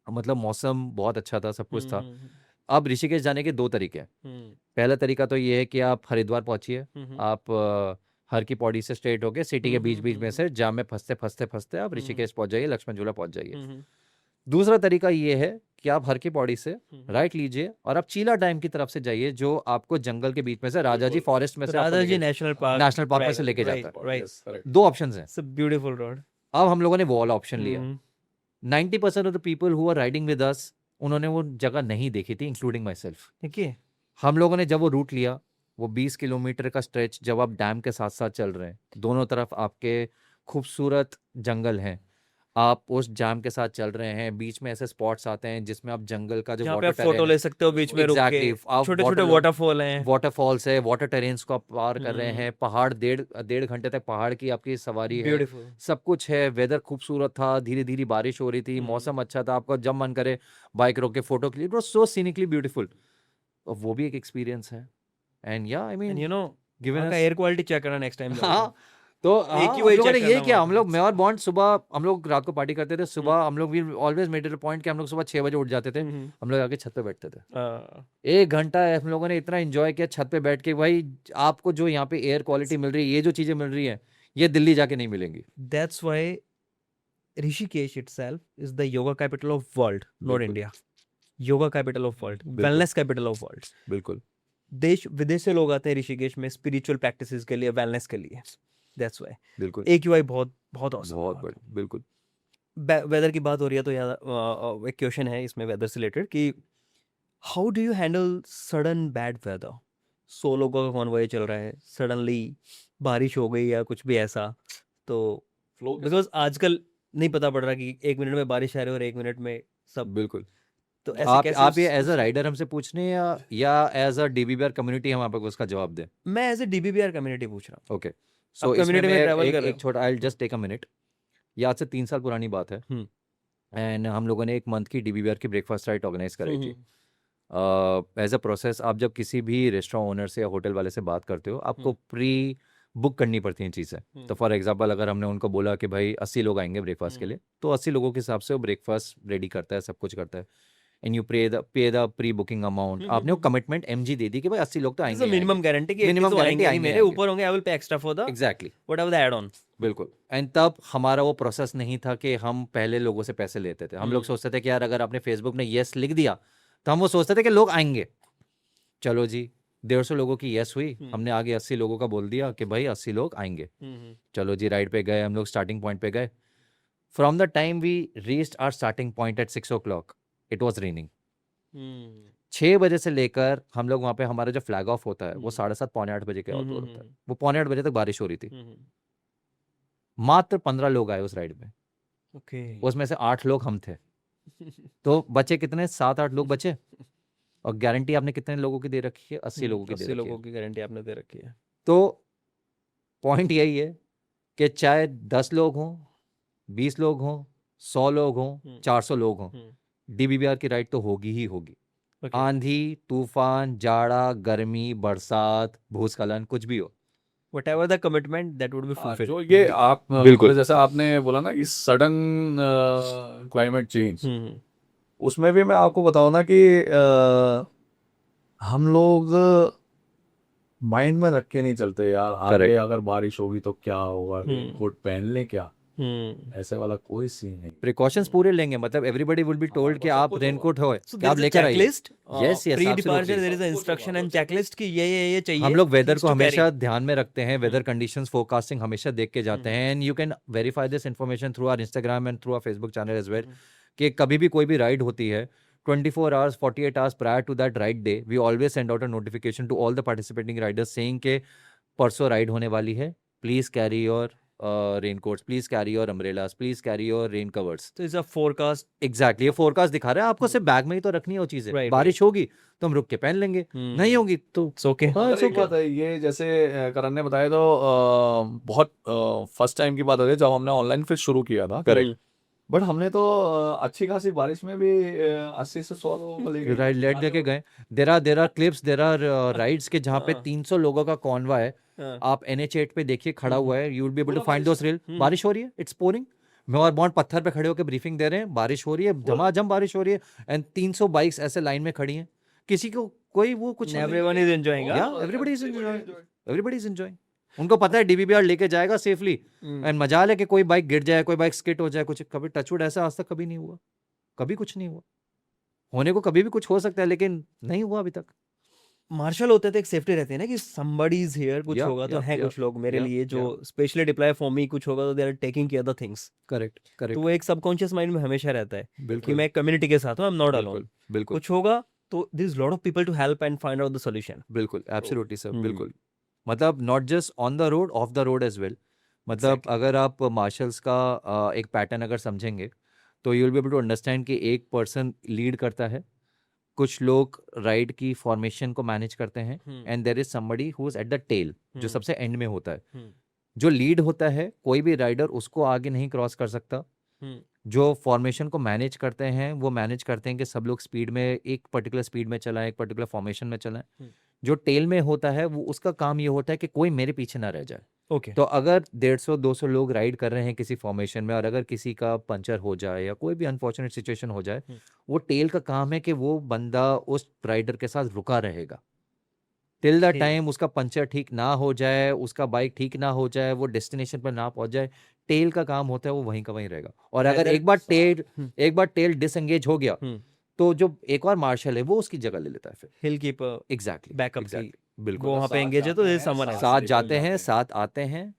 मतलब मौसम बहुत अच्छा था, सब कुछ था। अब ऋषिकेश जाने के दो तरीके हैं। पहला तरीका तो ये है कि आप हरिद्वार पहुंचिए, आप हर की पौड़ी से स्ट्रेट होके सिटी के बीच बीच में से जाम में फंसते फंसते फंसते आप ऋषिकेश पहुंच जाइए, लक्ष्मण झूला पहुंच जाइए। दूसरा तरीका ये है कि आप हर की पौड़ी से राइट लीजिए और आप चीला डैम की तरफ से जाइए, जो आपको जंगल के बीच में से, राजाजी फॉरेस्ट में से, Rajaji national park, national park में से लेके right, जाता है। right. दो ऑप्शन हैं। It's a beautiful road. अब हम लोगों ने वो वाला ऑप्शन लिया। 90% of the people who are riding with us, उन्होंने वो जगह नहीं देखी थी, इंक्लूडिंग माई सेल्फ। देखिए, हम लोगों ने जब वो रूट लिया, वो 20 किलोमीटर का स्ट्रेच, जब आप डैम के साथ साथ चल रहे हैं, दोनों तरफ आपके खूबसूरत जंगल हैं, आप उस डैम के साथ चल रहे हैं, बीच में ऐसे स्पॉट्स आते हैं जिसमें आप जंगल का जो जहाँ पे वाटर आप फोटो ले सकते हो बीच में रुक के, छोटे-छोटे वाटरफॉल हैं। वाटरफॉल्स है, वाटर टेरेन्स को आप पार कर रहे हैं, पहाड़, डेढ़ घंटे तक पहाड़ की आपकी सवारी है, ब्यूटीफुल। सब कुछ है। वेदर खूबसूरत था, धीरे धीरे बारिश हो रही थी, मौसम अच्छा था, आपको जब मन करे बाइक रोक के photo click, it was so scenically beautiful. वो भी एक एक्सपीरियंस है। And yeah I mean, and you know, given वहाँ का अस, एयर क्वालिटी चेक करना नेक्स्ट टाइम। हाँ, तो एक ही हम वही लोगों ने चेक ये करना किया। वहाँ हम पे। लोग, मैं और बॉन्ड, सुबह हम लोग रात को पार्टी करते थे, सुबह हम लोग we always made it a point कि हम लोग सुबह 6 बजे उठ जाते थे, हम लोग आके छत पे बैठते थे। 1 घंटा हम लोगों ने इतना एंजॉय किया छत पे बैठ के। भाई आपको जो यहाँ पे एयर क्वालिटी मिल रही है, ये जो चीजें मिल रही है, ये दिल्ली जाके नहीं मिलेंगी। That's why Rishikesh itself is the yoga capital of world, not बिल्कुल। India. Yoga capital of world, बिल्कुल। wellness capital of world. बिल्कुल। देश विदेश से लोग आते हैं ऋषिकेश में स्पिरिचुअल प्रैक्टिसेस के लिए, वेलनेस के लिए। That's why. बिल्कुल। AQI बहुत बहुत awesome। बहुत बड़ी, बिल्कुल। वेदर की बात हो रही है तो याद एक क्वेश्चन है इसमें वेदर से रिलेटेड कि how do you handle sudden bad weather? 100 लोगों का कॉन्वॉय चल रहा है, सडनली बारिश हो गई या कुछ भी ऐसा, तो बिकॉज आजकल नहीं पता पड़ रहा कि 1 मिनट में बारिश आ रही है और 1 मिनट में सब, बिल्कुल। तो ऐसे आप कैसे ये एज अ राइडर हमसे पूछने या एज अ डीबीबीआर कम्युनिटी हम आपको उसका जवाब दें? मैं एज ए डीबीबीआर कम्युनिटी पूछ रहा हूँ। ओके, आप सो इसमें community में मैं travel कर रहे एक हो। छोटा, I just take a minute. ये आज से 3 साल पुरानी बात है, एंड हम लोगों ने एक मंथ की डीबीबीआर की ब्रेकफास्ट राइट ऑर्गेनाइज कराई थी। एज अ प्रोसेस, आप जब किसी भी रेस्टोरेंट ओनर से या होटल वाले से बात करते हो, आपको प्री बुक करनी पड़ती हैं चीज़ें। तो फॉर एग्जांपल, अगर हमने उनको बोला कि भाई 80 लोग आएंगे ब्रेकफास्ट के लिए, तो 80 लोगों के हिसाब से वो ब्रेकफास्ट रेडी करता है, सब कुछ करता है, एंड यू पे द प्री बुकिंग अमाउंट। आपने वो कमिटमेंट एमजी दे दी कि भाई 80 लोग तो आएंगे, मिनिमम गारंटी कि Minimum तो guarantee आएंगे नहीं, आएंगे, मेरे आएंगे। ऊपर होंगे, I will pay extra for the exactly, whatever the add on. बिल्कुल। एंड तब हमारा वो प्रोसेस नहीं था कि हम पहले लोगों से पैसे लेते थे। हम लोग सोचते थे कि यार अगर आपने फेसबुक में येस लिख दिया, तो हम वो सोचते थे कि लोग आएंगे। चलो जी, 150 लोगों की येस हुई, हमने आगे 80 लोगों का बोल दिया कि भाई 80 लोग आएंगे। चलो जी, राइड पे गए, हम लोग स्टार्टिंग पॉइंट पे गए। From the time we reached our starting point at 6 o'clock, it was raining. 6 बजे से लेकर हम लोग वहाँ पे, हमारा जो फ्लैग ऑफ होता है वो 7:30 पौने 8 बजे के आउट होता है, वो पौने 8 बजे तक बारिश हो रही थी। मात्र 15 लोग आए उस राइड में, ओके। उसमें से 8 लोग हम थे। तो बचे कितने? 7-8 लोग बचे। और गारंटी आपने कितने लोगों की दे रखी है? 80 लोगों की दे 80 रखी है। लोगों की गारंटी आपने दे रखी है। तो पॉइंट यही है कि चाहे 10 लोग हों, 20 लोग हों, 100 लोग हों, 400 लोग हों, डीबीबीआर की राइड तो होगी ही होगी। ओके आंधी, तूफान, जाड़ा, गर्मी, बरसात, भूस्खलन, कुछ भी हो। Whatever the commitment that would be fulfilled. जो ये आप बिल्कुल। मतलब जैसे आपने बोला ना कि सडन क्लाइमेट चेंज, उसमें भी मैं आपको बताऊं ना कि हम लोग माइंड में रख के नहीं चलते यार, आगे Correct. अगर बारिश होगी तो क्या होगा, रेनकोट पहन ले क्या, ऐसे वाला कोई सीन नहीं। प्रिकॉशंस पूरे लेंगे, मतलब एवरीबॉडी विल बी टोल्ड कि आप रेनकोट हो So कि there आप is a लेकर आइए। checklist. Yes, yes, Pre-departure absolutely. there is an instruction and checklist कि ये चाहिए. हम लोग वेदर things को to हमेशा carry. ध्यान में रखते हैं, वेदर कंडीशंस फोरकास्टिंग हमेशा देख के जाते हैं, and you can verify this information through our Instagram and through our Facebook channel as well, कि कभी भी कोई भी राइड होती है 24 hours 48 hours prior to that ride day we always send out a notification to all the participating riders saying के परसों ride होने वाली है, please carry your raincoats, please carry your umbrellas, please carry your rain covers. So it's a forecast. Exactly, ये forecast दिखा रहा है आपको, सिर्फ बैग में ही तो रखनी है वो चीजें। Right, बारिश होगी तो हम रुक के पहन लेंगे, नहीं होगी तो It's okay. हाँ, अगर it's एक okay. बात है, ये जैसे करण ने बताया तो बहुत फर्स्ट टाइम की बात होती है जब हमने ऑनलाइन फिर शुरू किया था। Correct. बट हमने तो अच्छी खासी बारिश में भी 80 से 100 लोगों को लेके राइड लेट लेके गए। There are clips, there are rides के जहाँ पे 300 लोगों का कॉन्वा है, आप NH8 पे देखिए खड़ा हुआ है, you will be able to find those reel. बारिश हो रही है, इट्स पोरिंग, मैं और बॉन्ड पत्थर पे खड़े होकर ब्रीफिंग दे रहे हैं, बारिश हो रही है, झमाझम बारिश हो रही है, एंड 300 बाइक्स ऐसे लाइन में खड़ी हैं, किसी को कोई वो कुछ Everyone is enjoying. Yeah, everybody is enjoying. Everybody is enjoying. उनको पता है डीबीबीआर लेके जाएगा सेफली, एंड मजाल है कि कोई बाइक गिर जाए, कोई बाइक स्किट हो जाए, कुछ कभी टचवुड ऐसा आज तक कभी नहीं हुआ, कभी कुछ नहीं हुआ। होने को कभी भी कुछ हो सकता है, लेकिन नहीं हुआ अभी तक। मार्शल होते तो एक सेफ्टी रहती है ना कि somebody is here, कुछ Yeah, होगा तो yeah, है yeah, कुछ लोग मेरे yeah, लिए जो स्पेशली डिप्लॉय फॉर मी, कुछ होगा तो they are taking care the things. Correct तो करेक्ट, वो एक सबकॉन्शियस माइंड में हमेशा रहता है कि बिल्कुल मैं कम्युनिटी के साथ हूँ, आई एम नॉट अलोन। बिल्कुल कुछ होगा तो there is lot of people to help and find out the solution. बिल्कुल, एब्सोल्युटली सर, बिल्कुल। मतलब not just on the road, off the road as well. मतलब अगर आप मार्शल्स का एक पैटर्न अगर समझेंगे तो you will be able to understand कि एक पर्सन लीड करता है, कुछ लोग राइड की फॉर्मेशन को मैनेज करते हैं, and there is somebody who is at the tail, जो सबसे एंड में होता है। जो लीड होता है, कोई भी राइडर उसको आगे नहीं क्रॉस कर सकता। जो फॉर्मेशन को मैनेज करते हैं वो मैनेज करते हैं कि सब लोग स्पीड में, एक पर्टिकुलर स्पीड में चलाएं, एक पर्टिकुलर फॉर्मेशन में चलाएं। जो टेल में होता है वो उसका काम ये होता है कि कोई मेरे पीछे ना रह जाए। ओके तो अगर 150-200 लोग राइड कर रहे हैं किसी फॉर्मेशन में, और अगर किसी का पंचर हो जाए या कोई भी अनफॉर्चुनेट सिचुएशन हो जाए, वो टेल का काम है कि वो बंदा उस राइडर के साथ रुका रहेगा टिल द टाइम उसका पंचर ठीक ना हो जाए, उसका बाइक ठीक ना हो जाए, वो डेस्टिनेशन पर ना पहुंच जाए। टेल का काम होता है वो वहीं का वहीं रहेगा। और अगर एक बार टेल डिसएंगेज हो गया तो जो एक और मार्शल है वो उसकी जगह ले लेता है फिर। हिल कीप एग्जैक्टली, बैकअप बिल्कुल। वो वहां पे एंगेज है तो ये समवन है। साथ जाते हैं, साथ आते हैं,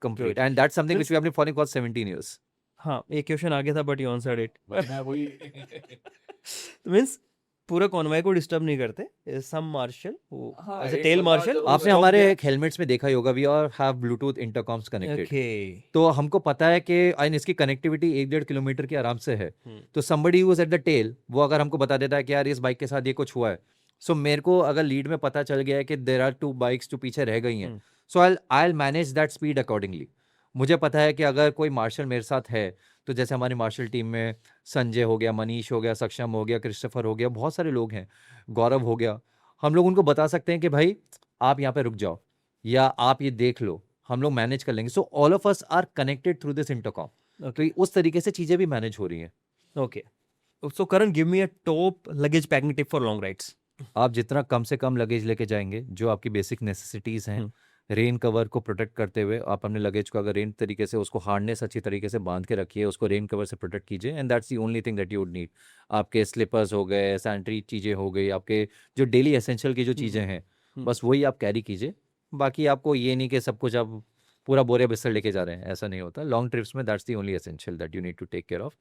complete, and that's something which we have been following for 17 years. हाँ, एक क्वेश्चन आ गया था बट यू आंसर्ड इट। मैं वही मींस पूरा कॉन्वॉय को डिस्टर्ब नहीं करते सम मार्शल हाँ, एज अ एक टेल बंदा मार्शल। जब आपने हमारे हेलमेट्स में देखा ही होगा, we are have Bluetooth intercoms connected. Okay तो हमको पता है कि इसकी कनेक्टिविटी 1-1.5 किलोमीटर की आराम से है। तो somebody who is at the tail, वो अगर हमको बता देता है कि यार इस बाइक के साथ ये कुछ हुआ है, सो मेरे को अगर लीड में पता चल गया है कि देयर आर 2 बाइक्स जो पीछे रह गई हैं, so I will manage that speed accordingly. मुझे पता है कि अगर कोई मार्शल मेरे साथ है, तो जैसे हमारी मार्शल टीम में संजय हो गया, मनीष हो गया, सक्षम हो गया, क्रिस्टोफर हो गया, बहुत सारे लोग हैं, गौरव हो गया, हम लोग उनको बता सकते हैं कि भाई आप यहाँ पे रुक जाओ या आप ये देख लो, हम लोग मैनेज कर लेंगे। So all of us are connected through this intercom. तो उस तरीके से चीजें भी मैनेज हो रही हैं। Okay so Karan give me a top luggage packing tip for long rides. आप जितना कम से कम लगेज लेके जाएंगे, जो आपकी बेसिक नेसेसिटीज हैं, रेन कवर को प्रोटेक्ट करते हुए आप अपने लगेज को अगर रेन तरीके से उसको हार्नेस अच्छी तरीके से बांध के रखिए, उसको रेन कवर से प्रोटेक्ट कीजिए, and that's the only thing that you would need. आपके स्लीपर्स हो गए, सैनिटरी चीज़ें हो गई, आपके जो डेली एसेंशियल की जो चीज़ें हैं, बस वही आप कैरी कीजिए। बाकी आपको ये नहीं कि सब कुछ आप पूरा बोरे बिस्तर लेके जा रहे हैं, ऐसा नहीं होता। लॉन्ग ट्रिप्स में that's the only essential that you need to take care of.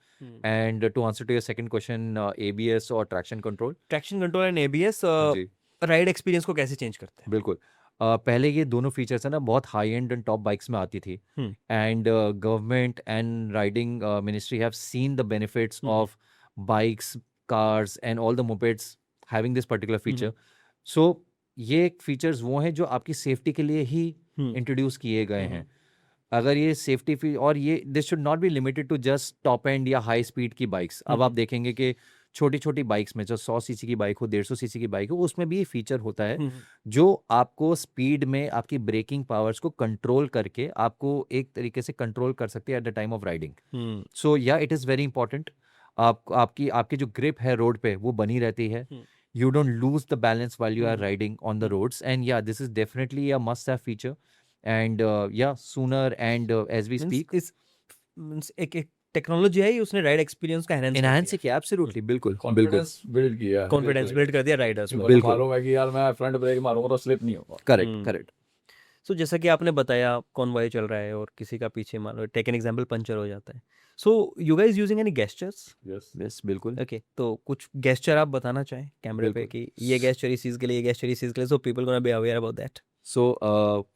And to answer to your second question, ABS और traction control and ABS ride experience को कैसे चेंज करते हैं? बिल्कुल। पहले ये दोनों फीचर्स है ना बहुत high and and top bikes में आती थी, and government and riding ministry have seen the benefits of bikes, cars and all the mopeds having this particular feature. So ये फीचर्स वो हैं जो आपकी सेफ्टी के लिए ही इंट्रोड्यूस किए गए हैं. अगर ये सेफ्टी फी और ये this should not be limited to just top end या हाई स्पीड की बाइक्स. अब आप देखेंगे कि छोटी छोटी बाइक्स में जो 100 सीसी की बाइक हो, 150 सीसी की बाइक हो, उसमें भी ये फीचर होता है जो आपको स्पीड में आपकी ब्रेकिंग पावर्स को कंट्रोल करके आपको एक तरीके से कंट्रोल कर सकती है at the time of riding. So yeah it is very important. आपकी जो ग्रिप है रोड पे वो बनी रहती है. You don't lose the balance while you are riding on the roads. And yeah, this is definitely a must-have feature. And yeah, sooner and as we speak, एक technology है, उसने राइड एक्सपीरियंस का enhance किया. Absolutely, बिल्कुल, confidence build किया, confidence build कर दिया Riders में. बिल्कुल. मालूम है कि यार मैं फ्रंट ब्रेक मारूंगा तो स्लिप नहीं होगा. Correct correct. सो जैसा कि आपने बताया कॉन्वॉय चल रहा है और किसी का पीछे मान लो टेक एन एग्जांपल पंचर हो जाता है. So you guys using any gestures? Yes बिल्कुल. ओके, तो कुछ गेस्चर आप बताना चाहें कैमरे पे कि ये गेस्चर इस चीज़ के लिए, ये गेस्चर इस चीज़ के लिए, so people gonna be aware about that. So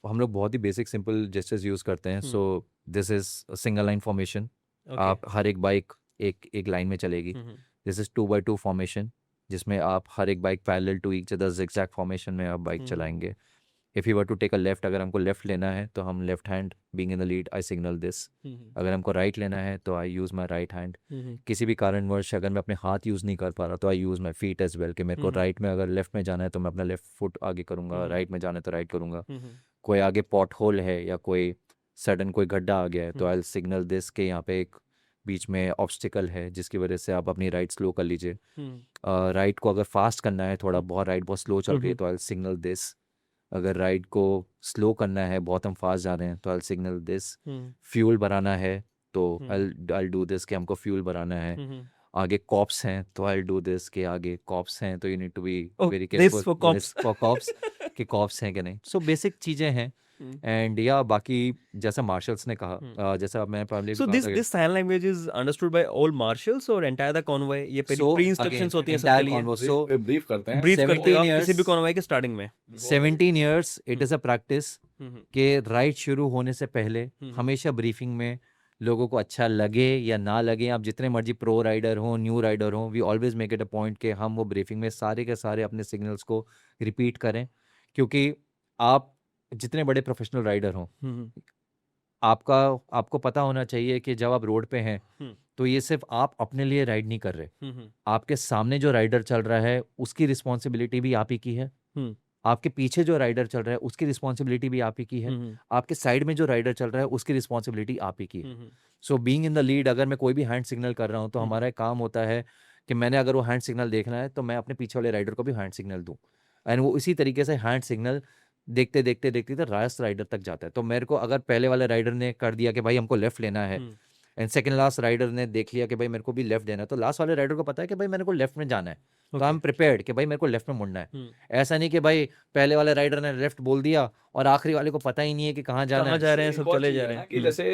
हम लोग बहुत ही बेसिक सिंपल जेस्चर्स यूज करते हैं. So this is single line formation. आप हर एक बाइक एक लाइन में चलेगी. दिस इज 2x2 फॉर्मेशन जिसमें आप हर एक bike parallel to each other zigzag formation में आप बाइक चलाएंगे. If you were to take a left, अगर हमको लेफ्ट लेना है तो हम left hand being in the lead I signal this. अगर हमको राइट लेना है तो I use my right hand. किसी भी कारणवश अगर मैं अपने हाथ यूज़ नहीं कर पा रहा तो I use my feet as well. कि मेरे को राइट में अगर लेफ्ट में जाना है तो मैं अपना लेफ्ट फुट आगे करूँगा, राइट में जाना है तो राइट करूँगा. कोई आगे पॉट होल है या कोई सडन कोई गड्ढा आ गया है तो आई सिग्नल दिस के यहाँ पे एक बीच में ऑब्स्टिकल है जिसकी वजह से आप अपनी राइट स्लो कर लीजिए. राइट को अगर फास्ट करना है, थोड़ा बहुत राइट बहुत स्लो चल रही है तो आई सिग्नल दिस. अगर राइड को स्लो करना है, बहुत हम फास्ट जा रहे हैं तो आई सिग्नल दिस. फ्यूल भराना है तो आई डू दिस कि हमको फ्यूल भराना है. आगे कॉप्स हैं तो आई डू दिस कि आगे कॉप्स हैं तो you need to be very careful for cops कि कॉप्स हैं कि नहीं. सो बेसिक चीज़ें हैं. एंड या बाकी जैसा मार्शल्स ने कहा, जैसा मैं पहले so this sign language is understood by all marshals और एंटायर द कॉन्वॉय. ये प्री इंस्ट्रक्शंस होती हैं सबके लिए. सो ब्रीफ करते हैं, ब्रीफ करते हैं किसी भी कॉन्वॉय के स्टार्टिंग में. 17 years it is a practice कि राइड शुरू होने से पहले हमेशा ब्रीफिंग में लोगों को अच्छा लगे या ना लगे, आप जितने मर्जी प्रो राइडर हो, न्यू राइडर हो, we always make it a point कि हम वो ब्रीफिंग में सारे के सारे अपने सिग्नल्स को रिपीट करें. क्योंकि आप जितने बड़े प्रोफेशनल राइडर हों, आपको पता होना चाहिए कि जब आप रोड पे हैं तो ये सिर्फ आप अपने लिए राइड नहीं कर रहे. आपके सामने जो राइडर चल रहा है उसकी रिस्पॉन्सिबिलिटी भी आप ही की है. आपके पीछे जो राइडर चल रहा है उसकी रिस्पॉन्सिबिलिटी भी आप ही की है. आपके साइड में जो राइडर चल रहा है उसकी रिस्पॉन्सिबिलिटी आप ही की है. So being in the lead, अगर मैं कोई भी हैंड सिग्नल कर रहा हूँ तो हमारा एक काम होता है कि मैंने अगर वो हैंड सिग्नल देखना है तो मैं अपने पीछे वाले राइडर को भी हैंड सिग्नल दूँ. एंड वो इसी तरीके से हैंड सिग्नल देखते देखते देखते तो लास्ट राइडर तक जाता है. तो मेरे को अगर पहले वाले राइडर ने कर दिया कि भाई हमको लेफ्ट लेना है एंड सेकंड लास्ट राइडर ने देख लिया कि भाई मेरे को भी लेफ्ट देना है, तो लास्ट वाले राइडर को पता है कि भाई मेरे को लेफ्ट में जाना है. तो आई एम प्रिपेयर्ड कि भाई मेरे को लेफ्ट में मुड़ना है. ऐसा नहीं कि भाई पहले वाले राइडर ने लेफ्ट बोल दिया और आखिरी वाले को पता ही नहीं है कि कहाँ जाना है. जा रहे हैं, सब चले जा रहे हैं. कि जैसे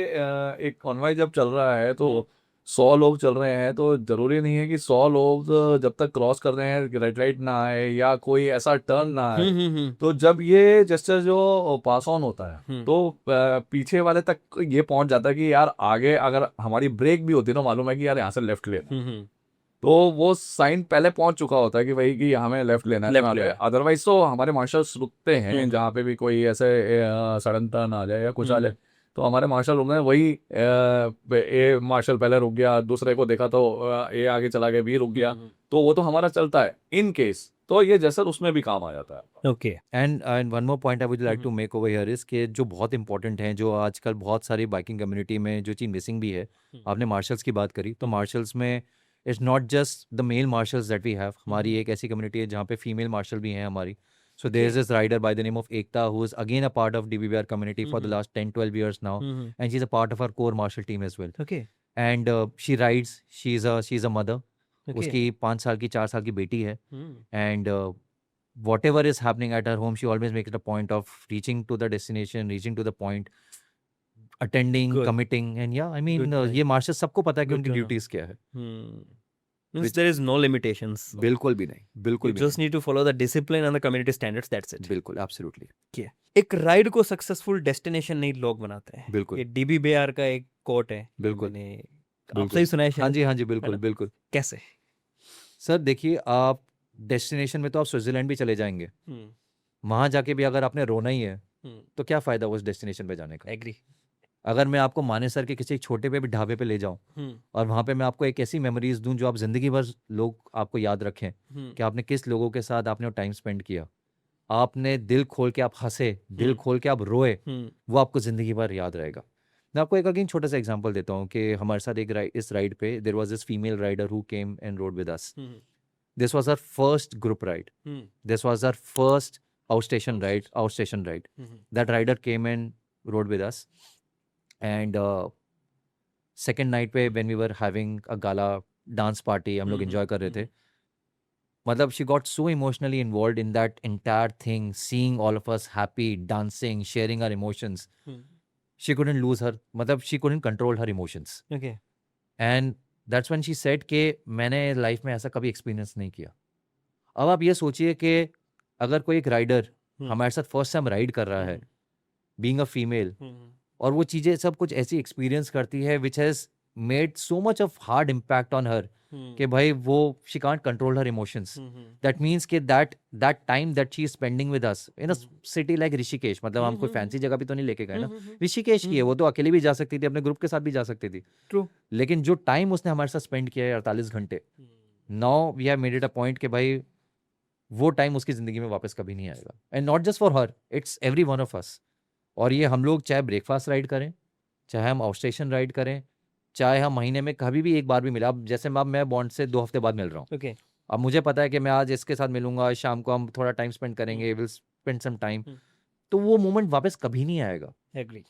एक कॉन्वॉय जब चल रहा है तो 100 लोग चल रहे हैं तो जरूरी नहीं है कि 100 लोग जब तक क्रॉस कर रहे हैं राइट ना आए या कोई ऐसा टर्न ना आए. तो जब ये जेस्चर जो पास ऑन होता है तो पीछे वाले तक ये पहुंच जाता है कि यार आगे अगर हमारी ब्रेक भी होती है तो मालूम है कि यार यहाँ से लेफ्ट लेना. तो वो साइन पहले पहुंच चुका होता है कि भाई कि हमें लेफ्ट लेना है. अदरवाइज तो हमारे मार्शल्स रुकते हैं जहाँ पे भी कोई ऐसे सडन टर्न आ जाए या कुछ आ जाए तो हमारे मार्शल रुक गए. वही ए मार्शल पहले रुक गया, दूसरे को देखा तो ए आगे चला गया, बी रुक गया. तो वो तो हमारा चलता है इन केस. तो ये जैसा उसमें भी काम आ जाता है. Okay. And one more point I would like to make over here is कि जो बहुत इंपॉर्टेंट है, जो आजकल बहुत सारी बाइकिंग कम्युनिटी में जो चीज़ मिसिंग भी है. आपने मार्शल्स की बात करी तो मार्शल्स में it's not just the male marshals that we have. हमारी एक ऐसी कम्युनिटी है जहाँ पे फीमेल मार्शल भी हैं हमारी. So there is this rider by the name of Ekta who is again a part of DBBR community for the last 10-12 years now, and she's a part of our core martial team as well. Okay. And she rides. She's a mother. उसकी 5 साल की 4 साल की बेटी है. And whatever is happening at her home, she always makes it a point of reaching to the destination, reaching to the point, attending, committing, and yeah, I mean ये martial सबको पता है कि उनकी ड्यूटीज क्या है. Means there is no limitations. बिल्कुल भी नहीं, बिल्कुल You भी just need to follow the discipline and the community standards. That's it. बिल्कुल, absolutely. एक राइड को सक्सेसफुल डेस्टिनेशन नहीं लोग बनाते हैं. बिल्कुल. ये DBBR का एक कोट है. बिल्कुल. आपसे ही सुना है. हाँ जी, बिल्कुल बिल्कुल. कैसे? सर देखिए, आप डेस्टिनेशन में तो आप स्विट्जरलैंड भी चले जाएंगे, वहाँ जाके भी अगर आपने रोना ही है तो क्या फ़ायदा उस डेस्टिनेशन पे जाने का। एग्री। अगर मैं आपको मानेसर के किसी एक छोटे पे भी ढाबे पे ले जाऊँ और वहाँ पे मैं आपको एक ऐसी मेमोरीज दूं जो आप ज़िंदगी भर लोग आपको याद रखें कि आपने किस लोगों के साथ आपने टाइम स्पेंड किया, आपने दिल खोल के आप हंसे, दिल खोल के आप रोए, वो आपको ज़िंदगी भर याद रहेगा। मैं आपको एक अगेन छोटा सा एग्जांपल देता हूँ कि हमारे साथ एक इस राइड पे there was this female rider who came and rode with us. This was our first group ride, this was our first outstation ride. That rider came and rode with us and second night पे when we were having a gala dance party, हम लोग enjoy कर रहे थे, मतलब she got so emotionally involved in that entire thing, seeing all of us happy, dancing, sharing our emotions. She couldn't lose her, मतलब she couldn't control her emotions. Okay. And that's when she said कि मैंने life में ऐसा कभी experience नहीं किया। अब आप ये सोचिए कि अगर कोई एक राइडर हमारे साथ फर्स्ट टाइम राइड कर रहा है, बीइंग अ फीमेल, और वो चीज़ें सब कुछ ऐसी एक्सपीरियंस करती है which has made so much of hard impact on her कि भाई वो she can't control her emotions. That means कि that time that she is spending with us in a city like Rishikesh, मतलब हम कोई फैंसी जगह भी तो नहीं लेके गए ना, ऋषिकेश की है, वो तो अकेले भी जा सकती थी, अपने ग्रुप के साथ भी जा सकती थी। ट्रू। लेकिन जो टाइम उसने हमारे साथ स्पेंड किया है 48 घंटे, now we have made it a point कि भाई वो टाइम उसकी जिंदगी में वापस कभी नहीं आएगा। And not just for her, it's every one of us. और ये हम लोग चाहे ब्रेकफास्ट राइड करें, चाहे हम आउट स्टेशन राइड करें, चाहे हम महीने में कभी भी एक बार भी मिले। अब जैसे मैं बॉन्ड से 2 हफ्ते बाद मिल रहा हूँ, Okay. अब मुझे पता है कि मैं आज इसके साथ मिलूंगा, शाम को हम थोड़ा टाइम स्पेंड करेंगे, विल स्पेंड सम टाइम, तो वो मोमेंट वापस कभी नहीं आएगा। Agree.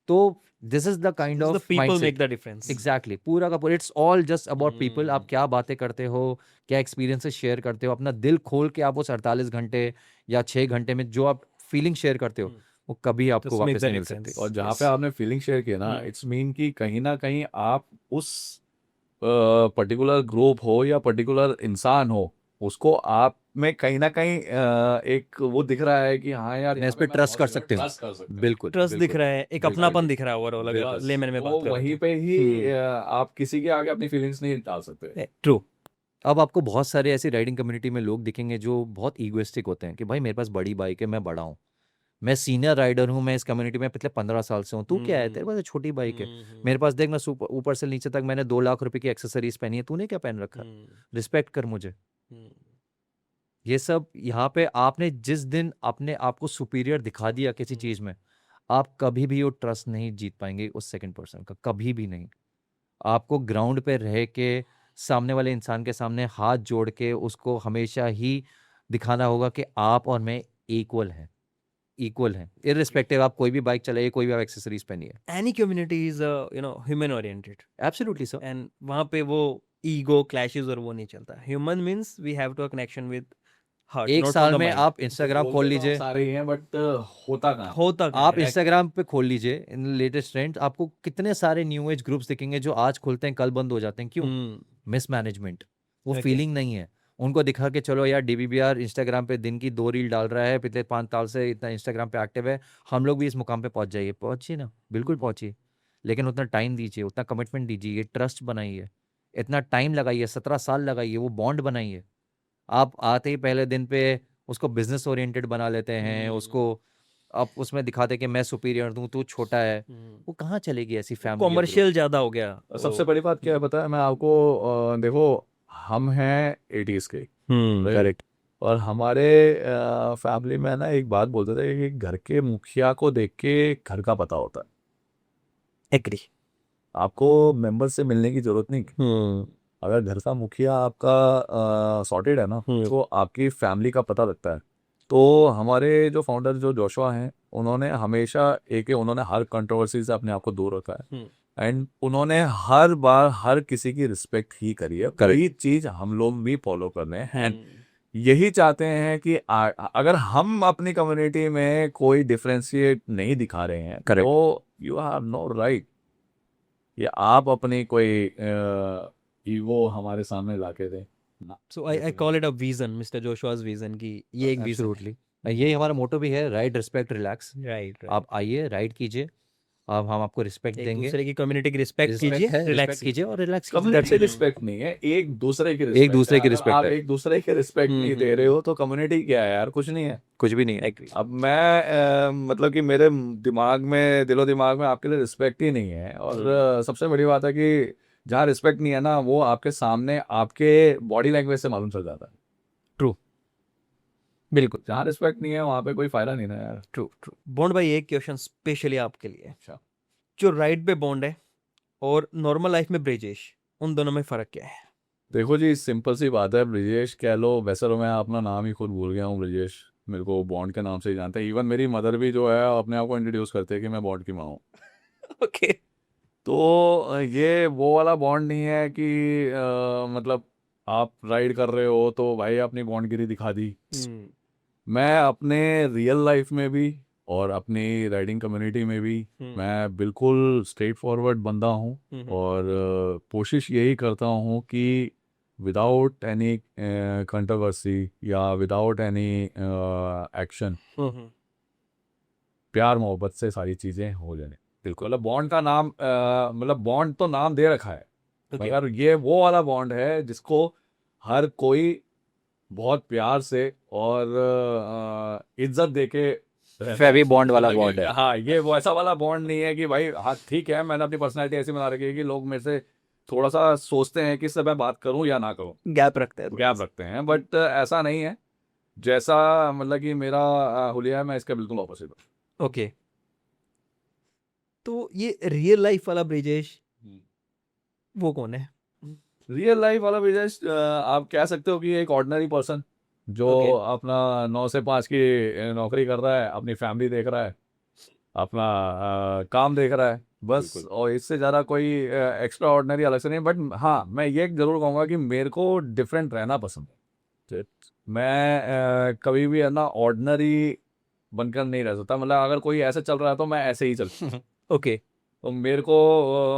तो this is the kind The of people make the difference. Exactly, पूरा का पूरा it's all just about people. आप क्या बातें करते हो, क्या एक्सपीरियंसेस शेयर करते हो, अपना दिल खोल के आप उस 48 घंटे या 6 घंटे में जो आप फीलिंग शेयर करते हो, वो कभी आपको Just make वापस the नहीं मिल difference. सकती। और जहाँ Yes. पे आपने फीलिंग शेयर किया ना, इट्स मीन कि कहीं ना कहीं आप उस पर्टिकुलर ग्रुप हो या पर्टिकुलर इंसान हो, उसको आप में कहीं ना कहीं एक वो दिख रहा है कि हाँ यार, मैं इस पे ट्रस्ट कर सकते ट्रस्ट कर सकते हो, हैं। बिल्कुल। ट्रस्ट दिख रहा है, एक बिल्कुल। अपनापन दिख रहा है ओवरऑल, अगर बस, लेमन में वो बात करें वहीं पे ही आप किसी के आगे अपनी फीलिंग्स नहीं डाल सकते। ट्रू। अब आपको बहुत सारे ऐसी राइडिंग कम्युनिटी में लोग दिखेंगे जो बहुत ईगोइस्टिक होते हैं कि भाई मेरे पास बड़ी बाइक है, मैं बड़ा हूँ, मैं सीनियर राइडर हूँ, मैं इस कम्युनिटी में पिछले 15 साल से हूँ, तू क्या है, तेरे पास एक छोटी बाइक है, मेरे पास देख, मैं ऊपर से नीचे तक मैंने 2 लाख रुपए की एक्सेसरीज पहनी है, तूने क्या पहन रखा, रिस्पेक्ट कर मुझे। ये सब यहाँ पे आपने जिस दिन अपने आप को सुपीरियर दिखा दिया किसी चीज में, आप कभी भी वो ट्रस्ट नहीं जीत पाएंगे उस सेकंड पर्सन का, कभी भी नहीं। आपको ग्राउंड पे रह के सामने वाले इंसान के सामने हाथ जोड़ के उसको हमेशा ही दिखाना होगा कि आप और मैं इक्वल हैं, इक्वल हैं, इररिस्पेक्टिव आप कोई भी बाइक चलाइए, कोई भी आप एक्सेसरीज पहनिए। Any community is human oriented, absolutely sir. And वहाँ पे वो ईगो क्लैशेस और वो नहीं चलता। Human means we have to a connection with heart, एक नॉट साल फ्रॉम द में माइंड। आप इंस्टाग्राम खोल लीजिए, सारे ही हैं, बट होता कहाँ है? होता क्या आप है? इंस्टाग्राम पे खोल लीजिए इन लेटेस्ट ट्रेंड, आपको कितने सारे न्यू एज ग्रुप्स दिखेंगे जो आज खुलते हैं कल बंद हो जाते हैं। क्यों? मिसमैनेजमेंट, वो Okay. फीलिंग नहीं है। उनको दिखा के चलो यार डीबीबीआर इंस्टाग्राम पे दिन की 2 रील डाल रहा है, पिछले 5 साल से इतना इंस्टाग्राम पे एक्टिव है, हम लोग भी इस मुकाम पे पहुंच जाइए। पहुंचिए ना, बिल्कुल पहुंचिए, लेकिन उतना टाइम दीजिए, उतना कमिटमेंट दीजिए, ट्रस्ट बनाइए, इतना टाइम लगाइए, 17 साल लगाइए, वो बॉन्ड बनाइए। आप आते ही पहले दिन पे उसको बिजनेस ओरिएंटेड बना लेते हैं, उसको आप उसमें दिखाते कि मैं सुपीरियर हूँ, तू छोटा है, वो कहाँ चलेगी ऐसी फैमिली? कॉमर्शियल ज्यादा हो गया। सबसे बड़ी बात क्या है पता है मैं आपको? देखो, हम हैं 80s के, करेक्ट। और हमारे फैमिली में ना एक बात बोलते थे कि घर के मुखिया को देख के घर का पता होता है। एग्री। आपको मेंबर से मिलने की जरूरत नहीं। अगर घर का मुखिया आपका सॉर्टेड है ना, तो आपकी फैमिली का पता लगता है। तो हमारे जो फाउंडर जो जोशुआ हैं, उन्होंने हमेशा उन्होंने हर कंट्रोवर्सी से अपने आप को दूर रखा है, एंड उन्होंने हर बार हर किसी की रिस्पेक्ट ही करी है। वही चीज हम लोग भी फॉलो कर रहे हैं, एंड यही चाहते हैं कि अगर हम अपनी कम्युनिटी में कोई डिफरेंशिएट नहीं दिखा रहे हैं, तो यू हैव नो राइट ये आप अपनी कोई ईगो हमारे सामने लाके दें। So I call it a vision, mister Joshua's vision, की ये एक विजन। एब्सोल्युटली, यही हमारा मोटो भी है, राइड, रिस्पेक्ट, रिलैक्स। राइट। आप आइए, राइड कीजिए, अब हम आपको रिस्पेक्ट एक देंगे, दूसरे की कम्युनिटी की रिस्पेक्ट रिस्पेक्ट कीजिए, है, रिलैक्स रिस्पेक्ट कीजिए और रिलैक्स कम्युनिटी कीजिए। रिस्पेक्ट नहीं है, एक दूसरे की एक रिस्पेक्ट दूसरे है। की अगर रिस्पेक्ट आप है, एक दूसरे की रिस्पेक्ट नहीं दे रहे हो तो कम्युनिटी क्या है यार, कुछ नहीं है। कुछ भी नहीं है। एग्री। अब मैं मतलब कि मेरे दिमाग में, दिलो दिमाग में आपके लिए रिस्पेक्ट ही नहीं है। और सबसे बड़ी बात है कि जहाँ रिस्पेक्ट नहीं है ना, वो आपके सामने आपके बॉडी लैंग्वेज से मालूम चल जाता है। ट्रू, बिल्कुल जहाँ रिस्पेक्ट नहीं है वहाँ पे कोई फायदा नहीं ना यार। True true. बॉन्ड भाई, एक क्वेश्चन स्पेशली आपके लिए। अच्छा, जो राइड पे बॉन्ड है और नॉर्मल लाइफ में ब्रिजेश, उन दोनों में फर्क क्या है? देखो जी, सिंपल सी बात है, ब्रिजेश कह लो, वैसे तो मैं अपना नाम ही खुद भूल गया हूँ ब्रिजेश, मेरे को बॉन्ड के नाम से ही जानते हैं। इवन मेरी मदर भी जो है अपने आप को इंट्रोड्यूस करते हैं कि मैं बॉन्ड की माँ हूँ। ओके। तो ये वो वाला बॉन्ड नहीं है कि मतलब आप राइड कर रहे हो तो भाई अपनी बॉन्डगिरी दिखा दी। मैं अपने रियल लाइफ में भी और अपनी राइडिंग कम्युनिटी में भी मैं बिल्कुल स्ट्रेट फॉरवर्ड बंदा हूँ। और कोशिश यही करता हूँ कि विदाउट एनी कंट्रोवर्सी या विदाउट एनी एक्शन, प्यार मोहब्बत से सारी चीज़ें हो जाए। बिल्कुल, मतलब बॉन्ड का नाम मतलब बॉन्ड तो नाम दे रखा है, ओके। मगर ये वो वाला बॉन्ड है जिसको हर कोई बहुत प्यार से और इज्जत देके रहता है। फेवी बॉन्ड वाला मतलब बॉन्ड कि है। हाँ, ये वो ऐसा वाला बॉन्ड नहीं है कि भाई हाँ ठीक है, मैंने अपनी पर्सनैलिटी ऐसी बना रखी है कि लोग मेरे से थोड़ा सा सोचते हैं कि इससे मैं बात करूं या ना करूं, गैप रखते हैं। गैप रखते हैं। बट ऐसा नहीं है, जैसा मतलब कि मेरा हुलिया है, मैं इसका बिल्कुल ऑपोजिट हूँ। ओके। तो ये रियल लाइफ वाला ब्रिजेश वो कौन है? रियल लाइफ वाला बिजनेस आप कह सकते हो कि एक ऑर्डिनरी पर्सन जो Okay. अपना 9 से 5 की नौकरी कर रहा है, अपनी फैमिली देख रहा है, अपना काम देख रहा है, बस। और इससे ज़्यादा कोई एक्स्ट्रा ऑर्डिनरी अलग से नहीं। बट हाँ, मैं ये जरूर कहूँगा कि मेरे को डिफरेंट रहना पसंद है। मैं कभी भी है ना ऑर्डिनरी बनकर नहीं रह सकता। मतलब अगर कोई ऐसे चल रहा है तो मैं ऐसे ही चल ओके। तो मेरे को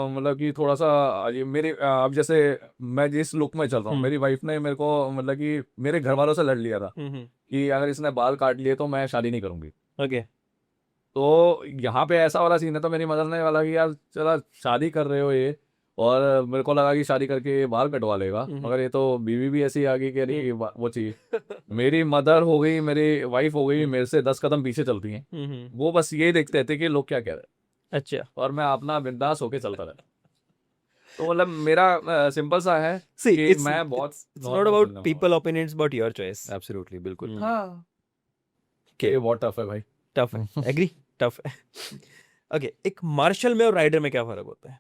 मतलब कि थोड़ा सा ये मेरी अब जैसे मैं जिस लुक में चल रहा हूँ, मेरी वाइफ ने मेरे को मतलब कि मेरे घर वालों से लड़ लिया था कि अगर इसने बाल काट लिए तो मैं शादी नहीं करूंगी। ओके। तो यहाँ पे ऐसा वाला सीन है, तो मेरी मदर ने वाला कि यार चला शादी कर रहे हो ये, और मेरे को लगा कि शादी करके ये बाल कटवा लेगा, मगर ये तो बीवी भी ऐसी आ गई कि अरे वो चाहिए। मेरी मदर हो गई, मेरी वाइफ हो गई, मेरे से 10 कदम पीछे चलती हैं। वो बस ये देखते थे कि लोग क्या कह रहे हैं, अच्छा। और मैं अपना बिंदास होके चलता रहा। तो मतलब मेरा सिंपल सा है See, कि it's मैं बहुत it's not about people opinions, but your choice. Absolutely, बिल्कुल। हाँ, Okay. ये बहुत टफ है भाई। टफ है, एग्री, टफ है। ओके, एक मार्शल में और राइडर में क्या फर्क होता है?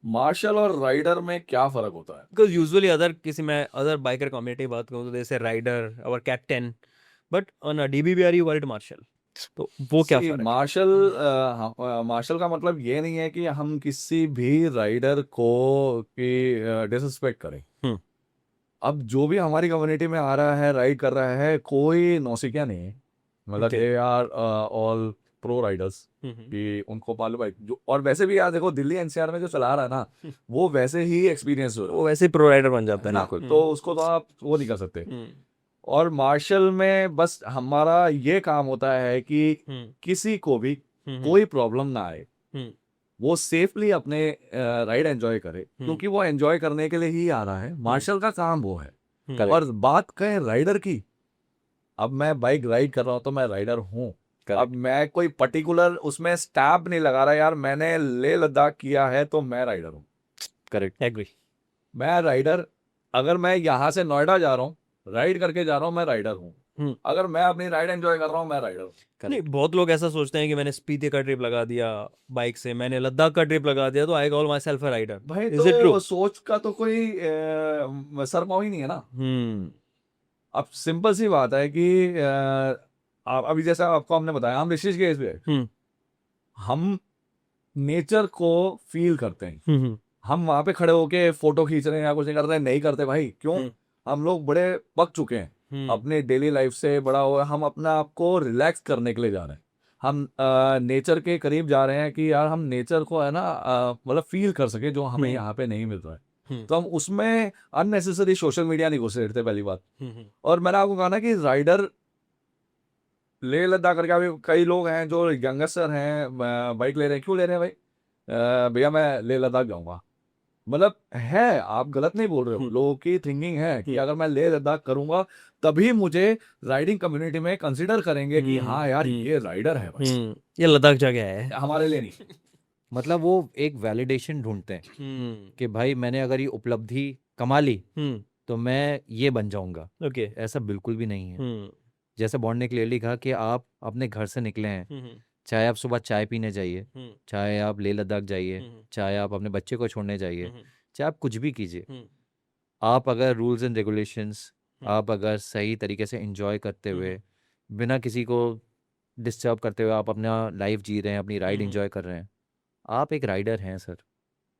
मार्शल और राइडर में क्या फर्क होता है? बिकॉज यूजुअली अदर किसी मैं अदर बाइकर कम्युनिटी की बात करूँ तो जैसे राइडर और captain, but on DBBR you word marshal, तो वो क्या See, फर्क है? मार्शल का मतलब ये नहीं है कि हम किसी भी राइडर को की डिसरिस्पेक्ट करें। अब जो भी हमारी कम्युनिटी में आ रहा है, राइड कर रहा है, कोई नौसिखिया नहीं है। मतलब Okay. They are all pro riders कि उनको मालूम है जो। और वैसे भी यार देखो, दिल्ली एनसीआर में जो चला रहा है ना, वो वैसे ही एक्सपीरियंस हो रहा वो वैसे प्रो राइडर बन जाता है है ना, ना। तो उसको तो आप वो नहीं कर सकते। और मार्शल में बस हमारा ये काम होता है कि किसी को भी कोई प्रॉब्लम ना आए, वो सेफली अपने राइड एंजॉय करे, क्योंकि वो एंजॉय करने के लिए ही आ रहा है। मार्शल का काम वो है। और बात करें राइडर की, अब मैं बाइक राइड कर रहा हूँ तो मैं राइडर हूँ। अब मैं कोई पर्टिकुलर उसमें स्टैम्प नहीं लगा रहा यार मैंने लेह लद्दाख किया है तो मैं राइडर हूँ। Correct, agree. मैं राइडर, अगर मैं यहाँ से नोएडा जा रहा हूँ, राइड करके जा रहा हूँ, मैं राइडर हूँ। अगर मैं अपनी राइड एंजॉय कर रहा हूँ, मैं राइडर हूँ। नहीं, बहुत लोग ऐसा सोचते हैं कि मैंने स्पीति का ट्रिप लगा दिया बाइक से, मैंने लद्दाख का ट्रिप लगा दिया, तो I call myself a rider. भाई इज इट ट्रू? तो सोच का तो कोई सरमाओ ही नहीं है ना। अब सिंपल सी बात है कि अभी जैसा आपको हमने बताया, हम ऋषिकेश में हम नेचर को फील करते हैं। हम वहां पे खड़े होके फोटो खींच रहे हैं या कुछ नहीं कर रहे हैं, नहीं करते भाई। क्यों? हम लोग बड़े पक चुके हैं अपने डेली लाइफ से, बड़ा हुआ, हम अपना आप को रिलैक्स करने के लिए जा रहे हैं। हम नेचर के करीब जा रहे हैं कि यार हम नेचर को है ना मतलब फील कर सके, जो हमें यहाँ पे नहीं मिल रहा है। तो हम उसमें अननेसेसरी सोशल मीडिया नहीं घुसे रहते, पहली बात। और मैंने आपको कहा ना कि राइडर लेह लद्दाख करके अभी कई लोग हैं जो यंगस्टर हैं, बाइक ले रहे हैं, क्यों ले रहे हैं भाई? भैया मैं लेह लद्दाख जाऊंगा, मतलब है, आप गलत नहीं बोल रहे हो, लोगों की थिंकिंग है कि अगर मैं लेह लद्दाख करूंगा तभी मुझे राइडिंग कम्युनिटी में कंसिडर करेंगे कि हाँ यार ये राइडर है भाई, ये लद्दाख जाके आया है। हमारे लिए नहीं। मतलब वो एक वैलिडेशन ढूंढते हैं कि भाई मैंने अगर ये उपलब्धि कमा ली तो मैं ये बन जाऊंगा। ओके। ऐसा बिल्कुल भी नहीं है। जैसे बॉन्ड ने क्लियरली कहा कि आप अपने घर से निकले हैं, चाहे आप सुबह चाय पीने जाइए, चाहे आप लेह लद्दाख जाइए, चाहे आप अपने बच्चे को छोड़ने जाइए, चाहे आप कुछ भी कीजिए, आप अगर रूल्स एंड रेगुलेशंस, आप अगर सही तरीके से एंजॉय करते हुए, बिना किसी को डिस्टर्ब करते हुए आप अपना लाइफ जी रहे हैं, अपनी राइड एंजॉय कर रहे हैं, आप एक राइडर हैं सर।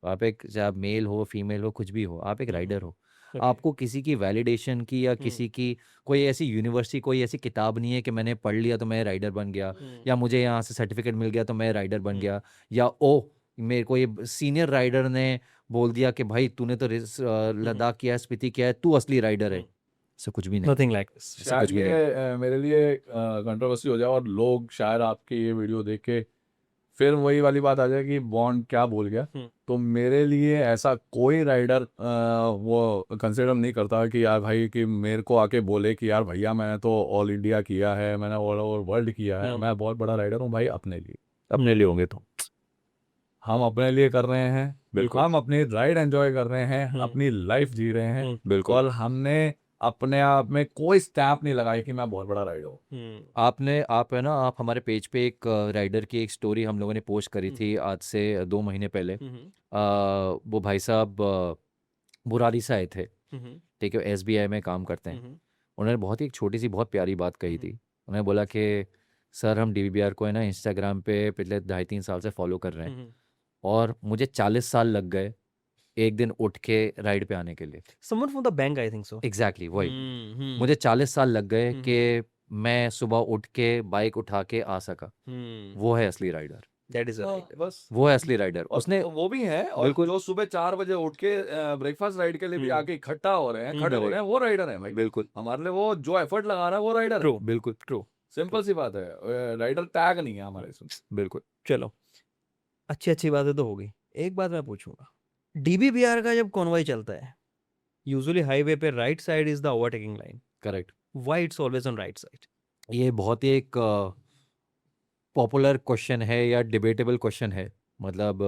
आप एक, चाहे आप मेल हो फीमेल हो कुछ भी हो, आप एक राइडर हो। आपको किसी की वैलिडेशन की या किसी की कोई ऐसी यूनिवर्सिटी, कोई ऐसी किताब नहीं है कि मैंने पढ़ लिया तो मैं राइडर बन गया, या मुझे यहाँ से सर्टिफिकेट मिल गया तो मैं राइडर बन गया, या ओ मेरे को ये सीनियर राइडर ने बोल दिया कि भाई तूने तो लद्दाख किया है, स्पीति किया है, तू असली राइडर है। ऐसा कुछ भी नहीं। Nothing like this. ऐसा कुछ शायद भी नहीं। ये मेरे लिए कंट्रोवर्सी हो जाए और लोग शायद आपके ये वीडियो देख के फिर वही वाली बात आ जाए कि बॉन्ड क्या बोल गया। तो मेरे लिए ऐसा कोई राइडर वो कंसिडर नहीं करता कि यार भाई कि मेरे को आके बोले कि यार भैया मैंने तो ऑल इंडिया किया है, मैंने ऑल ओवर वर्ल्ड किया है, मैं बहुत बड़ा राइडर हूँ। भाई अपने लिए, अपने लिए होंगे तो हम अपने लिए कर रहे हैं, बिल्कुल। हम अपनी राइड एंजॉय कर रहे हैं, अपनी लाइफ जी रहे हैं, बिल्कुल। और हमने अपने आप में कोई स्टैम्प नहीं लगाई कि मैं बहुत बड़ा राइडर हूँ। आप है ना, आप हमारे पेज पे एक राइडर की एक स्टोरी हम लोगों ने पोस्ट करी थी आज से 2 महीने पहले। वो भाई साहब बुरारी से आए थे, ठीक है, SBI में काम करते हैं। उन्होंने बहुत ही एक छोटी सी बहुत प्यारी बात कही थी। उन्होंने बोला कि सर हम DBBR को है ना इंस्टाग्राम पे पिछले 2.5-3 साल से फॉलो कर रहे हैं, और मुझे 40 साल लग गए एक दिन उठ के राइड पे आने के लिए। Someone from the bank, I think so. Exactly वही। मुझे 40 साल लग गए कि मैं सुबह उठ के बाइक उठा के आ सका। वो है असली rider. That is a right. बस वो है असली राइडर। उसने वो भी है, और बिल्कुल। जो सुबह 4 बजे उठ के ब्रेकफास्ट राइड के लिए भी आके इकट्ठा हो रहे हैं, खड़े हो रहे हैं, वो राइडर है भाई। बिल्कुल हमारे लिए वो जो एफर्ट लगा रहा है वो राइडर है। True. बिल्कुल True. सिंपल सी बात है, राइडर टैग नहीं है हमारे इसमें। बिल्कुल। चलो, अच्छी बातें तो हो गई। एक बात मैं पूछूंगा, DBBR का जब कॉन्वॉय चलता है, यूजुअली हाईवे पे right side is the overtaking line. Correct. Why it's always on right side? ये बहुत ही एक पॉपुलर क्वेश्चन है या डिबेटेबल क्वेश्चन है। मतलब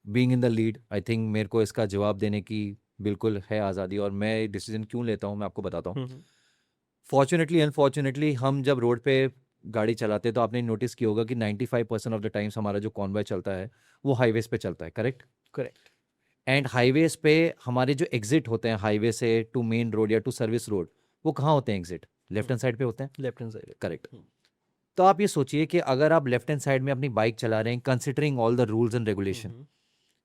being in the lead, I think मेरे को इसका जवाब देने की बिल्कुल है आज़ादी, और मैं डिसीजन क्यों लेता हूँ मैं आपको बताता हूँ। फॉर्चुनेटली अनफॉर्चुनेटली हम जब रोड पे गाड़ी चलाते हैं तो आपने नोटिस किया होगा कि 95% ऑफ द टाइम्स हमारा जो कॉन्वॉय चलता है वो हाईवेज पे चलता है। करेक्ट। करेक्ट। एंड हाईवेज पे हमारे जो एग्जिट होते हैं हाईवे से टू मेन रोड या टू सर्विस रोड, वो कहाँ होते हैं एग्जिट? लेफ्ट हैंड साइड पे होते हैं। Left hand side. करेक्ट। तो आप ये सोचिए कि अगर आप लेफ्ट हैंड साइड में अपनी बाइक चला रहे हैं, considering all the rules and regulation,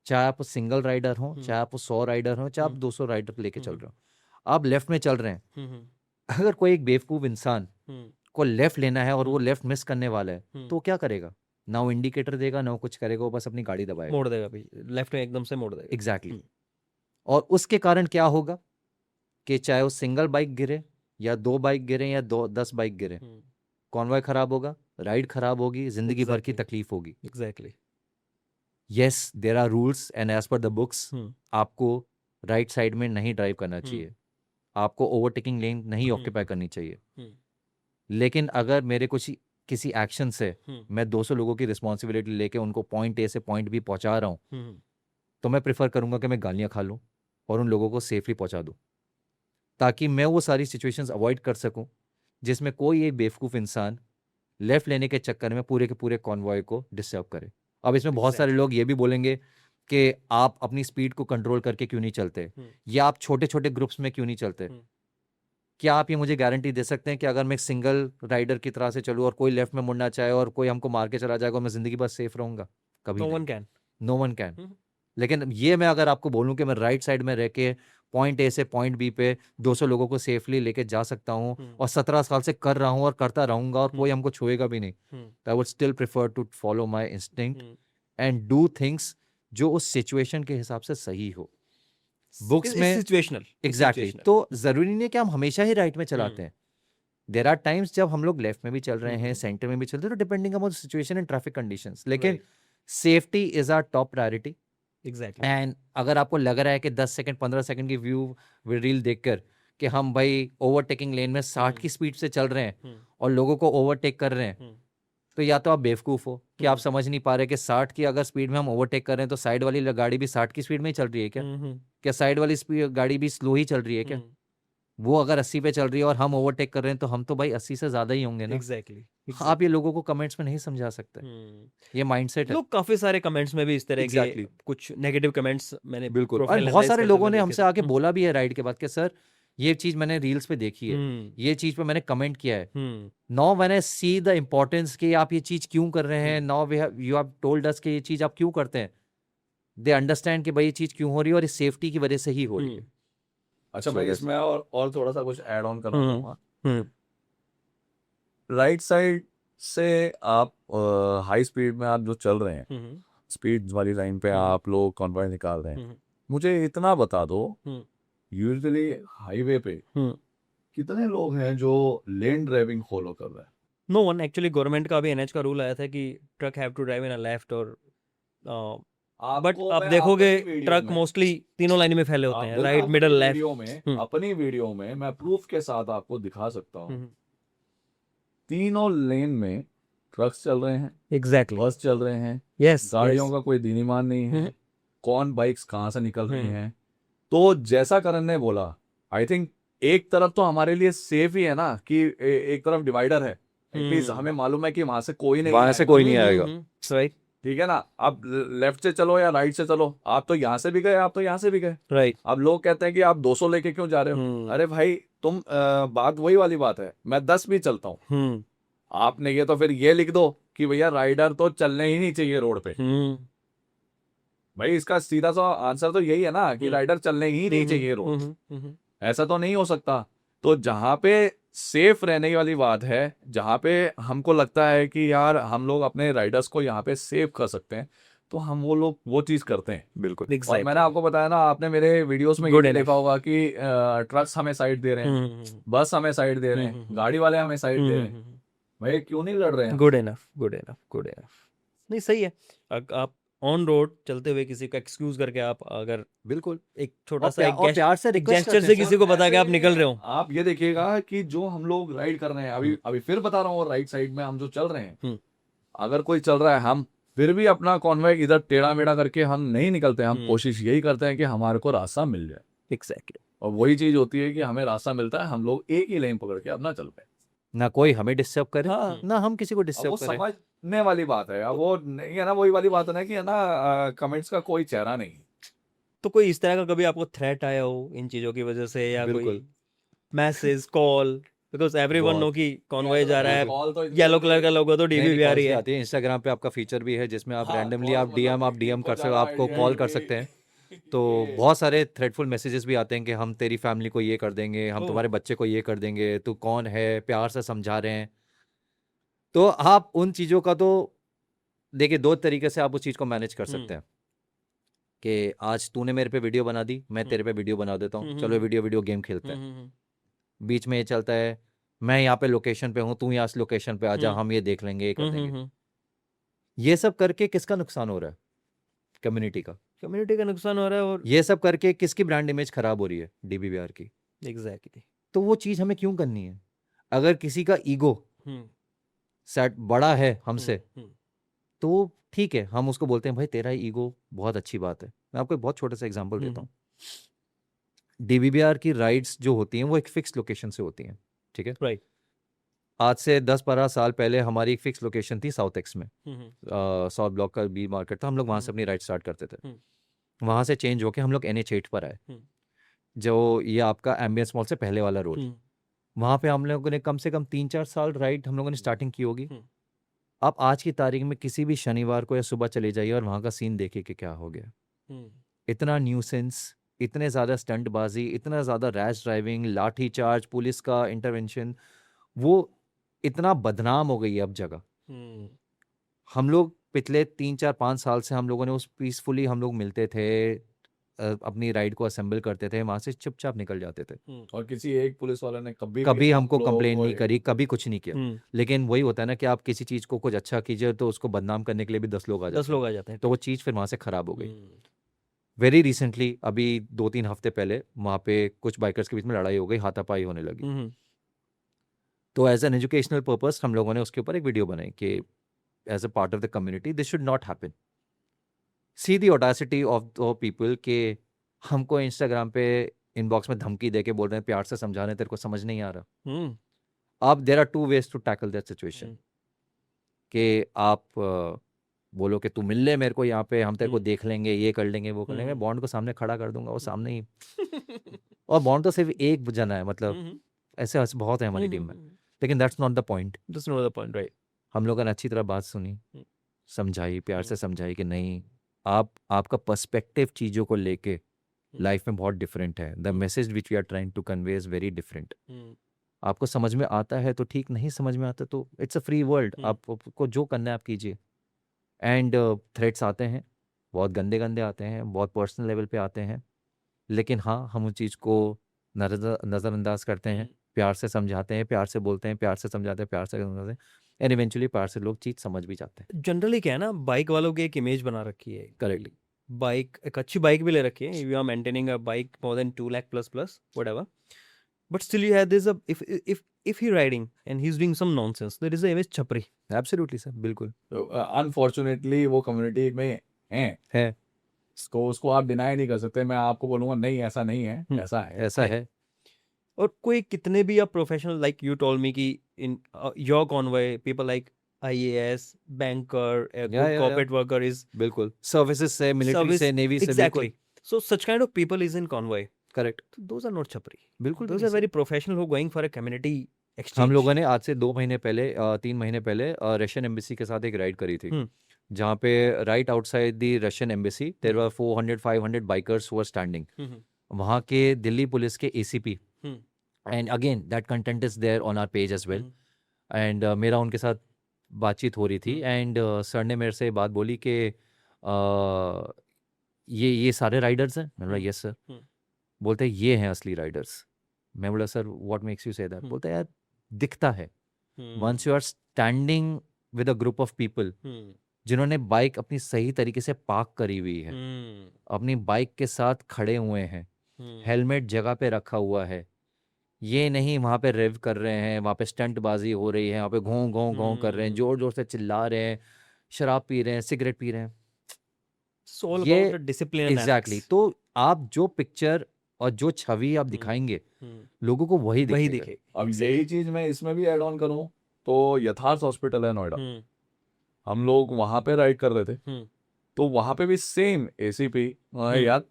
चाहे आप सिंगल राइडर हो, चाहे आप 100 राइडर हो, चाहे आप 200 राइडर लेके चल रहे हो, आप लेफ्ट में चल रहे हैं, अगर कोई एक बेवकूफ इंसान को लेफ्ट लेना है और वो लेफ्ट मिस करने वाला है तो क्या करेगा? ना वो इंडिकेटर देगा, ना वो कुछ करेगा, वो बस अपनी गाड़ी दबाएगा। मोड़ देगा भाई, लेफ्ट में एकदम से मोड़ देगा। एग्जैक्टली। और उसके कारण क्या होगा कि चाहे वो सिंगल बाइक गिरे या 2 बाइक गिरे या 10 बाइक गिरे, कॉन्वॉय खराब होगा, राइड खराब होगी, जिंदगी भर की तकलीफ होगी। Exactly. Yes, there are rules and as per the books आपको राइट साइड में नहीं ड्राइव करना चाहिए, आपको ओवरटेकिंग लेन नहीं ऑक्यूपाई करनी चाहिए। लेकिन अगर मेरे कुछ किसी एक्शन से मैं 200 लोगों की रिस्पॉन्सिबिलिटी लेके उनको पॉइंट A से पॉइंट B पहुंचा रहा हूं, तो मैं प्रेफर करूंगा कि मैं गालियां खा लूं और उन लोगों को सेफली पहुंचा दूं, ताकि मैं वो सारी सिचुएशंस अवॉइड कर सकूं जिसमें कोई एक बेवकूफ इंसान लेफ्ट लेने के चक्कर में पूरे के पूरे कॉन्वॉय को डिस्टर्ब करे। अब इसमें बहुत सारे लोग ये भी बोलेंगे कि आप अपनी स्पीड को कंट्रोल करके क्यों नहीं चलते, या आप छोटे छोटे ग्रुप्स में क्यों नहीं चलते। क्या आप ये मुझे गारंटी दे सकते हैं कि अगर मैं सिंगल राइडर की तरह से चलूं और कोई लेफ्ट में मुड़ना चाहे और कोई हमको मार के चला जाएगा, मैं जिंदगी भर सेफ रहूंगा? कभी नो नहीं। One can. No one can. लेकिन ये मैं अगर आपको बोलूं कि मैं राइट साइड में रह के पॉइंट A से पॉइंट B पे 200 लोगों को सेफली लेके जा सकता हूं और 17 साल से कर रहा हूं और करता रहूंगा और कोई हमको छुएगा भी नहीं, तो I would still prefer to follow my instinct and do things जो उस सिचुएशन के हिसाब से सही हो। बुक्स में सिचुएशनल। एग्जैक्टली। तो जरूरी नहीं है कि हम हमेशा ही राइट में चलाते हैं। देयर आर टाइम्स जब हम लोग लेफ्ट में भी चल रहे हैं, सेंटर में भी चल रहे हैं, तो depending upon situation and traffic conditions, लेकिन safety is our top priority. Exactly. And अगर आपको लग रहा है कि 10 सेकंड 15 सेकंड की व्यू रील देखकर कि हम भाई ओवरटेकिंग लेन में 60 की स्पीड से चल रहे हैं और लोगों को ओवरटेक कर रहे हैं, तो या तो आप बेवकूफ़ हो कि आप समझ नहीं पा रहे कि 60 की अगर स्पीड में हम ओवरटेक कर रहे हैं तो साइड वाली गाड़ी भी 60 की स्पीड में ही चल रही है क्या? क्या साइड वाली स्पीड गाड़ी भी स्लो ही चल रही है क्या? वो अगर 80 पे चल रही है और हम ओवरटेक कर रहे हैं तो हम तो भाई 80 से ज्यादा ही होंगे ना। एग्जैक्टली। आप ये लोगों को कमेंट्स में नहीं समझा सकते, ये माइंडसेट है। लोग काफी सारे कमेंट्स में भी इस तरह Exactly. के कुछ नेगेटिव कमेंट्स मैंने बिल्कुल, और profile बहुत analyze सारे करते लोगों हुए ने देखे हमसे थे। आके बोला भी है राइड के बाद कि सर ये चीज मैंने रील्स पे देखी है, ये चीज पे मैंने कमेंट किया है, now when I see the importance कि आप ये चीज क्यों कर रहे हैं, now we have you have told us कि ये चीज आप क्यों करते हैं, दे अंडरस्टैंड कि भाई ये चीज क्यों हो रही है और इस सेफ्टी की वजह से ही हो रही है। अच्छा So भाई, that's- इसमें और थोड़ा सा कुछ ऐड ऑन करना चाहूँगा। हम्म, राइट साइड से आप हाई स्पीड में आप जो चल रहे हैं, हम्म, स्पीड वाली लाइन पे आप लोग कॉन्वॉय निकाल रहे हैं, हम्म, मुझे इतना बता दो, हम्म, यूजुअली हाईवे पे हम्म। कितने लोग हैं जो लेन ड्राइविंग फॉलो कर रहे हैं? नो वन, एक्चुअली गवर्नमेंट का भी एनएच का रूल आया था कि truck have to drive in a left और बट आप देखोगे ट्रक मोस्टली तीनों लाइन में फैले होते हैं, राइट मिडल लेफ्ट। वीडियो में, अपनी वीडियो में मैं प्रूफ के साथ आपको दिखा सकता हूँ, तीनों लेन में ट्रक्स चल रहे हैं, एग्जैक्टली। बस चल रहे हैं, यस, गाड़ियों का कोई दीनीमान नहीं है, कौन बाइक्स कहाँ से निकल रही हैं। तो जैसा करण ने बोला, आई थिंक एक तरफ तो हमारे लिए सेफ ही है ना कि एक तरफ डिवाइडर है, एटलीस्ट हमें मालूम है कि वहां से कोई नहीं वहां से कोई नहीं आएगा, राइट ठीक है ना। आप लेफ्ट से चलो या राइट से चलो, आप तो यहाँ से भी गए, आप तो यहाँ से भी गए। राइट। अब लोग कहते हैं कि आप 200 लेके क्यों जा रहे हो? अरे भाई तुम बात वही वाली बात है, मैं 10 भी चलता हूँ, आपने ये तो फिर ये लिख दो कि भैया राइडर तो चलने ही नहीं चाहिए रोड पे। भाई इसका सीधा सा आंसर तो यही है ना कि राइडर चलने ही नहीं चाहिए रोड। ऐसा तो नहीं हो सकता। तो जहाँ पे सेफ रहने वाली बात है, जहाँ पे हमको लगता है कि यार हम लोग अपने राइडर्स को यहाँ पे सेव कर सकते हैं, तो हम वो लोग वो चीज करते हैं। बिल्कुल। और मैंने आपको बताया ना, आपने मेरे वीडियोस में ये देखा होगा कि ट्रक्स हमें साइड दे रहे हैं, बस हमें साइड दे रहे हैं, गाड़ी वाले हमें साइड दे रहे हैं, भाई क्यों नहीं लड़ रहे हैं? Good enough, good enough, good enough. नहीं, सही है। आप ऑन रोड चलते हुए किसी का एक्सक्यूज करके आप अगर बिल्कुल एक छोटा और सा एक प्यार से रिक्वेस्ट जेस्चर से किसी को बता के आप निकल रहे हो। आप ये देखिएगा कि जो हम लोग राइड कर रहे हैं, अभी फिर बता रहा हूँ, राइट साइड में हम जो चल रहे हैं, अगर कोई चल रहा है, हम फिर भी अपना कॉन्वॉय इधर टेढ़ा मेढ़ा करके हम नहीं निकलते हैं। हम कोशिश यही करते हैं कि हमारे को रास्ता मिल जाए। एग्जैक्टली। और वही चीज होती है कि हमें रास्ता मिलता है, हम लोग एक ही लेन पकड़ के अपना चल पाए, ना कोई हमें डिस्टर्ब करे, हाँ। ना हम किसी को अब डिस्टर्ब वो करें। समझने वाली बात है। अब वो नहीं है ना, वही वाली बात है ना कि है ना, कमेंट्स का कोई चेहरा नहीं। तो कोई इस तरह का कभी आपको थ्रेट आया हो इन चीजों की वजह से, या कोई message, call? Because everyone know कि कॉन्वॉय जा रहा है, येलो कलर का लोगो तो डीबी भी आ रही है। आती है। इंस्टाग्राम पे आपका फीचर भी है जिसमें आप रैंडमली आप डीएम कर सकते हो, आपको कॉल कर सकते हैं। तो बहुत सारे थ्रेटफुल मैसेजेस भी आते हैं कि हम तेरी फैमिली को ये कर देंगे, हम तुम्हारे बच्चे को ये कर देंगे, तू कौन है, प्यार से समझा रहे हैं। तो आप उन चीज़ों का तो देखिए, दो तरीके से आप उस चीज़ को मैनेज कर सकते हैं कि आज तूने मेरे पे वीडियो बना दी, मैं तेरे पे वीडियो बना देता हूँ, चलो वीडियो गेम खेलते हैं। बीच में ये चलता है, मैं यहाँ पे लोकेशन पे हूँ, तू यहाँ लोकेशन पे आ जा, हम ये देख लेंगे, ये कर देंगे। ये सब करके किसका नुकसान हो रहा है? कम्युनिटी का। कम्युनिटी का नुकसान हो रहा है। और ये सब करके किसकी ब्रांड इमेज खराब हो रही है? डीबीबीआर की। एग्जैक्टली। तो वो चीज़ हमें क्यों करनी है? अगर किसी का ईगो सेट बड़ा है हमसे, तो ठीक है, हम उसको बोलते हैं भाई तेरा ईगो बहुत अच्छी बात है। मैं आपको एक बहुत छोटा सा एग्जांपल देता हूँ। डीबीबीआर की राइड्स जो होती हैं वो एक फिक्स लोकेशन से होती हैं, ठीक है? राइट। आज से 10-12 साल पहले हमारी एक फिक्स लोकेशन थी साउथ एक्स में, साउथ ब्लॉक का बी मार्केट था, हम लोग वहाँ से अपनी राइड स्टार्ट करते थे। वहाँ से चेंज होके हम लोग NH8 पर आए, जो ये आपका एम्बियंस मॉल से पहले वाला रोड। वहाँ पे हम लोगों ने कम से कम 3-4 साल राइड हम लोगों ने स्टार्टिंग की होगी। आप आज की तारीख में किसी भी शनिवार को या सुबह चले जाइए और वहाँ का सीन देखिए कि क्या हो गया। इतना न्यूसेंस, इतने ज़्यादा स्टंटबाजी, इतना ज़्यादा रैश ड्राइविंग, लाठी चार्ज, पुलिस का इंटरवेंशन, वो इतना बदनाम हो गई है अब जगह। हम लोग पिछले 3-4-5 साल से हम लोगों ने उस पीसफुली हम लोग मिलते थे, अपनी राइड को असेंबल करते थे, वहाँ से चुपचाप निकल जाते थे। और किसी एक पुलिस वाले ने कभी कभी हम हमको लोगों कंप्लेन को नहीं करी, कभी कुछ नहीं किया। लेकिन वही होता है ना कि आप किसी चीज़ को कुछ अच्छा कीजिए तो उसको बदनाम करने के लिए भी 10 लोग आ 10 जाते हैं, लोग आ जाते हैं। तो वो चीज़ फिर वहाँ से खराब हो गई। वेरी रिसेंटली, अभी 2-3 हफ्ते पहले, वहाँ पे कुछ बाइकर्स के बीच में लड़ाई हो गई, हाथापाई होने लगी। तो एज एन एजुकेशनल पर्पस हम लोगों ने उसके ऊपर एक वीडियो बनाई कि as a part of the community this should not happen. See the audacity of the people के हमको इंस्टाग्राम पे इनबॉक्स में धमकी दे के बोल रहे हैं, प्यार से समझा रहे हैं, तेरे को समझ नहीं आ रहा। अब there are 2 ways to tackle that situation कि आप बोलो कि तू मिल ले मेरे को यहाँ पे, हम तेरे को देख लेंगे, ये कर लेंगे, वो कर लेंगे, बॉन्ड को सामने खड़ा कर दूंगा, वो सामने ही। और बॉन्ड तो सिर्फ एक जना है, मतलब ऐसे बहुत है हमारी टीम में, लेकिन that's not the point. That's not the point, right? हम लोगों ने अच्छी तरह बात सुनी, समझाई, प्यार से समझाई कि नहीं, आपका पर्सपेक्टिव चीज़ों को लेके लाइफ में बहुत डिफरेंट है। The message which we are trying to convey is very different. आपको समझ में आता है तो ठीक, नहीं समझ में आता तो इट्स अ फ्री वर्ल्ड, आपको जो करना है आप कीजिए। एंड थ्रेट्स आते हैं, बहुत गंदे गंदे आते हैं, बहुत पर्सनल लेवल पे आते हैं, लेकिन हाँ, हम उस चीज़ को नज़रअंदाज करते हैं, प्यार से समझाते हैं, प्यार से बोलते हैं, प्यार से समझाते हैं, प्यार से समझाते हैं, एंड इवेंचुअली प्यार से लोग चीज़ समझ भी जाते हैं। जनरली क्या है ना, बाइक वालों की एक इमेज बना रखी है। करेक्टली। बाइक, एक अच्छी बाइक भी ले रखी है, you are maintaining a bike more than 2 lakh plus whatever, but still you have this if he riding and he's doing some nonsense, there is a image छपरी। एब्सोल्युटली सर, बिल्कुल तो unfortunately वो community में है, उसको आप deny नहीं कर सकते। मैं आपको बोलूंगा नहीं ऐसा नहीं है, ऐसा है, ऐसा है। और कोई कितने भी आप professional, like you told me कि in your convoy people like IAS, banker, good corporate worker is बिल्कुल, सर्विसेज से, मिलिट्री से, नेवी से, exactly, so such kind of people is in convoy, correct, those are not chapri, बिल्कुल। those are very professional who going for a community exchange। हम लोगों ने आज से 2 महीने पहले 3 महीने पहले रशियन एम्बेसी के साथ एक राइड करी थी, जहाँ पे right outside the Russian embassy there were 400-500 bikers who were standing. वहाँ के दिल्ली पुलिस के ACP, and again that content is there on our page as well, and मेरा उनके साथ बातचीत हो रही थी, एंड सर ने मेरे से बात बोली कि ये सारे राइडर्स हैं। मैं बोला यस सर। बोलते ये हैं असली राइडर्स। मैं बोला sir what makes you say that? बोलते यार दिखता है, once you are standing with a group of people जिन्होंने बाइक अपनी सही तरीके से पार्क करी हुई है, अपनी बाइक के साथ खड़े हुए हैं, हेलमेट जगह पे रखा हुआ है, ये नहीं वहाँ पे रेव कर रहे हैं, वहाँ पे स्टंटबाजी हो रही है, वहाँ पे घों घों घों कर रहे हैं, जोर जोर से चिल्ला रहे हैं, शराब पी रहे हैं, सिगरेट पी रहे हैं, ये डिसिप्लिन। एग्जैक्टली। तो आप जो पिक्चर और जो छवि आप दिखाएंगे लोगों को वही दिखे। अब यही चीज मैं इसमें भी ऐड ऑन करूँ तो यथार्थ हॉस्पिटल है नोएडा, हम लोग वहां पे राइड कर रहे थे, तो वहां पे भी सेम ACP यार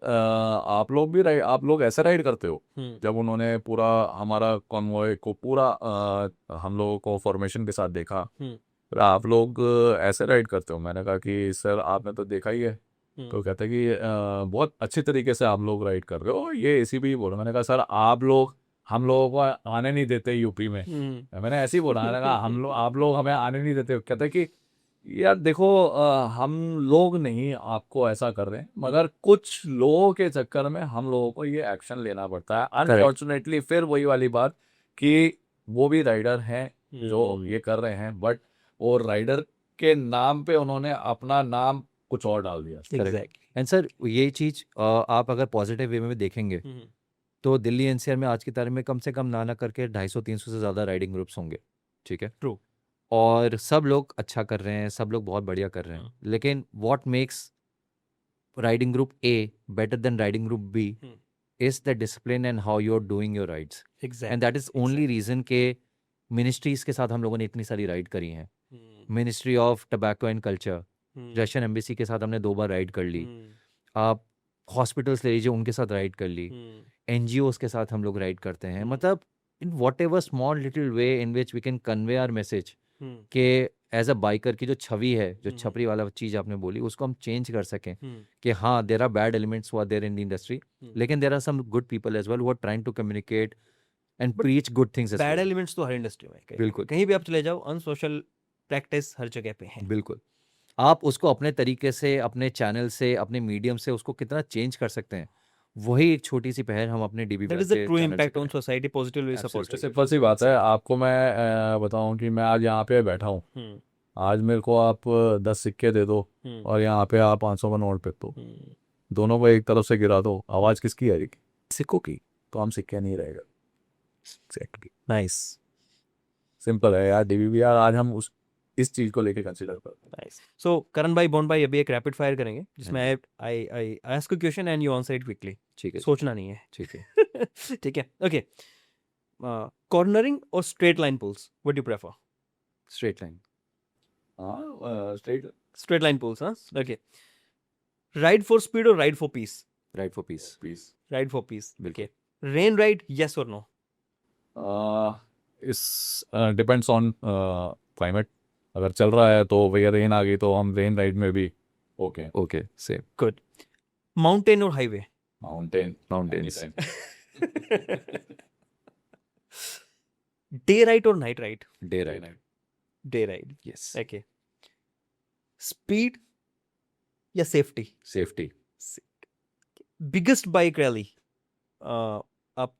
आप लोग ऐसे राइड करते हो। जब उन्होंने पूरा हमारा कॉन्वॉय को पूरा हम लोगों को फॉर्मेशन के साथ देखा, फिर आप लोग ऐसे राइड करते हो। मैंने कहा कि सर आपने तो देखा ही है। तो कहते कि बहुत अच्छी तरीके से आप लोग राइड कर रहे हो, ये ACP बोला। मैंने कहा सर आप लोग हम लोगों को आने नहीं देते यूपी में। मैंने ऐसे ही बोला, मैंने कहा आप लोग हमें आने नहीं देते। कहते कि यार देखो हम लोग नहीं आपको ऐसा कर रहे हैं, मगर कुछ लोगों के चक्कर में हम लोगों को ये एक्शन लेना पड़ता है अनफॉर्चुनेटली। फिर वही वाली बात कि वो भी राइडर हैं जो ये कर रहे हैं, बट वो राइडर के नाम पे उन्होंने अपना नाम कुछ और डाल दिया। एग्जैक्टली। एंड सर ये चीज़ आप अगर पॉजिटिव वे में देखेंगे तो दिल्ली NCR में आज की तारीख में कम से कम ना करके 250-300 से ज़्यादा राइडिंग ग्रुप्स होंगे, ठीक है? ट्रू। और सब लोग अच्छा कर रहे हैं, सब लोग बहुत बढ़िया कर रहे हैं, लेकिन what makes riding group A better than riding group B is the discipline and how you're doing your rides. And that is only reason के मिनिस्ट्रीज के साथ हम लोगों ने इतनी सारी राइड करी हैं। Ministry of tobacco and culture, Russian embassy के साथ हमने 2 बार राइड कर ली। आप हॉस्पिटल्स ले लीजिए, उनके साथ राइड कर ली। NGOs के साथ हम लोग राइड करते हैं। मतलब in whatever small little way in which we can convey our message कि एज अ बाइकर की जो छवि है, जो छपरी वाला चीज़ आपने बोली, उसको हम चेंज कर सकें कि हाँ there are bad elements who are there in the industry, लेकिन there are some good people as well who are trying to communicate and preach good things. Bad elements तो हर इंडस्ट्री में, बिल्कुल, कहीं भी आप चले जाओ, अनसोशल प्रैक्टिस हर जगह पे है। बिल्कुल। आप उसको अपने तरीके से, अपने चैनल से, अपने मीडियम से उसको कितना चेंज कर सकते हैं, वही एक छोटी सी पहल हम अपने DB that is the true impact on society, positively support. Simple सी बात है, आपको मैं बताऊं कि मैं आज यहाँ पे बैठा हूँ, आज मेरे को आप 10 सिक्के दे दो और यहाँ पे आप 500 का नोट फेंक दो, दोनों को एक तरफ से गिरा दो, आवाज़ किसकी आएगी? सिक्कों की। तो हम सिक्के नहीं रहेगा। एग्जैक्टली, नाइस सिंपल है यार। डीबीबीआर आज हम इस चीज़ को लेके कंसिडर करते हैं। नाइस। सो करण भाई, बॉन्ड भाई, अभी एक रैपिड फायर करेंगे जिसमें I ask a question and you answer it quickly. ठीक है, सोचना नहीं है। ठीक है। ठीक है, ओके। कॉर्नरिंग और straight line pulls, what do you prefer? Straight line. हाँ, स्ट्रेट स्ट्रेट लाइन पुल्स, हाँ, ओके। राइड फॉर स्पीड और ride for peace? Ride for peace. Peace. Ride for peace, बिल्कुल। ओके। रेन राइड, यस और no? Is depends on climate. अगर चल रहा है तो भैया रेन आ गई तो हम रेन राइड में भी okay. Okay, same. Good. Mountain और हाईवे? माउंटेन्स। डे राइड और night ride? Day ride. Day ride, yes. Okay. Speed या safety? Safety. Biggest bike rally, आप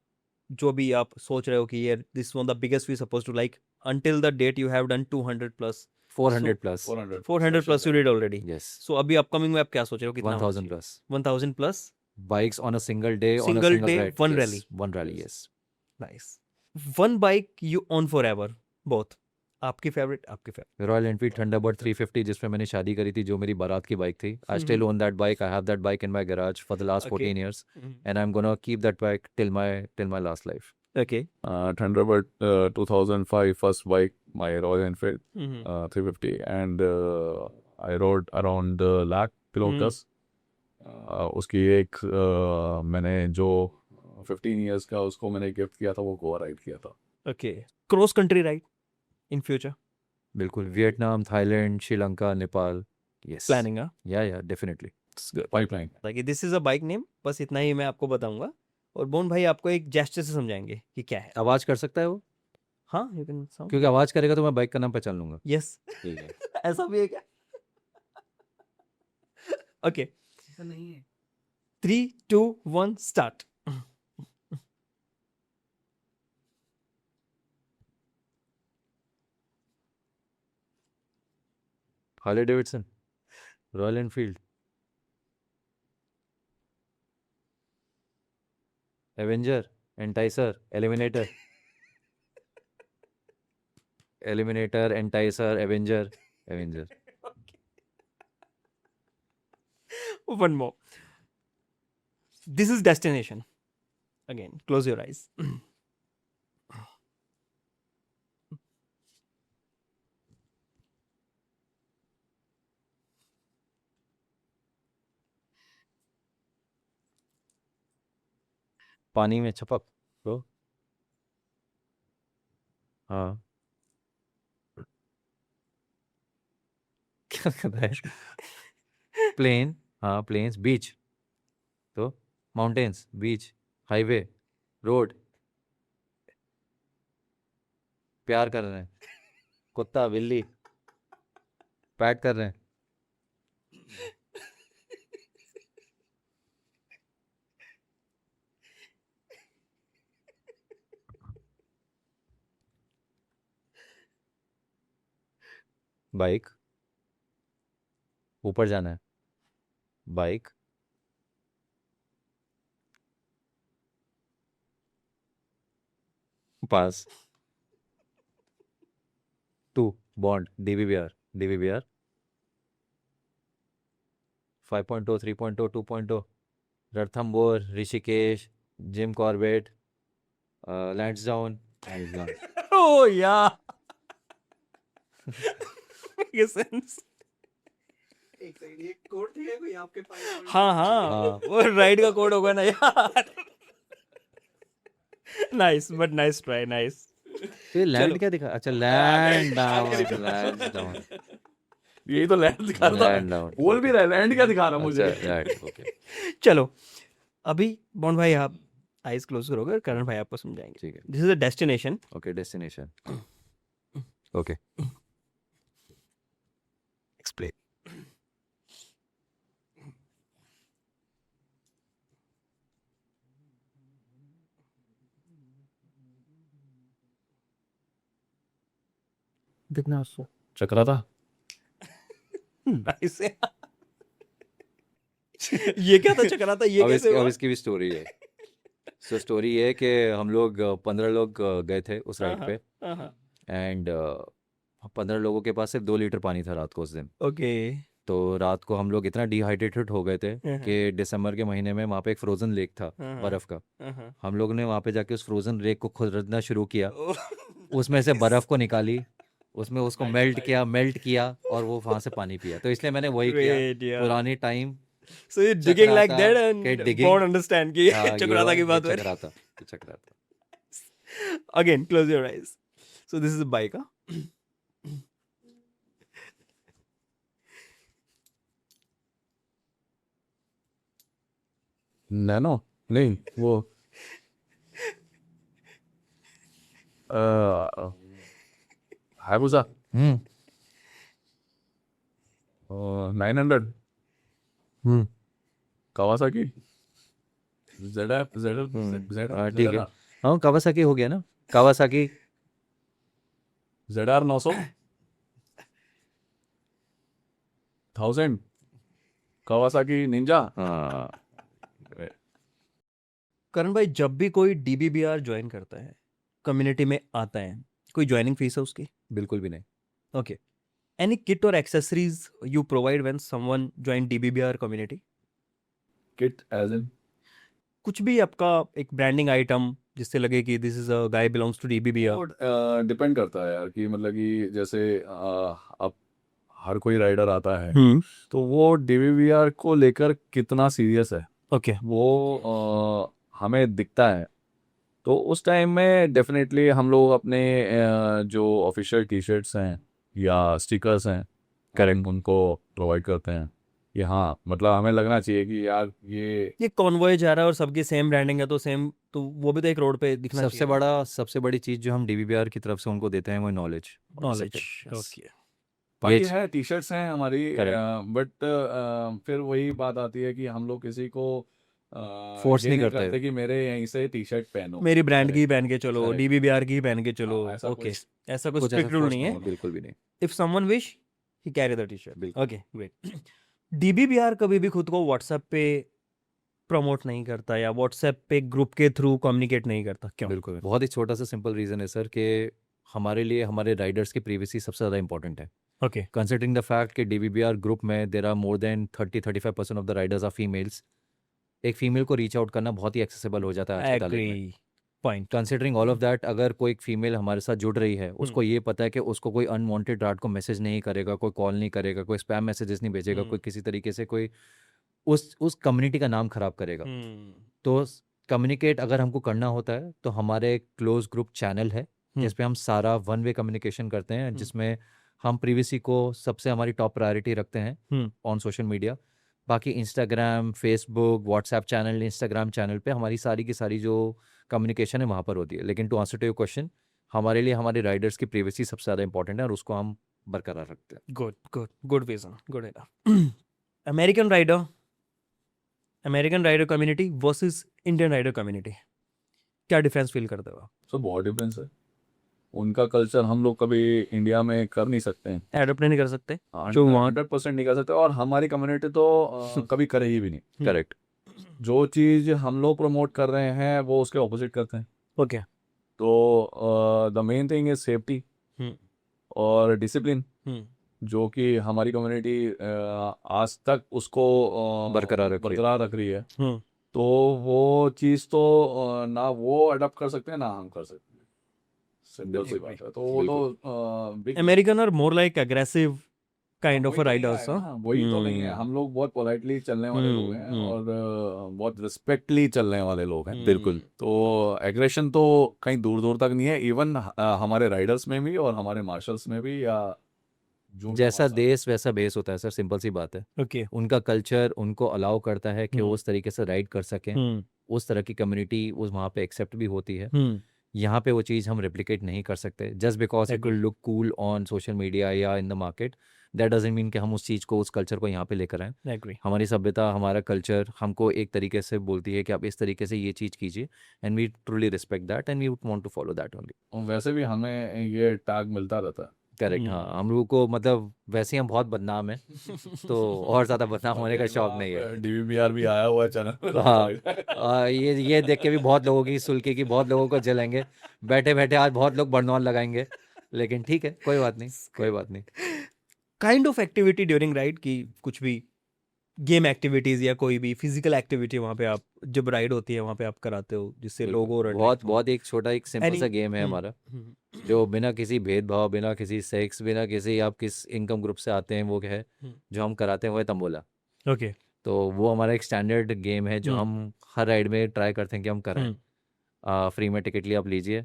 जो भी आप सोच रहे हो कि ये this one the biggest we suppose to like until the date you have done 200 plus, 400 plus। 400 plus you did already, Yes। so अभी अपकमिंग में आप क्या सोच रहे हो, कितना 1000 plus 1000 plus bikes on a single day, on a Single single day, ride। one Yes, rally। one rally, yes। nice। one bike you own forever, both, आपकी favourite? आपकी फेवरेट? रॉयल एनफील्ड थंडरबर्ड 350, जिसमें मैंने शादी करी थी, जो मेरी बारात की बाइक थी। I still own that bike. I have that bike in my garage for the last 14 years and I'm gonna keep that bike till my last life। okay। Thunderbird 2005 first bike, my Royal Enfield 350, and I rode around lakh kilometers। उसकी एक मैंने जो 15 years का उसको मैंने gift किया था, वो गोवा राइड किया था। okay। Cross country ride in future? बिल्कुल। Vietnam, Thailand, Sri Lanka, Nepal. Yes. Planning? Yeah definitely. Pipeline. ताकि this is a bike name, बस इतना ही मैं आपको बताऊंगा, और बोन भाई आपको एक जेस्चर से समझाएंगे कि क्या है। आवाज कर सकता है वो? हाँ, यू कैन साउंड। क्योंकि आवाज करेगा तो मैं बाइक का नाम पहचान लूंगा। यस। ठीक है। ऐसा भी है क्या? ओके, ऐसा नहीं है। 3 2 1 start. Harley Davidson, Royal Enfield, Avenger, Enticer, Eliminator. Eliminator, Enticer, Avenger, Avenger. One more. This is destination. Again, close your eyes. पानी में छपक तो हाँ। क्या कर रहा है? प्लेन, हाँ प्लेन्स। बीच तो माउंटेन्स, बीच, हाईवे, रोड। प्यार कर रहे हैं, कुत्ता बिल्ली पैट कर रहे हैं। बाइक, ऊपर जाना है। Bike, pass. 2 bond, DVBR, DVBR 5.0, 3.0, 2.0, Ranthambore, Rishikesh, Jim Corbett, Lansdowne. Oh yeah. Makes sense. एक सेकंड, ये कोड थे कोई आपके पास? हाँ हाँ, हाँ। वो राइड का कोड होगा ना यार। Nice, but nice try, nice. तो ये लैंड चलो। क्या दिखा? अच्छा, लैंड डाउन, लैंड डाउन, यही तो लैंड दिखा रहा लैंड था। डाउन। बोल भी रहा है, लैंड क्या दिखा रहा मुझे? अच्छा, लैंड, ओके। चलो, अभी बॉन्ड भाई आप आईज क्लोज करोगे, करण भाई आपको समझाएंगे। ठीक है। This is a destination. Okay, destination. Okay. Explain. कितना सो चकरा था। नाइस ये क्या था चकरा था ये अब कैसे अब हुआ इसकी भी स्टोरी है। सो स्टोरी ये है कि हम लोग 15 लोग गए थे उस राइड पे, एंड 15 लोगों के पास सिर्फ 2 लीटर पानी था रात को उस दिन। ओके तो रात को हम लोग इतना डिहाइड्रेटेड हो गए थे कि दिसंबर के महीने में वहाँ पे एक फ्रोजन लेक था बर्फ़ का। हम लोग ने वहाँ पे जाके उस फ्रोजन लेक को खुरदना शुरू किया, उसमें से बर्फ़ को निकाली, उसमें उसको मेल्ट किया और वो वहाँ से पानी पिया। तो इसलिए मैंने वही किया, Great, yeah. पुरानी time So you're digging like Chakrata that and के digging, won't understand कि हाँ, ये चक्राता हुआ, की ये बात हो रही Chakrata. Again, close your eyes. So this is a bike, huh? Nano नहीं वो हायबुसा हम्म 900 कावासाकी ठीक है, हाँ कावासाकी हो गया ना, कावासाकी ZR 900 1000 कावासाकी निंजा। हाँ। करण भाई जब भी कोई DBBR ज्वाइन करता है कम्युनिटी में आता है कोई ज्वाइनिंग फीस है उसकी? बिल्कुल भी नहीं। ओके एनी किट और accessories you provide when someone join DBBR community? Kit as in कुछ भी आपका एक ब्रांडिंग आइटम जिससे लगे कि this is a guy belongs to DBBR? Depend करता है यार कि मतलब कि जैसे अब हर कोई राइडर आता है तो वो DBBR को लेकर कितना सीरियस है ओके वो हमें दिखता है। तो उस टाइम में डेफिनेटली हम लोग अपने जो ऑफिशियल टी शर्ट्स हैं या स्टिकर्स हैं करेक्ट उनको प्रोवाइड करते हैं कि हाँ मतलब हमें लगना चाहिए कि यार ये कॉन्वॉय जा रहा है और सबकी सेम ब्रांडिंग है तो सेम तो वो भी तो एक रोड पे दिखना सबसे बड़ी चीज़ जो हम DBBR की तरफ से उनको देते हैं वो नॉलेज। नॉलेज। ओके बाकी ये है टी शर्ट्स हैं हमारी Correct. बट फिर वही बात आती है कि हम लोग किसी को Force ये नहीं नहीं करते। करते कि मेरे यहीं से टी शर्ट पहनो मेरी ब्रांड मेरे- की पहन के चलो Correct. DBBR की पहन के चलो। हाँ, ऐसा ओके कुछ- ऐसा कुछ कुछ ऐसा स्ट्रिक्ट रूल force नहीं है। बिल्कुल भी नहीं। If someone wish he carry the T shirt. बिल्कुल। Okay great. DBBR कभी भी खुद को व्हाट्सएप पे प्रमोट नहीं करता या व्हाट्सएप पे ग्रुप के थ्रू कम्युनिकेट नहीं करता, क्यों? बिल्कुल, बहुत ही छोटा सा सिंपल रीज़न है सर कि हमारे लिए हमारे राइडर्स की प्रिवेसी सबसे ज़्यादा इंपॉर्टेंट है। ओके कंसिडरिंग द फैक्ट कि DBBR ग्रुप में there are more than 30-35% of the riders are females. एक फीमेल को रीच आउट करना बहुत ही एक्सेसिबल हो जाता है आज के तारीख में। Agree point. Considering all of that, अगर कोई एक फीमेल हमारे साथ जुड़ रही है, उसको ये पता है कि उसको कोई अनवांटेड रात को मैसेज नहीं करेगा, कोई कॉल नहीं करेगा, कोई स्पैम मैसेजेस नहीं भेजेगा, कोई किसी तरीके से कोई उस कम्युनिटी का नाम खराब करेगा। तो कम्युनिकेट अगर हमको करना होता है तो हमारे क्लोज ग्रुप चैनल है जिस पे हम सारा वन वे कम्युनिकेशन करते हैं, जिसमें हम प्रिवेसी को सबसे हमारी टॉप प्रायोरिटी रखते हैं ऑन सोशल मीडिया। बाकी Instagram, Facebook, WhatsApp channel, Instagram channel पे हमारी सारी की सारी जो कम्युनिकेशन है वहाँ पर होती है। लेकिन to answer to your question, हमारे लिए हमारे राइडर्स की प्रिवेसी सबसे ज़्यादा इंपॉर्टेंट है और उसको हम बरकरार रखते हैं। Good vision, good idea. American rider community versus Indian rider community, क्या डिफरेंस फील करते हो आप? सो बहुत डिफरेंस है। उनका कल्चर हम लोग कभी इंडिया में कर नहीं सकते हैं, एडॉप्ट नहीं कर सकते। जो 100% नहीं कर सकते, और हमारी कम्युनिटी तो कभी करेगी भी नहीं। करेक्ट। जो चीज़ हम लोग प्रमोट कर रहे हैं वो उसके ऑपोजिट करते हैं। ओके तो the main thing is safety और डिसिप्लिन, जो कि हमारी कम्युनिटी आज तक उसको बरकरार रख रही है। रख रही है। तो वो चीज़ तो ना वो अडॉप्ट कर सकते हैं ना हम कर सकते हैं। सिंपल सी बात है। तो वो तो big- American are more like aggressive kind of वही नहीं राइडर्स। आएगा ना, वही तो नहीं है। हम लोग बहुत पोलाइटली चलने वाले लोग हैं और बहुत रिस्पेक्टली चलने वाले लोग हैं। बिल्कुल। तो एग्रेशन तो कहीं दूर दूर तक नहीं है। इवन हमारे राइडर्स में भी और हमारे मार्शल्स में भी, या जो भी जैसा हमारे साथ- देश वैसा बेस होता है सर, सिंपल सी बात है। ओके उनका कल्चर उनको अलाउ करता है कि वो उस तरीके से राइड कर सकें, उस तरह की कम्युनिटी उस वहाँ पे एक्सेप्ट भी होती है। यहाँ पे वो चीज़ हम रेप्लिकेट नहीं कर सकते just because it will look cool on social media या in the market. That doesn't mean कि हम उस चीज़ को, उस कल्चर को यहाँ पे लेकर आएँ। एग्री। हमारी सभ्यता, हमारा कल्चर हमको एक तरीके से बोलती है कि आप इस तरीके से ये चीज़ कीजिए, and we truly respect that and we want to follow that only. और वैसे भी हमें ये टैग मिलता रहता है करेक्ट, हाँ, हम लोगों को मतलब वैसे ही हम बहुत बदनाम हैं, तो और ज़्यादा बदनाम होने का शौक नहीं है। डीवीबीआर भी आया हुआ है चैनल हाँ, ये देख के भी बहुत लोगों की सुलके की बहुत लोगों को जलेंगे, बैठे बैठे आज बहुत लोग बरनौल लगाएंगे, लेकिन ठीक है, कोई बात नहीं, कोई बात नहीं। Kind of activity during ride की कुछ भी गेम एक्टिविटीज या कोई भी फिजिकल एक्टिविटी वहाँ पे आप जब राइड होती है वहाँ पे आप कराते हो जिससे लोग और बहुत बहुत एक छोटा एक सिंपल Any- सा गेम है हमारा, जो बिना किसी भेदभाव, बिना किसी सेक्स, बिना किसी आप किस इनकम ग्रुप से आते हैं वो है, जो हम कराते हैं वो है तंबोला। ओके तो वो हमारा एक स्टैंडर्ड गेम है जो हम हर राइड में ट्राई करते हैं कि हम कराएं। फ्री में टिकट लिए आप लीजिए,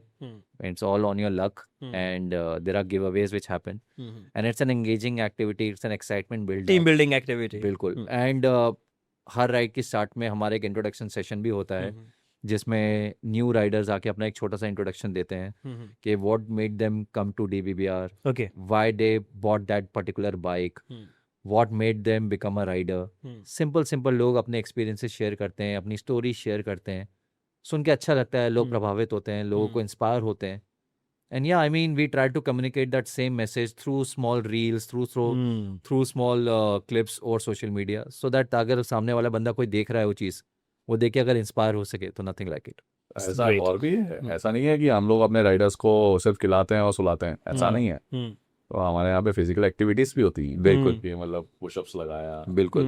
it's all on your luck, and there are giveaways which happen, and it's an engaging activity, it's an excitement build team building activity बिल्कुल। एंड हर राइड की स्टार्ट में हमारा एक इंट्रोडक्शन सेशन भी होता है, जिसमें न्यू राइडर्स आके अपना एक छोटा सा इंट्रोडक्शन देते हैं कि what made them come to DBBR, okay why they bought that particular bike, what made them become a rider. Simple लोग अपने एक्सपीरियंसेस शेयर करते हैं, अपनी स्टोरी शेयर करते हैं, सुन के अच्छा लगता है, लोग प्रभावित होते हैं, लोगों को इंस्पायर होते हैं। And yeah, I mean, we try to communicate that same message through small reels, through small clips or social media, so that अगर सामने वाला बंदा कोई देख रहा है वो चीज़, वो देख के अगर इंस्पायर हो सके तो nothing like it. ऐसा Great. और भी है, ऐसा नहीं है कि हम लोग अपने राइडर्स को सिर्फ खिलाते हैं और सुलाते हैं, ऐसा नहीं है। तो हमारे यहाँ पे फिजिकल एक्टिविटीज भी होती हैं, बिल्कुल भी मतलब पुशअप्स लगाया, बिल्कुल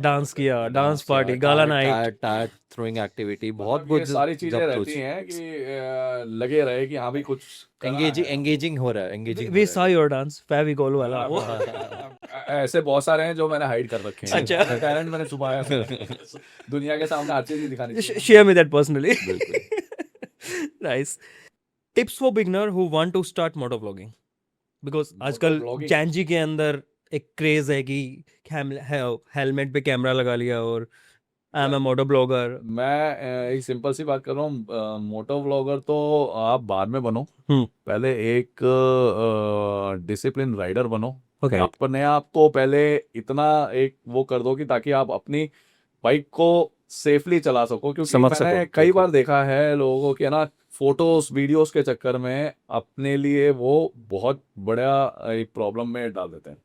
डांस किया, dance party, gala night, tyre throwing activity, बहुत मतलब ये कुछ सारी चीजें जब रहती हैं कि लगे रहे कि हाँ भी कुछ करा है। एंगेजिंग हो रहा है, engaging we saw your dance Fevicol वाला वो ऐसे बहुत सारे हैं जो मैंने हाइड कर रखे हैं, अच्छा। टैलेंट मैंने छुपाया है। दुनिया के सामने हर चीज नहीं दिखानी चाहिए। Share me that personally nice tips for beginner who want to start motovlogging because आजकल Motovlogging? चैनजी के अंदर एक क्रेज है कि हेलमेट पे कैमरा लगा लिया और I am a motto blogger. मैं एक सिंपल सी बात कर रहा हूँ, मोटो व्लॉगर तो आप बाद में बनो, पहले एक डिसिप्लिन राइडर बनो। Okay. अपने आप को पहले इतना एक वो कर दो कि ताकि आप अपनी बाइक को सेफली चला सको, क्योंकि समझ मैंने सको, कई बार देखा है लोगों को कि ना फोटोज वीडियोस के चक्कर में अपने लिए वो बहुत बड़ा एक प्रॉब्लम में डाल देते हैं,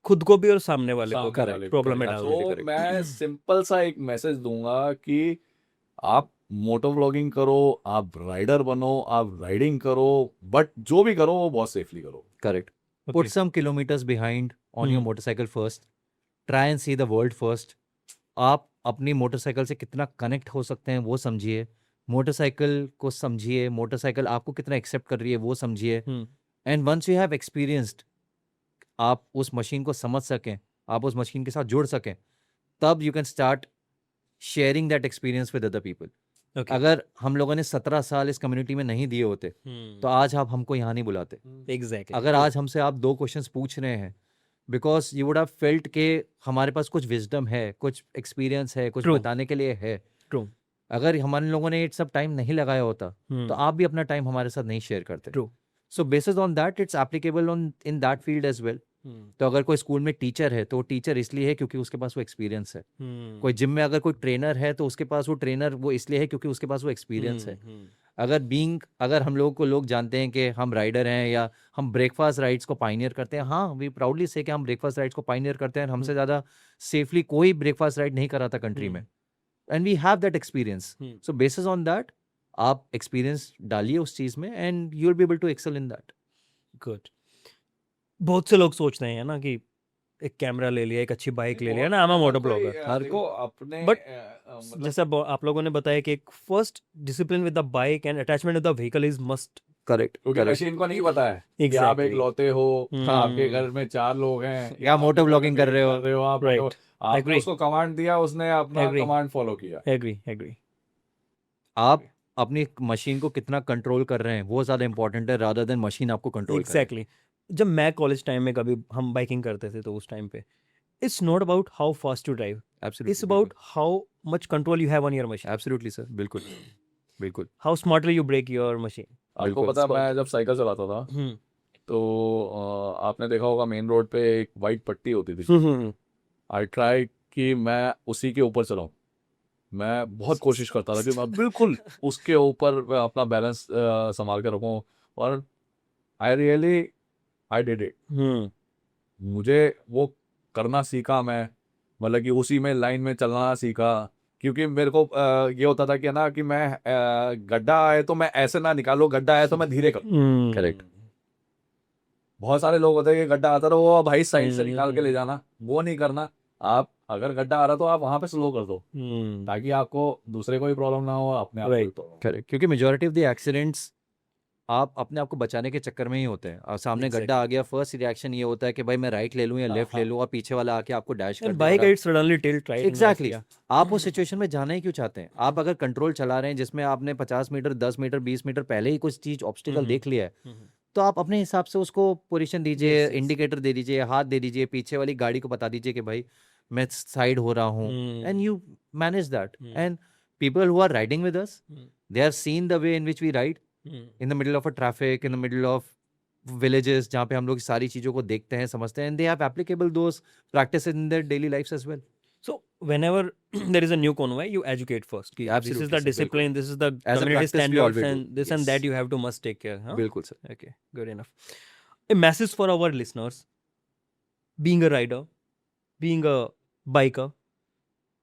खुद को भी और सामने वाले को सामने वाले को। प्रॉब्लम में डाल तो देते। मैं सिंपल सा एक मैसेज दूंगा कि आप मोटो व्लॉगिंग करो, आप राइडर बनो, आप राइडिंग करो, बट जो भी करो वो बहुत सेफली करो। Correct. Okay. Put some kilometers behind on your motorcycle first. Try and see the world first. आप अपनी मोटरसाइकिल से कितना कनेक्ट हो सकते हैं वो समझिए, मोटरसाइकिल को समझिए, मोटरसाइकिल आपको कितना एक्सेप्ट कर रही है वो समझिए, and once you have experienced, आप उस मशीन को समझ सकें, आप उस मशीन के साथ जुड़ सकें, तब you can start sharing that experience with other people. Okay. अगर हम लोगों ने 17 साल इस कम्युनिटी में नहीं दिए होते तो आज आप हमको यहाँ नहीं बुलाते। एग्जैक्टली अगर आज हमसे आप 2 क्वेश्चंस पूछ रहे हैं, because you would have felt के हमारे पास कुछ विजडम है, कुछ एक्सपीरियंस है, कुछ True. बताने के लिए है। ट्रू अगर हमारे लोगों ने ये सब टाइम नहीं लगाया होता तो आप भी अपना टाइम हमारे साथ नहीं शेयर करते। True so basis on that it's applicable on in that field as well. तो अगर कोई स्कूल में टीचर है तो वो टीचर इसलिए है क्योंकि उसके पास वो एक्सपीरियंस है। कोई जिम में अगर कोई ट्रेनर है तो उसके पास वो ट्रेनर वो इसलिए है क्योंकि उसके पास वो एक्सपीरियंस है। अगर हम लोग को लोग जानते हैं कि हम राइडर हैं या हम ब्रेकफास्ट राइड्स को पाइनियर करते हैं, हाँ वी प्राउडली से कि हम ब्रेकफास्ट राइड्स को पाइनियर करते हैं, हमसे ज़्यादा सेफली कोई ब्रेकफास्ट राइड नहीं करा था कंट्री में, and we have that experience. So basis on that आप एक्सपीरियंस डालिए उस चीज़ में and you will be able to excel in that. Good. बहुत से लोग सोच रहे हैं ना कि एक कैमरा ले लिया, एक अच्छी बाइक ले लिया ना, I am a motto blogger. हर को अपने But जैसे आप लोगों ने बताया कि एक first discipline with the bike and attachment with the vehicle is must. Correct क्योंकि मशीन को नहीं पता है कि आप एक लौते हो, आपके घर में 4 लोग हैं, या मोटो ब्लॉगिंग कर रहे हो आप, Right. तो आपने Agree. उसको कमांड दिया, उसने अपना Agree. कमांड फॉलो किया। एग्री आप अपनी मशीन को कितना कंट्रोल कर रहे हैं वो ज़्यादा इंपॉर्टेंट है रादर देन मशीन आपको कंट्रोल करे। एग्जैक्टली। जब मैं कॉलेज टाइम में कभी हम बाइकिंग करते थे तो उस टाइम पे it's not about how fast you drive, it's about how much control you have on your machine, absolutely sir, बिल्कुल बिल्कुल। How smartly you brake your machine. आपको पता है, मैं जब साइकिल चलाता था तो आपने देखा होगा मेन रोड पे एक वाइट पट्टी होती थी। आई ट्राई कि मैं उसी के ऊपर चलाऊं, मैं बहुत कोशिश करता था कि मैं बिल्कुल उसके ऊपर अपना बैलेंस संभाल के रखूं, और I really I did it, मुझे वो करना सीखा मैं, मतलब कि उसी में लाइन में चलना सीखा। क्योंकि मेरे को ये होता था कि ना कि मैं गड्ढा आए तो मैं ऐसे ना निकालो, गड्ढा आए तो मैं धीरे करूँ। करेक्ट। बहुत सारे लोग होते हैं कि गड्ढा आता है तो वो भाई साइड से निकाल के ले जाना, वो नहीं करना। आप अगर गड्ढा आ रहा तो आप वहां पे स्लो कर दो, ताकि आपको दूसरे को भी प्रॉब्लम ना हो, अपने आप को भी Right. प्रॉब्लम। करेक्ट, क्योंकि मेजोरिटी ऑफ द एक्सीडेंट्स आप अपने आप को बचाने के चक्कर में ही होते हैं। और सामने गड्ढा आ गया, फर्स्ट रिएक्शन ये होता है कि भाई मैं राइट ले लूँ या लेफ्ट ले लूँ, और पीछे वाला आके आपको डैश कर And दे। bike और it suddenly tilt right and left, exactly yeah. आप उस सिचुएशन में जाना ही क्यों चाहते हैं? आप अगर कंट्रोल चला रहे हैं जिसमें आपने 50 मीटर 10 मीटर 20 मीटर पहले ही कुछ चीज ऑब्स्टिकल देख लिया है, तो आप अपने हिसाब से उसको पोजीशन दीजिए, Yes, yes. इंडिकेटर दे दीजिए, हाथ दे दीजिए, पीछे वाली गाड़ी को बता दीजिए कि भाई मैं साइड हो रहा हूँ, and you manage that. And people who are riding with us, they are seen the way in which we ride in the middle of a traffic, in the middle of villages, जहाँ पे हम लोग सारी चीजों को देखते हैं, समझते हैं, and they have applicable those practice in their daily lifes as well. So whenever there is a new convoy, you educate first. This is Absolutely, the sir, discipline, this is the As a community practice, we standards, always do. and this and Yes. that you have to must take care. Huh? बिल्कुल sir. Okay, good enough. A message for our listeners: being a rider, being a biker,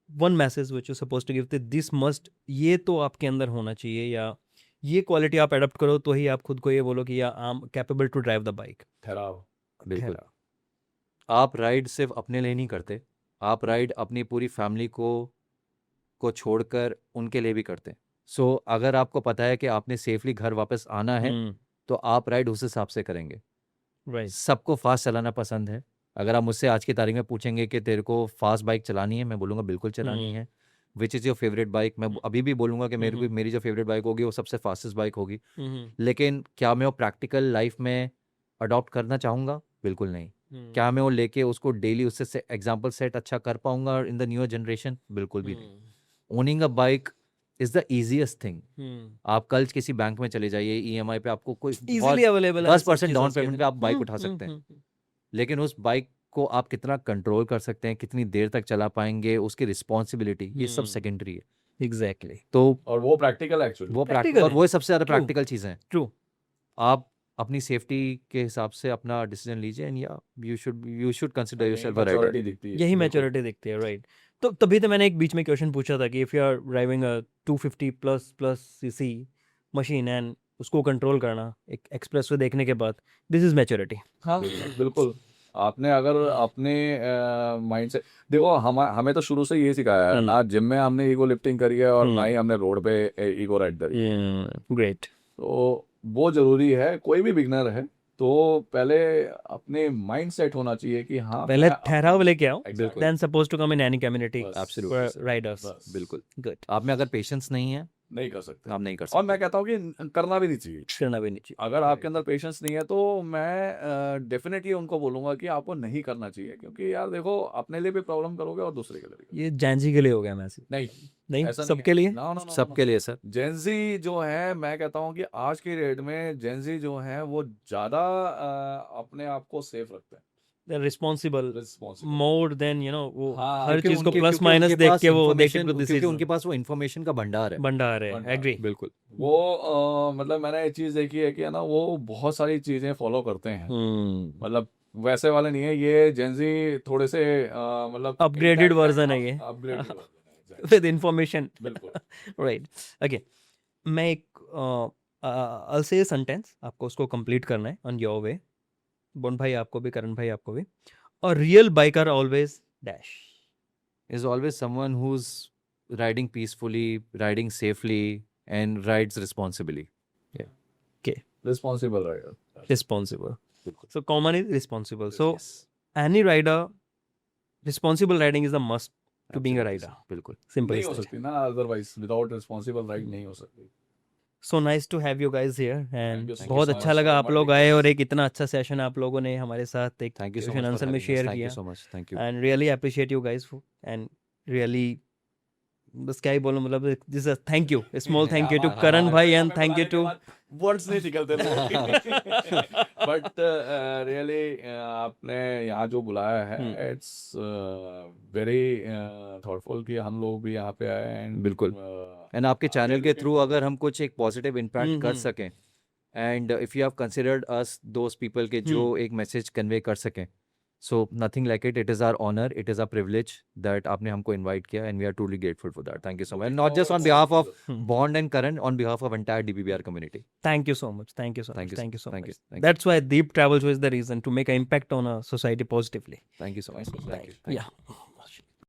one message which you're supposed to give that this must, ये तो आपके अंदर होना चाहिए, या ये quality आप अडॉप्ट करो तो ही आप खुद को ये बोलो कि या I am capable to drive the bike. ठहराव। बिल्कुल। आप राइड सिर्फ अपने लिए नहीं करते, आप राइड अपनी पूरी फैमिली को छोड़कर उनके लिए भी करते हैं। सो अगर आपको पता है कि आपने सेफली घर वापस आना है, तो आप राइड उस हिसाब से करेंगे। राइट। सबको फास्ट चलाना पसंद है। अगर आप मुझसे आज की तारीख में पूछेंगे कि तेरे को फास्ट बाइक चलानी है, मैं बोलूँगा बिल्कुल चलानी है। Which is your favourite bike, मैं अभी भी बोलूँगा कि मेरी जो फेवरेट बाइक होगी वो सबसे फास्टेस्ट बाइक होगी। लेकिन क्या मैं वो प्रैक्टिकल लाइफ में अडॉप्ट करना चाहूँगा? बिल्कुल नहीं। क्या मैं वो लेके उसको डेली उससे एग्जाम्पल सेट अच्छा कर पाऊंगा इन द न्यूअर जनरेशन? बिल्कुल भी नहीं। Owning a bike is the easiest thing. आप कल किसी बैंक में चले जाइए, EMI पे आपको कोई इजीली अवेलेबल 10% डाउन पेमेंट पे आप बाइक उठा सकते हैं। लेकिन उस बाइक को आप कितना कंट्रोल कर सकते हैं, कितनी देर तक चला पाएंगे, उसकी रिस्पॉन्सिबिलिटी, ये सब सेकेंडरी है। एग्जैक्टली। तो और वो प्रैक्टिकल एक्चुअली, वो Practical प्रैक्टिकल, और है। वो सबसे ज़्यादा True. प्रैक्टिकल चीज़ें हैं। ट्रू। आप अपनी सेफ्टी के हिसाब से अपना डिसीजन लीजिए, एंड या you should consider yourself a rider. Maturity दिखती है। यही मैच्योरिटी दिखती है, राइट। तो तभी तो मैंने एक बीच में क्वेश्चन पूछा था कि if you are driving a 250 plus CC machine and उसको कंट्रोल करना एक एक्सप्रेसवे देखने के बाद, दिस इज मैच्योरिटी। हाँ बिल्कुल। आपने अगर अपने माइंड से देखो, हमें तो शुरू से ये सिखाया है ना, जिम में हमने ईगो लिफ्टिंग करी है और ना ही हमने रोड पे ईगो राइड करी है। ग्रेट। तो वो जरूरी है। कोई भी बिगनर है तो पहले अपने माइंड सेट होना चाहिए कि हाँ, पहले ठहराव लेके आओ, Exactly. Then suppose to come in any community बस, Absolutely, sir. राइडर्स। बस, बिल्कुल। गुड। आप में अगर पेशेंस नहीं है, नहीं कर सकते। आप नहीं कर और सकते। मैं कहता हूँ कि करना भी नहीं चाहिए। करना भी नहीं चाहिए। अगर आपके अंदर पेशेंस नहीं है तो मैं डेफिनेटली उनको बोलूंगा कि आपको नहीं करना चाहिए, क्योंकि यार देखो, अपने लिए भी प्रॉब्लम करोगे और दूसरे के लिए भी। ये जैनजी के लिए हो गया मैसेज? नहीं, नहीं, ऐसा नहीं सबके है। लिए। No, no, no, no, सबके लिए सर। जेंजी जो है, मैं कहता हूँ कि आज की डेट में जेंजी जो है वो ज्यादा अपने आप को सेफ रखते हैं, responsible responsible. More than you know, वो हाँ, हर चीज को क्योंकि प्लस माइनस उनके देख पास के वो देख के information- क्योंकि डिसीजन उनके पास वो इन्फॉर्मेशन का भंडार है। भंडार है। भंडार। एग्री। बिल्कुल। वो मतलब मैंने एक चीज देखी है कि है ना, वो बहुत सारी चीजें फॉलो करते हैं। मतलब वैसे वाले नहीं है ये जेंजी, थोड़े से मतलब Upgraded version है ये। अपग्रेडेड वर्जन है। With information. बिल्कुल। राइट। ओके, मैं एक I'll say a sentence, आपको उसको कंप्लीट करना है ऑन योर वे। बोन भाई आपको भी, करण भाई आपको भी। A real biker always dash Is always someone who's riding peacefully, riding safely, and rides responsibly. Responsible रहेगा। रिस्पॉन्सिबल। बिल्कुल। So common is responsible. So Yes. Any rider, responsible riding is the must to being a Absolutely, rider. sir. बिल्कुल। Simple नहीं is हो that. सकती ना, otherwise without responsible ride नहीं हो सकती। So nice to have you guys here, and you so बहुत much अच्छा for लगा आप लोग inviting आए, us. और एक इतना अच्छा सेशन आप लोगों ने हमारे साथ एक Thank you so question much for answer में having us. शेयर Thank किया, you so much. Thank you. And really appreciate you guys, and really बस क्या ही बोलूं, मतलब this is thank you, small thank you to Karan भाई, and thank you to words नहीं निकलते बट रियली आपने यहाँ जो बुलाया है, इट्स वेरी थॉटफुल कि हम लोग भी यहाँ पे आए। एंड बिल्कुल। एंड आपके चैनल के थ्रू अगर हम कुछ एक पॉजिटिव इम्पैक्ट कर सकें, and if you have considered us those people के जो एक मैसेज कन्वे कर सकें, so nothing like it is our honour, it is a privilege that आपने हमको इन्वाइट किया and we are truly grateful for that. Thank you so much, not just on behalf of Bond and Karan, on behalf of entire DBBR community. Thank you so much. Thank you so Thank much. you, Thank you so thank much. you, thank you. That's why Deep Travel Show is the reason to make an impact on a society positively. Thank you so much. Thank you. Yeah.